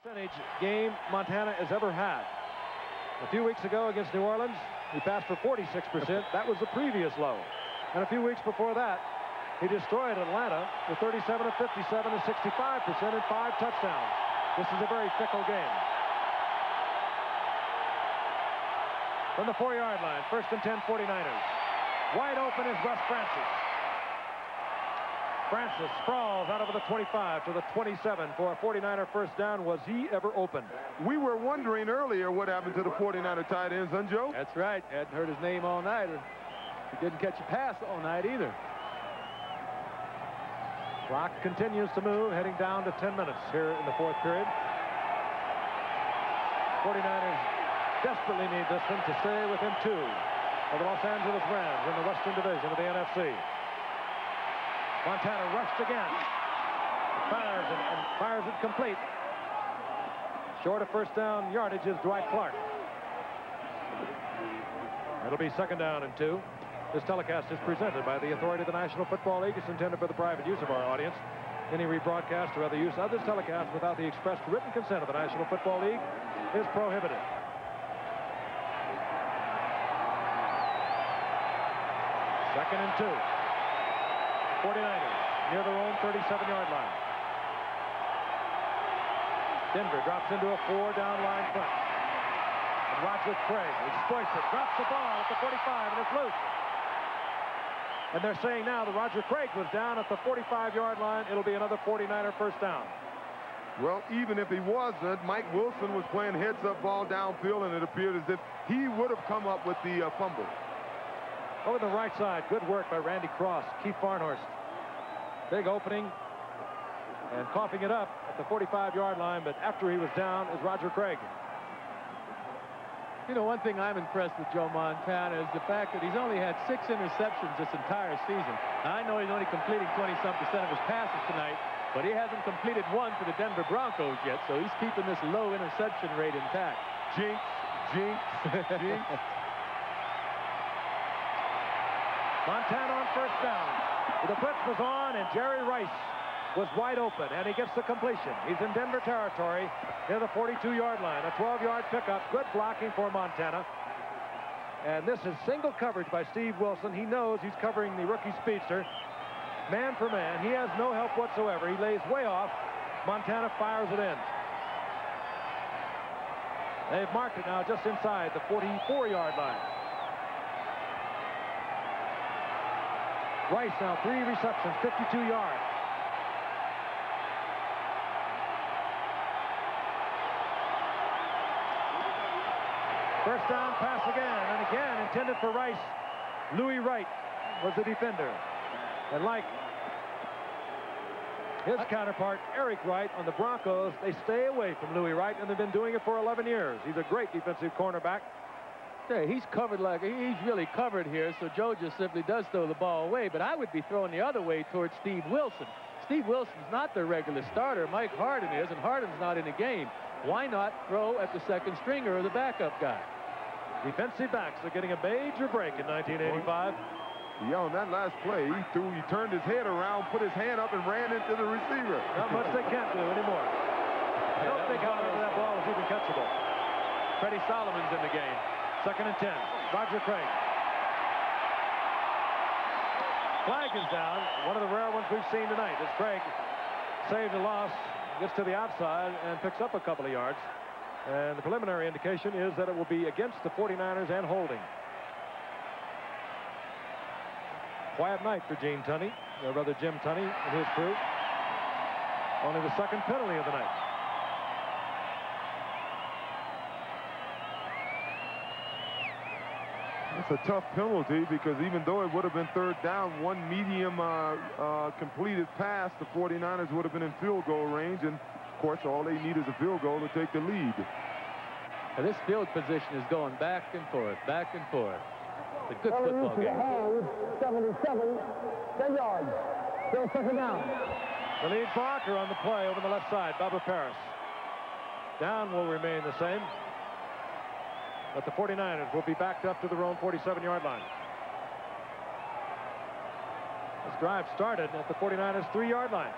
Percentage game Montana has ever had. A few weeks ago against New Orleans, he passed for 46%. That was the previous low. And a few weeks before that, he destroyed Atlanta with 37 of 57 and 65% and 5 touchdowns. This is a very fickle game. From the 4-yard line, first and 10 49ers. Wide open is Russ Francis. Francis sprawls out over the 25 to the 27 for a 49er first down. Was he ever open? We were wondering earlier what happened to the 49er tight ends, huh, Joe? That's right. Hadn't heard his name all night. He didn't catch a pass all night either. Clock continues to move, heading down to 10 minutes here in the 4th period. 49ers desperately need this one to stay within 2 of the Los Angeles Rams in the Western Division of the NFC. Montana rushed again. Fires and fires it complete. Short of first down yardage is Dwight Clark. It'll be second down and 2. This telecast is presented by the authority of the National Football League. It's intended for the private use of our audience. Any rebroadcast or other use of this telecast without the express written consent of the National Football League is prohibited. Second and 2. 49ers near their own 37-yard line. Denver drops into a 4-down line front. And Roger Craig exploits it, drops the ball at the 45, and it's loose. And they're saying now that Roger Craig was down at the 45-yard line. It'll be another 49er first down. Well, even if he wasn't, Mike Wilson was playing heads-up ball downfield, and it appeared as if he would have come up with the fumble. Over the right side, good work by Randy Cross, Keith Farnhorst. Big opening. And coughing it up at the 45-yard line, but after he was down is Roger Craig. You know, one thing I'm impressed with Joe Montana is the fact that he's only had 6 interceptions this entire season. Now, I know he's only completing 20-some% of his passes tonight, but he hasn't completed one for the Denver Broncos yet, so he's keeping this low interception rate intact. Jinx, jinx, jinx. Montana on first down. The blitz was on, and Jerry Rice was wide open, and he gets the completion. He's in Denver territory near the 42-yard line. A 12-yard pickup. Good blocking for Montana. And this is single coverage by Steve Wilson. He knows he's covering the rookie speedster. Man for man. He has no help whatsoever. He lays way off. Montana fires it in. They've marked it now just inside the 44-yard line. Rice now 3 receptions, 52 yards. First down pass again, and again intended for Rice. Louis Wright was the defender. And like his counterpart, Eric Wright, on the Broncos, they stay away from Louis Wright, and they've been doing it for 11 years. He's a great defensive cornerback. Yeah, he's covered like he's really covered here, so Joe just simply does throw the ball away. But I would be throwing the other way towards Steve Wilson. Steve Wilson's not their regular starter. Mike Harden is, and Harden's not in the game. Why not throw at the second stringer or the backup guy? Defensive backs are getting a major break in 1985. Yeah, on that last play, he turned his head around, put his hand up, and ran into the receiver. Not much they can't do anymore. I don't think, however, that ball was even catchable. Freddie Solomon's in the game. 2nd and 10. Roger Craig. Flag is down. One of the rare ones we've seen tonight as Craig saved a loss, gets to the outside, and picks up a couple of yards. And the preliminary indication is that it will be against the 49ers and holding. Quiet night for Gene Tunney, or rather Jim Tunney and his crew. Only the 2nd penalty of the night. It's a tough penalty because even though it would have been 3rd down, one medium completed pass, the 49ers would have been in field goal range, and of course all they need is a field goal to take the lead. And this field position is going back and forth, back and forth. It's a good football game. 77, 10 yards. Still 2nd down. The lead blocker on the play over the left side, Bubba Paris. Down will remain the same, but the 49ers will be backed up to their own 47-yard line. This drive started at the 49ers' 3-yard line,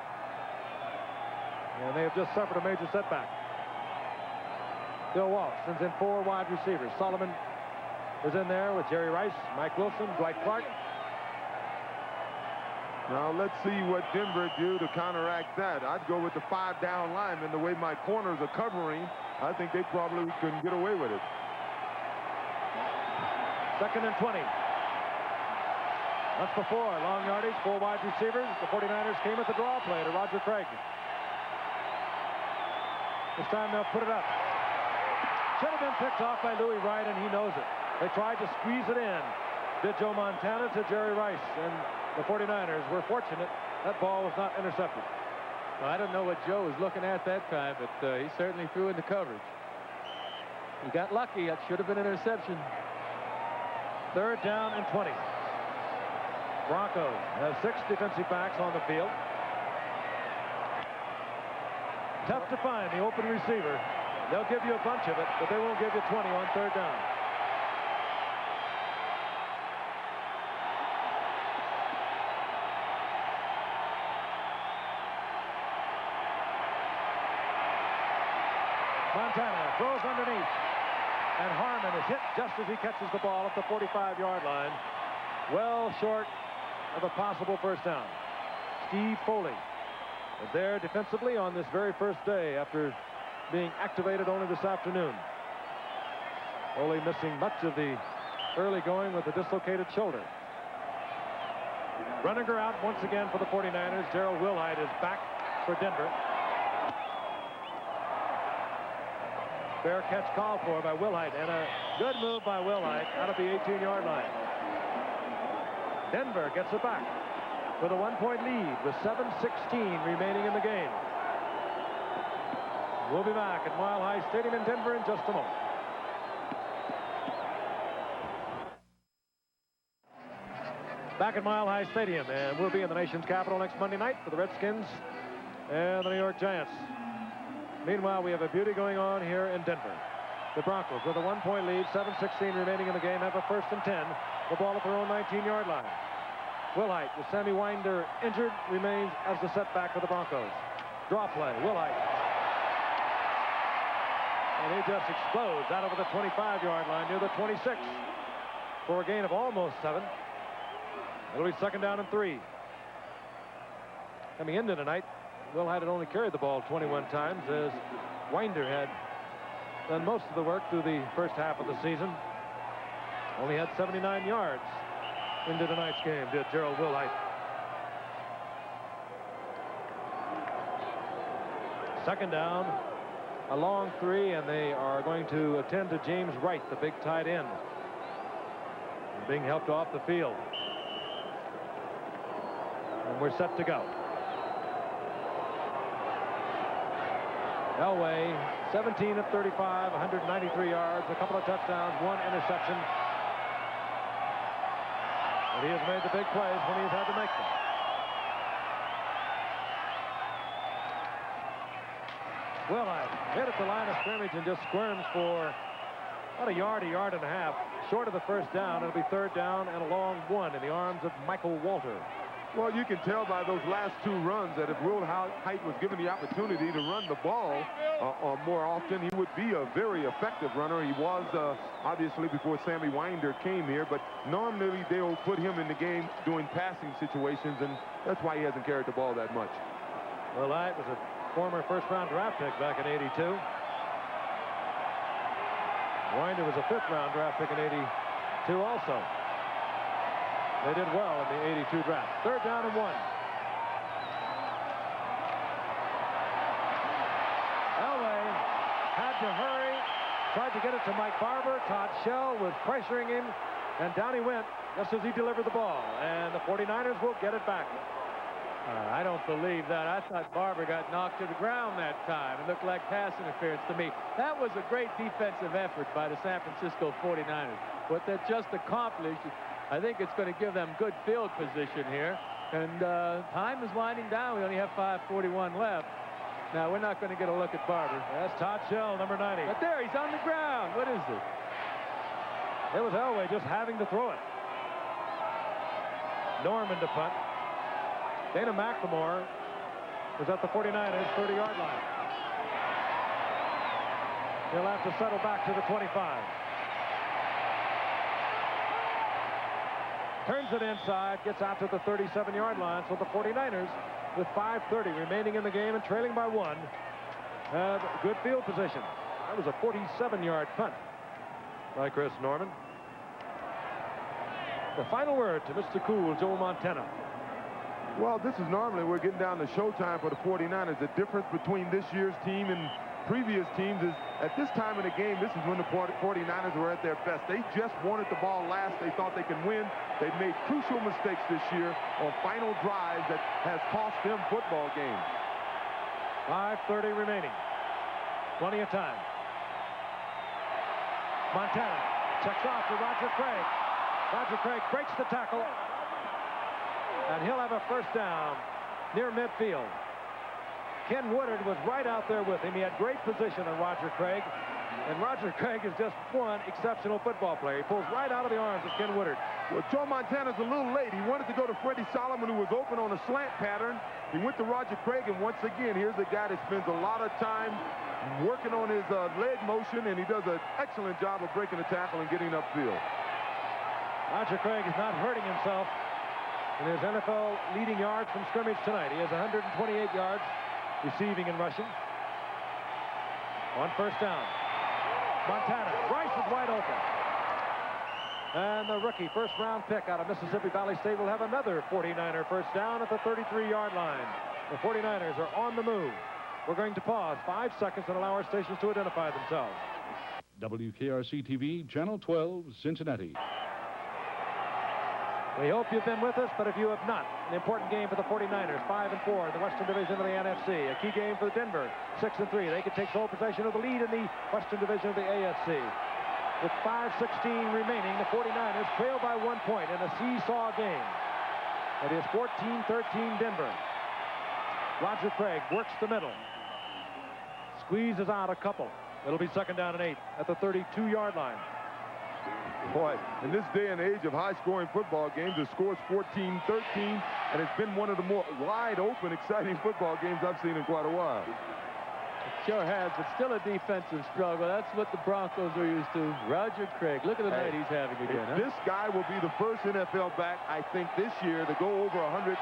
and they have just suffered a major setback. Bill Walsh sends in 4 wide receivers. Solomon is in there with Jerry Rice, Mike Wilson, Dwight Clark. Now let's see what Denver do to counteract that. I'd go with the 5-down linemen. The way my corners are covering, I think they probably couldn't get away with it. 2nd and 20. Once before, long yardage, 4 wide receivers. The 49ers came at the draw play to Roger Craig. This time they'll put it up. Should have been picked off by Louis Wright, and he knows it. They tried to squeeze it in. Did Joe Montana to Jerry Rice, and the 49ers were fortunate that ball was not intercepted. Well, I don't know what Joe was looking at that time, but he certainly threw in the coverage. He got lucky. That should have been an interception. 3rd down and 20. Broncos have 6 defensive backs on the field. Tough to find the open receiver. They'll give you a bunch of it, but they won't give you 20 on 3rd down. Montana throws underneath, and Harmon is hit just as he catches the ball at the 45-yard line. Well short of a possible first down. Steve Foley is there defensively on this very first day after being activated only this afternoon. Foley missing much of the early going with a dislocated shoulder. Runninger out once again for the 49ers. Gerald Wilhite is back for Denver. Fair catch called for by Wilhite, and a good move by Wilhite out of the 18-yard line. Denver gets it back. with a 1-point lead with 7:16 remaining in the game. We'll be back at Mile High Stadium in Denver in just a moment. Back at Mile High Stadium, and we'll be in the nation's capital next Monday night for the Redskins and the New York Giants. Meanwhile, we have a beauty going on here in Denver. The Broncos with a 1-point lead, 7:16 remaining in the game, have a 1st and 10. The ball at their own 19-yard line. Wilhite, with Sammy Winder injured, remains as the setback for the Broncos. Draw play, Wilhite. And he just explodes out over the 25-yard line near the 26 for a gain of almost 7. It'll be 2nd down and 3. Coming into tonight, Wilhite had only carried the ball 21 times, as Winder had done most of the work through the first half of the season. Only had 79 yards into tonight's game, did Gerald Wilhite. 2nd down, a long 3, and they are going to attend to James Wright, the big tight end, being helped off the field. And we're set to go. Elway, 17 of 35, 193 yards, a couple of touchdowns, 1 interception. And he has made the big plays when he's had to make them. Wilhite hit at the line of scrimmage and just squirms for about a yard and a half. Short of the 1st down, it'll be 3rd down and a long 1 in the arms of Michael Walter. Well, you can tell by those last 2 runs that if Wilhite was given the opportunity to run the ball more often, he would be a very effective runner. He was obviously before Sammy Winder came here, but normally they'll put him in the game doing passing situations, and that's why he hasn't carried the ball that much. Wilhite was a former 1st-round draft pick back in '82. Winder was a 5th-round draft pick in '82 also. They did well in the '82 draft. 3rd down and 1. Elway had to hurry, tried to get it to Mike Barber. Todd Shell was pressuring him, and down he went just as he delivered the ball. And the 49ers will get it back. I don't believe that. I thought Barber got knocked to the ground that time. It looked like pass interference to me. That was a great defensive effort by the San Francisco 49ers. What that just accomplished, I think it's going to give them good field position here. And time is winding down. We only have 5:41 left. Now, we're not going to get a look at Barber. That's Todd Shell, number 90. But there, he's on the ground. What is this? It was Elway just having to throw it. Norman to punt. Dana McLemore was at the 49ers 30-yard line. He'll have to settle back to the 25. Turns it inside, gets out to the 37-yard line. So the 49ers, with 5:30 remaining in the game and trailing by 1, have good field position. That was a 47-yard punt by Chris Norman. The final word to Mr. Cool, Joe Montana. Well, this is normally, we're getting down to showtime for the 49ers. The difference between this year's team and previous teams is at this time in the game, this is when the 49ers were at their best. They just wanted the ball last. They thought they could win. They've made crucial mistakes this year on final drives that has cost them football games. 5:30 remaining. Plenty of time. Montana checks off to Roger Craig. Roger Craig breaks the tackle. And he'll have a 1st down near midfield. Ken Woodard was right out there with him. He had great position on Roger Craig. And Roger Craig is just one exceptional football player. He pulls right out of the arms of Ken Woodard. Well, Joe Montana's a little late. He wanted to go to Freddie Solomon, who was open on a slant pattern. He went to Roger Craig, and once again, here's a guy that spends a lot of time working on his leg motion, and he does an excellent job of breaking the tackle and getting upfield. Roger Craig is not hurting himself in his NFL leading yards from scrimmage tonight. He has 128 yards receiving and rushing. On 1st down. Montana. Bryce is wide open. And the rookie 1st-round pick out of Mississippi Valley State will have another 49er 1st down at the 33-yard line. The 49ers are on the move. We're going to pause 5 seconds and allow our stations to identify themselves. WKRC-TV, Channel 12, Cincinnati. We hope you've been with us, but if you have not, an important game for the 49ers, 5-4 in the Western Division of the NFC. A key game for Denver, 6-3. They could take sole possession of the lead in the Western Division of the AFC. With 5:16 remaining, the 49ers trail by 1 point in a seesaw game. It is 14-13 Denver. Roger Craig works the middle. Squeezes out a couple. It'll be 2nd down and 8 at the 32-yard line. Boy, in this day and age of high-scoring football games, the score's 14-13, and it's been one of the more wide-open, exciting football games I've seen in quite a while. It sure has, but still a defensive struggle. That's what the Broncos are used to. Roger Craig, look at the night he's having again. Huh? This guy will be the first NFL back, I think, this year to go over 100,000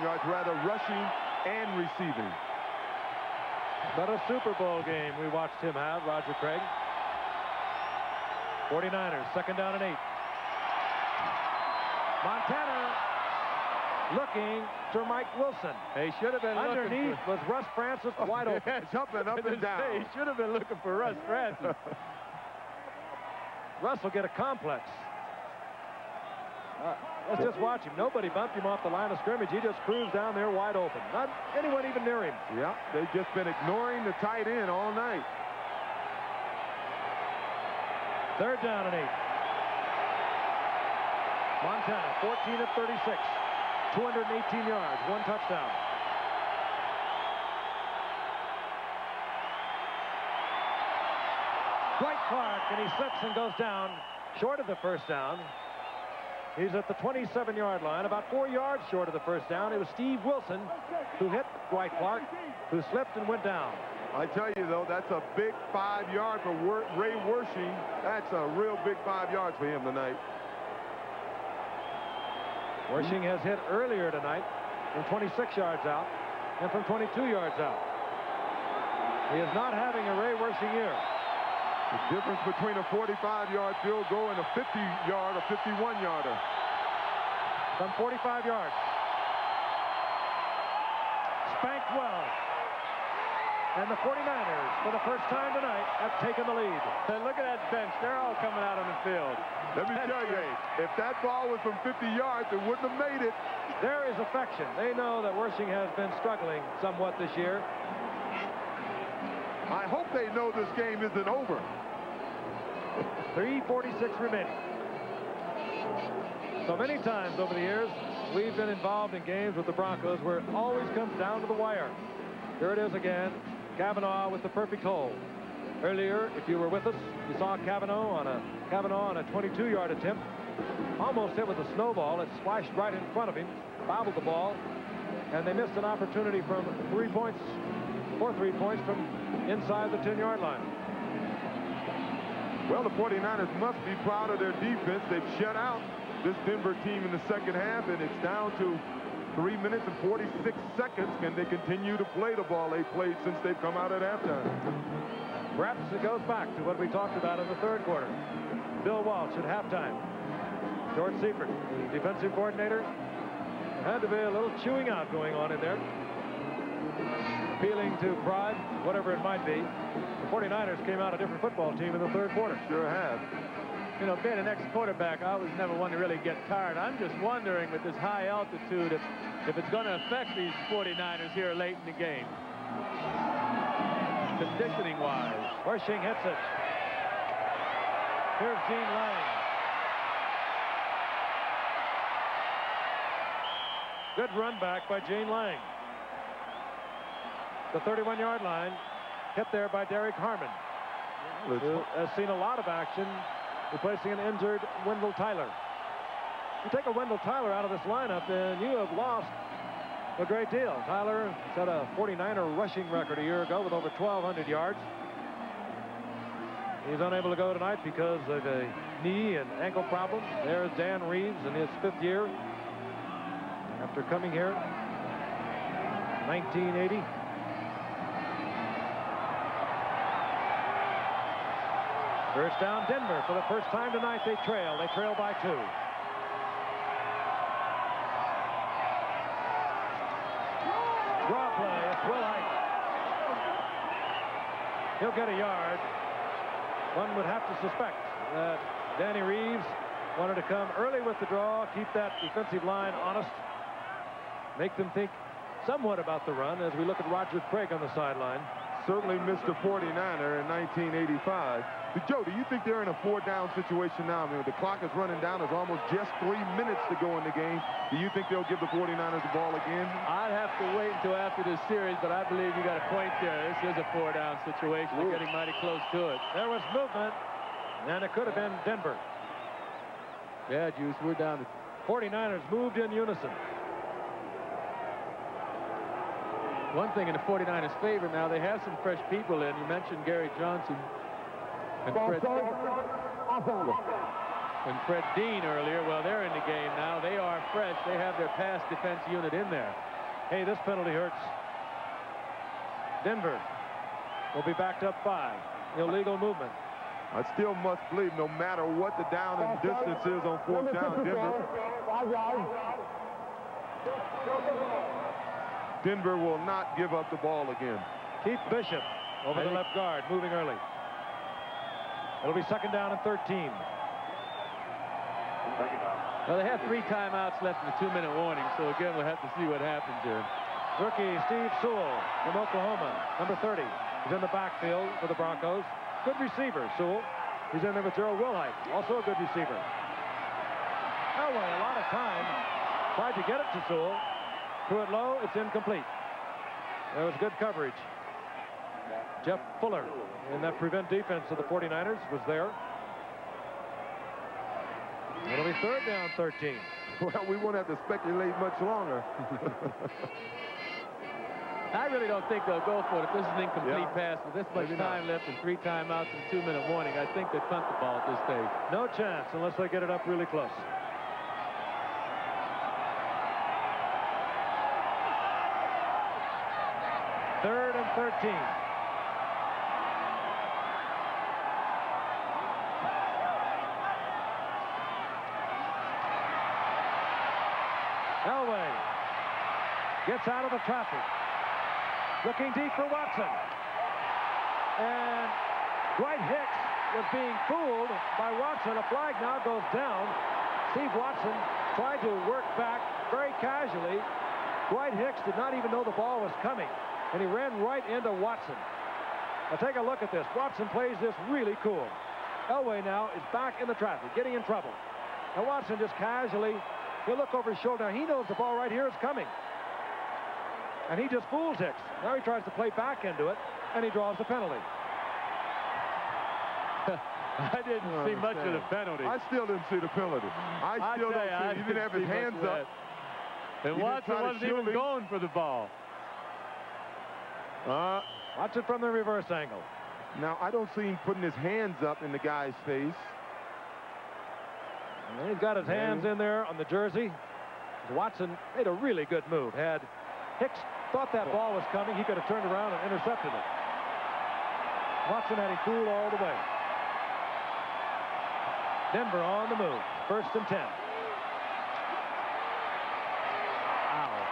yards, rather rushing and receiving. But a Super Bowl game we watched him have, Roger Craig. 49ers, 2nd down and 8. Montana looking to Mike Wilson. He should have been underneath was Russ Francis wide open. Jumping up and down. He should have been looking for Russ Francis. Russ will get a complex. Let's just watch him. Nobody bumped him off the line of scrimmage. He just cruised down there wide open. Not anyone even near him. Yeah, they've just been ignoring the tight end all night. 3rd down and 8. Montana, 14 of 36. 218 yards, 1 touchdown. Dwight Clark, and he slips and goes down short of the 1st down. He's at the 27-yard line, about 4 yards short of the 1st down. It was Steve Wilson who hit Dwight Clark, who slipped and went down. I tell you, though, that's a big 5-yard for Ray Wersching. That's a real big 5 yards for him tonight. Wersching has hit earlier tonight from 26 yards out and from 22 yards out. He is not having a Ray Wersching year. The difference between a 45-yard field goal and a 50-yard or 51-yarder. From 45 yards. Spanked well. And the 49ers, for the first time tonight, have taken the lead. And look at that bench. They're all coming out on the field. Let me tell you, if that ball was from 50 yards, it wouldn't have made it. There is affection. They know that Wersching has been struggling somewhat this year. I hope they know this game isn't over. 3:46 remaining. So many times over the years, we've been involved in games with the Broncos where it always comes down to the wire. Here it is again. Cavanaugh with the perfect hole. Earlier, if you were with us, you saw Cavanaugh on a 22-yard attempt. Almost hit with a snowball. It splashed right in front of him, bobbled the ball, and they missed an opportunity from 3 points from inside the 10-yard line. Well, the 49ers must be proud of their defense. They've shut out this Denver team in the 2nd half, and it's down to 3 minutes and 46 seconds. Can they continue to play the ball they played since they've come out at halftime? Perhaps it goes back to what we talked about in the 3rd quarter. Bill Walsh at halftime. George Seifert, the defensive coordinator. There had to be a little chewing out going on in there. Appealing to pride, whatever it might be. The 49ers came out a different football team in the 3rd quarter. Sure have. You know, being an ex-quarterback, I was never one to really get tired. I'm just wondering with this high altitude if it's going to affect these 49ers here late in the game. Conditioning-wise. Wersching hits it. Here's Gene Lang. Good run back by Gene Lang. The 31-yard line, hit there by Derek Harmon, who has seen a lot of action replacing an injured Wendell Tyler. You take a Wendell Tyler out of this lineup, and you have lost a great deal. Tyler set a 49er rushing record a year ago with over 1,200 yards. He's unable to go tonight because of a knee and ankle problem. There's Dan Reeves in his 5th year after coming here in 1980. First down, Denver. For the first time tonight, they trail. They trail by 2. Draw play. It's Will Height. He'll get a yard. One would have to suspect that Danny Reeves Wanted to come early with the draw, keep that defensive line honest, make them think somewhat about the run as we look at Roger Craig on the sideline. Certainly Mr. 49er in 1985. Joe, do you think they're in a 4-down situation now? I mean, the clock is running down. There's almost just 3 minutes to go in the game. Do you think they'll give the 49ers the ball again? I'd have to wait until after this series, but I believe you got a point there. This is a 4-down situation. They're getting mighty close to it. There was movement, and it could have been Denver. Yeah, Juice, we're down to 49ers moved in unison. one thing in the 49ers' favor now. They have some fresh people in. You mentioned Gary Johnson and Fred Dean earlier. Well, they're in the game now. They are fresh. They have their pass defense unit in there. Hey, this penalty hurts. Denver will be backed up 5. Illegal movement. I still must believe no matter what the down and distance is on 4th down, Denver will not give up the ball again. Keith Bishop over the left guard, moving early. It'll be 2nd down and 13. Well, they have 3 timeouts left in the 2-minute warning, so again, we'll have to see what happens here. Rookie Steve Sewell from Oklahoma, number 30. He's in the backfield for the Broncos. Good receiver, Sewell. He's in there with Gerald Wilhite, also a good receiver. Elway, a lot of time, tried to get it to Sewell. Threw it low, it's incomplete. There was good coverage. Jeff Fuller in that prevent defense of the 49ers was there. It'll be 3rd down, 13. Well, we won't have to speculate much longer. I really don't think they'll go for it. If this is an incomplete pass with this much time left and 3 timeouts and 2-minute warning, I think they punt the ball at this stage. No chance unless they get it up really close. Third and 13. Elway gets out of the traffic. Looking deep for Watson. And Dwight Hicks was being fooled by Watson. A flag now goes down. Steve Watson tried to work back very casually. Dwight Hicks did not even know the ball was coming, and he ran right into Watson. Now take a look at this. Watson plays this really cool. Elway now is back in the traffic, getting in trouble. Now Watson just casually, he'll look over his shoulder. Now he knows the ball right here is coming. And he just fools Hicks. Now he tries to play back into it, and he draws the penalty. I didn't see much of the penalty. I still didn't see the penalty. I still don't see it. He didn't have his hands up. And Watson wasn't even going for the ball. Watch it from the reverse angle. Now, I don't see him putting his hands up in the guy's face. And he's got his hands in there on the jersey. Watson made a really good move. Had Hicks thought that ball was coming, he could have turned around and intercepted it. Watson had him fooled all the way. Denver on the move. 1st and 10. Ow.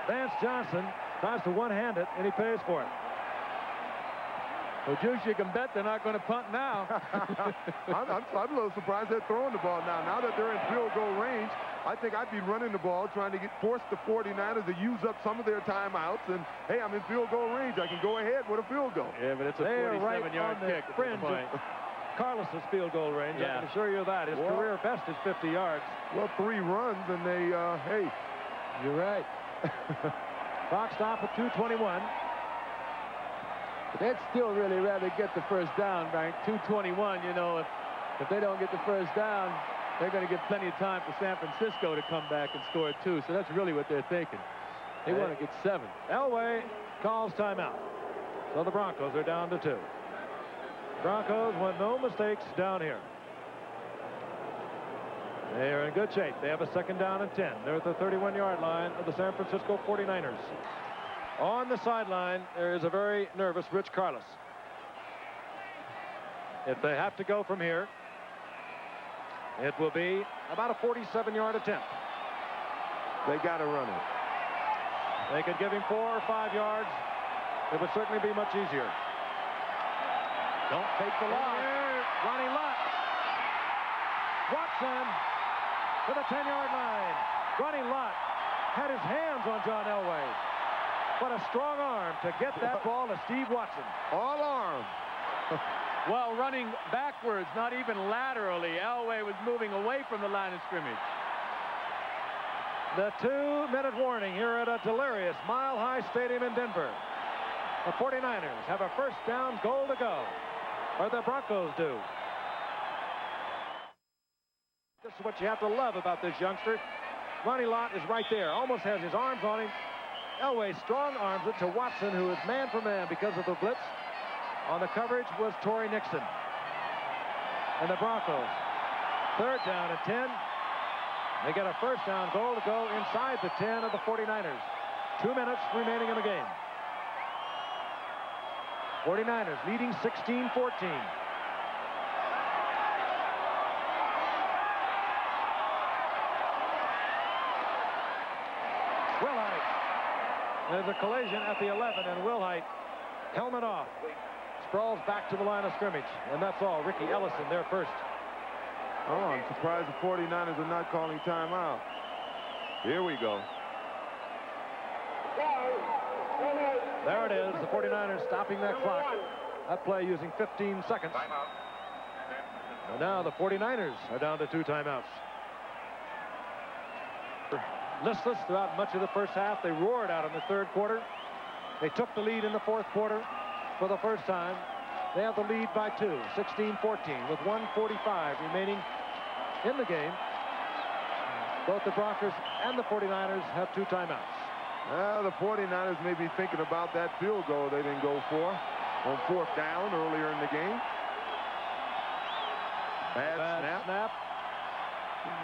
Vance Johnson tries to one-hand it, and he pays for it. Well, Juice, you can bet they're not going to punt now. I'm a little surprised they're throwing the ball now. Now that they're in field goal range, I think I'd be running the ball, trying to force the 49ers to use up some of their timeouts. And, hey, I'm in field goal range. I can go ahead with a field goal. Yeah, but it's a 47-yard kick at this point. Carlos's field goal range. Yeah. I can assure you that. His career best is 50 yards. Well, 3 runs, and they, hey. You're right. Clock stop at 2:21. But they'd still really rather get the first down, right? 2:21, you know, if they don't get the first down, they're going to give plenty of time for San Francisco to come back and score 2. So that's really what they're thinking. They want to get 7. Elway calls timeout. So the Broncos are down to 2. Broncos want no mistakes down here. They are in good shape. They have a 2nd down and 10. They're at the 31-yard line of the San Francisco 49ers. On the sideline, there is a very nervous Rich Carlos. If they have to go from here, it will be about a 47-yard attempt. They got to run it. They could give him 4 or 5 yards. It would certainly be much easier. Don't take the loss. Ronnie Lott. Watson to the 10-yard line. Ronnie Lott had his hands on John Elway. But a strong arm to get that ball to Steve Watson. All arm. Well, running backwards, not even laterally. Elway was moving away from the line of scrimmage. The 2-minute warning here at a delirious Mile High Stadium in Denver. The 49ers have a first down goal to go. Or the Broncos do. This is what you have to love about this youngster. Ronnie Lott is right there. Almost has his arms on him. Elway strong arms it to Watson, who is man for man because of the blitz. On the coverage was Torrey Nixon. And the Broncos, third down and 10. They get a first down goal to go inside the 10 of the 49ers. 2 minutes remaining in the game. 49ers leading 16-14. Wilhite. There's a collision at the 11, and Wilhite, helmet off, sprawls back to the line of scrimmage. And that's all. Ricky Ellison there first. Oh, I'm surprised the 49ers are not calling timeout. Here we go. There it is. The 49ers stopping that clock. That play using 15 seconds. And now the 49ers are down to 2 timeouts. Listless throughout much of the first half. They roared out in the third quarter. They took the lead in the fourth quarter for the first time. They have the lead by 2, 16-14, with 1:45 remaining in the game. Both the Broncos and the 49ers have 2 timeouts. Well, the 49ers may be thinking about that field goal they didn't go for on 4th down earlier in the game. Bad snap.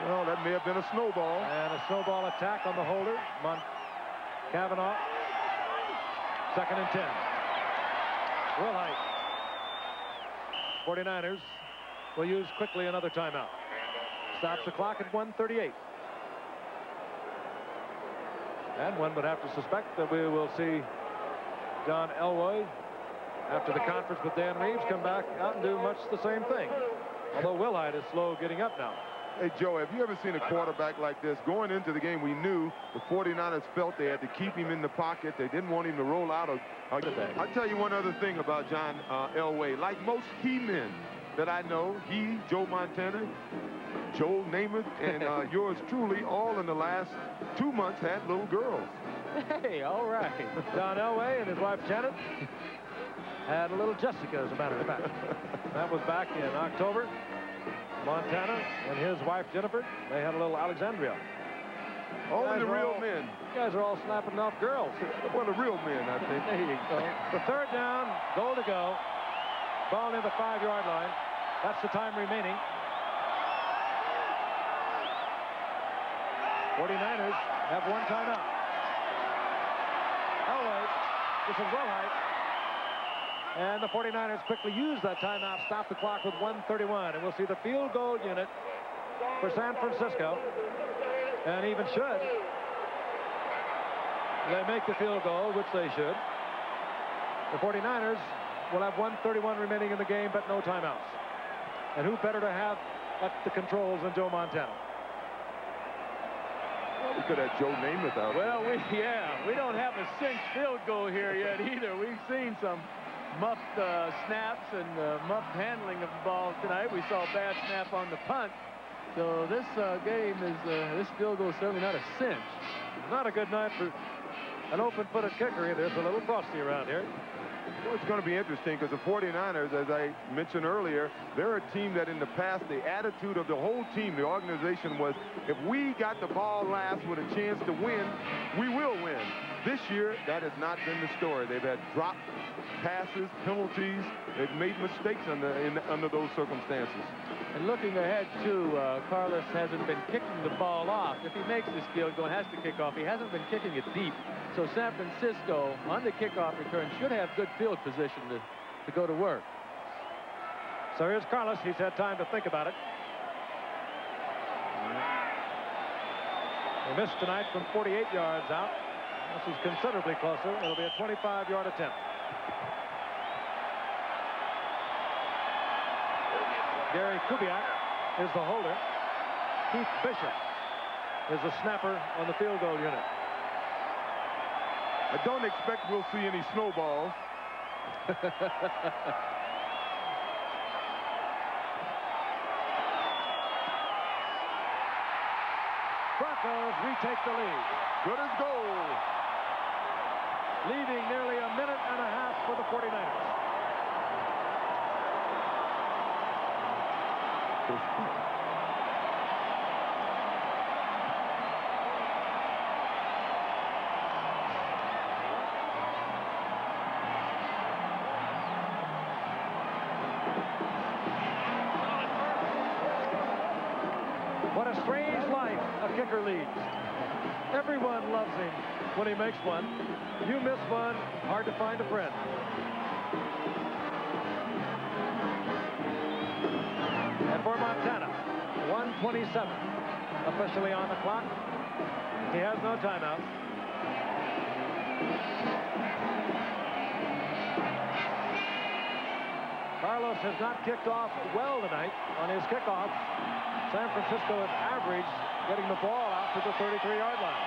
Well, that may have been a snowball. And a snowball attack on the holder. Kavanaugh. 2nd and 10. Wilhite. 49ers will use quickly another timeout. Stops the clock at 1:38. And one would have to suspect that we will see John Elway, after the conference with Dan Reeves, come back out and do much the same thing. Although Wilhite is slow getting up now. Hey, Joe, have you ever seen a quarterback like this? Going into the game, we knew the 49ers felt they had to keep him in the pocket. They didn't want him to roll out. I'll tell you one other thing about John Elway. Like most key men that I know, he, Joe Montana, Joe Namath, and yours truly, all in the last 2 months had little girls. Hey, all right. John Elway and his wife Janet had a little Jessica, as a matter of fact. That was back in October. Montana and his wife Jennifer, they had a little Alexandria. Only the real men. You guys are all snapping off girls. Well, the real men, I think. There you go. The 3rd down, goal to go. Ball near the 5-yard line. That's the time remaining. 49ers have 1 timeout. Elway, this is Wilhite. And the 49ers quickly use that timeout, stop the clock with 1:31. And we'll see the field goal unit for San Francisco. And even should they make the field goal, which they should, the 49ers will have 1:31 remaining in the game, but no timeouts. And who better to have at the controls than Joe Montana? We could have Joe Namath out. Well, we don't have a cinched field goal here yet either. We've seen some muffed snaps and muffed handling of the ball tonight. We saw a bad snap on the punt. So this game is this field goal is certainly not a cinch. Not a good night for an open-footed kicker either. It's a little frosty around here. Well, it's going to be interesting because the 49ers, as I mentioned earlier, they're a team that in the past, the attitude of the whole team, the organization was, if we got the ball last with a chance to win, we will win. This year, that has not been the story. They've had dropped passes, penalties. They've made mistakes under those circumstances. And looking ahead, too, Carlos hasn't been kicking the ball off. If he makes this field goal and has to kick off, he hasn't been kicking it deep. So San Francisco, on the kickoff return, should have good field position to go to work. So here's Carlos. He's had time to think about it. They missed tonight from 48 yards out. This is considerably closer. It'll be a 25-yard attempt. Gary Kubiak is the holder. Keith Bishop is a snapper on the field goal unit. I don't expect we'll see any snowballs. Broncos retake the lead. Good as gold. Leaving nearly a minute and a half for the 49ers. What a strange life a kicker leads. Everyone loves him when he makes one. You miss one, hard to find a friend. And for Montana, 1:27 officially on the clock. He has no timeout. Carlos has not kicked off well tonight on his kickoff. San Francisco has averaged getting the ball out to the 33-yard line.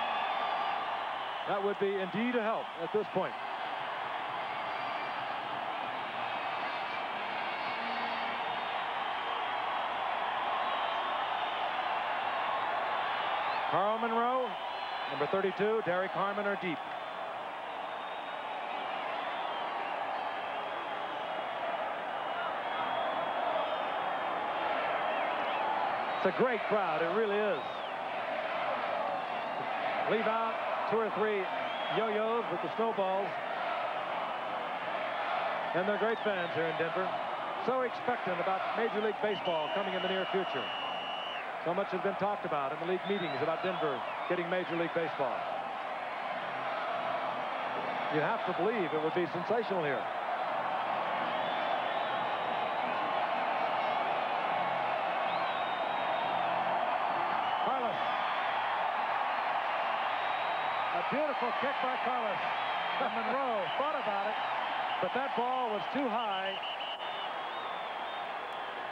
That would be indeed a help at this point. Carl Monroe, number 32, Derek Harmon are deep. It's a great crowd, it really is. Leave out 2 or 3 yo-yos with the snowballs. And they're great fans here in Denver. So expectant about Major League Baseball coming in the near future. So much has been talked about in the league meetings about Denver getting Major League Baseball. You have to believe it would be sensational here. Carlos. A beautiful kick by Carlos. And Monroe thought about it, but that ball was too high.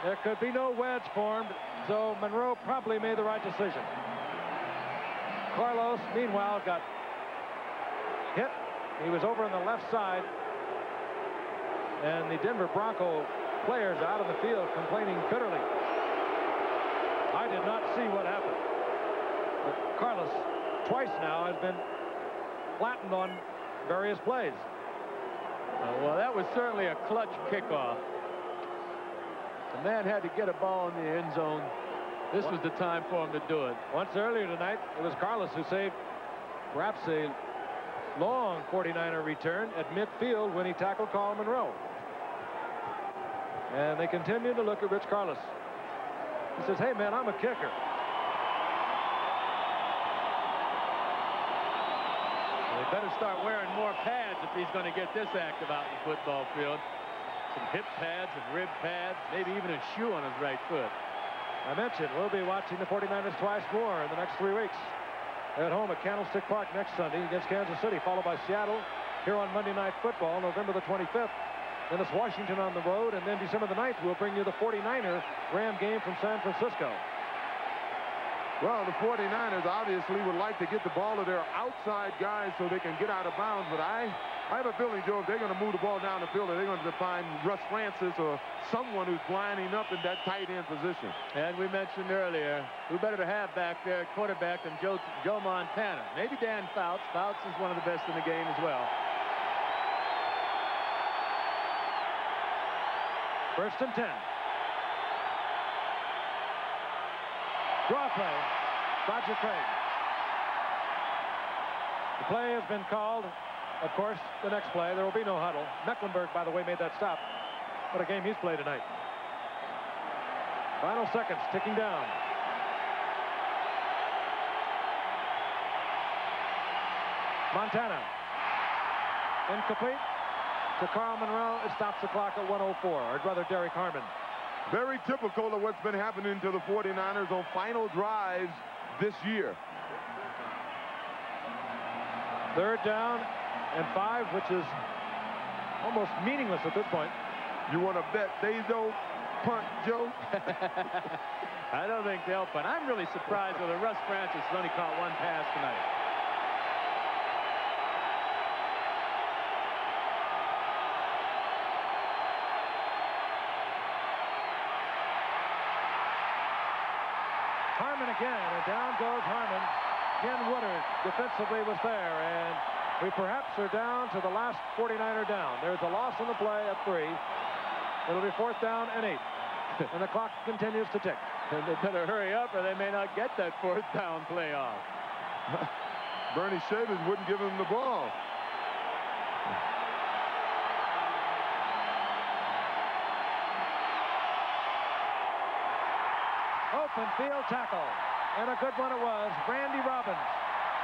There could be no wedge formed, so Monroe probably made the right decision. Carlos, meanwhile, got hit. He was over on the left side, and the Denver Bronco players out on the field complaining bitterly. I did not see what happened. But Carlos, twice now, has been flattened on various plays. Well, that was certainly a clutch kickoff. The man had to get a ball in the end zone. This was the time for him to do it. Once earlier tonight, it was Carlos who saved perhaps a long 49er return at midfield when he tackled Carl Monroe. And they continue to look at Rich Carlos. He says, hey, man, I'm a kicker. They better start wearing more pads if he's going to get this active out in the football field. Some hip pads and rib pads, maybe even a shoe on his right foot. I mentioned we'll be watching the 49ers twice more in the next 3 weeks. At home at Candlestick Park next Sunday against Kansas City, followed by Seattle here on Monday Night Football, November the 25th. Then it's Washington on the road, and then December the 9th, we'll bring you the 49er Ram game from San Francisco. Well, the 49ers obviously would like to get the ball to their outside guys so they can get out of bounds, but I have a feeling, Joe, if they're going to move the ball down the field, they're going to find Russ Francis or someone who's lining up in that tight end position. And we mentioned earlier, who better to have back there at quarterback than Joe Montana. Maybe Dan Fouts. Fouts is one of the best in the game as well. First and 10. Draw play. Roger Craig. The play has been called. Of course, the next play, there will be no huddle. Mecklenburg, by the way, made that stop. What a game he's played tonight. Final seconds ticking down. Montana. Incomplete to Carl Monroe. It stops the clock at 1:04, or rather Derek Harmon. Very typical of what's been happening to the 49ers on final drives this year. Third down and 5, which is almost meaningless at this point. You want to bet they don't punt, Joe? I don't think they'll punt. I'm really surprised with Russ Francis has only caught one pass tonight. Harmon again, and down goes Harmon. Ken Woodard defensively was there, and we perhaps are down to the last 49er down. There's a loss on the play at 3. It'll be 4th down and 8. And the clock continues to tick. And they better hurry up or they may not get that 4th down play off. Bernie Shavers wouldn't give him the ball. Open field tackle. And a good one it was. Randy Robbins,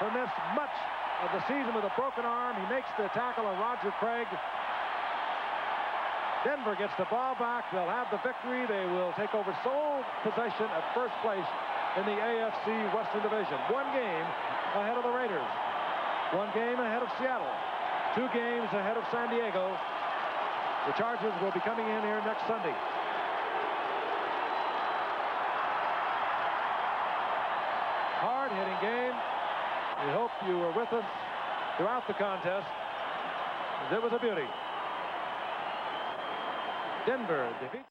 who missed much of the season with a broken arm. He makes the tackle on Roger Craig. Denver gets the ball back. They'll have the victory. They will take over sole possession at first place in the AFC Western Division. 1 game ahead of the Raiders. 1 game ahead of Seattle. 2 games ahead of San Diego. The Chargers will be coming in here next Sunday. Hard-hitting game. We hope you were with us throughout the contest. It was a beauty. Denver defeats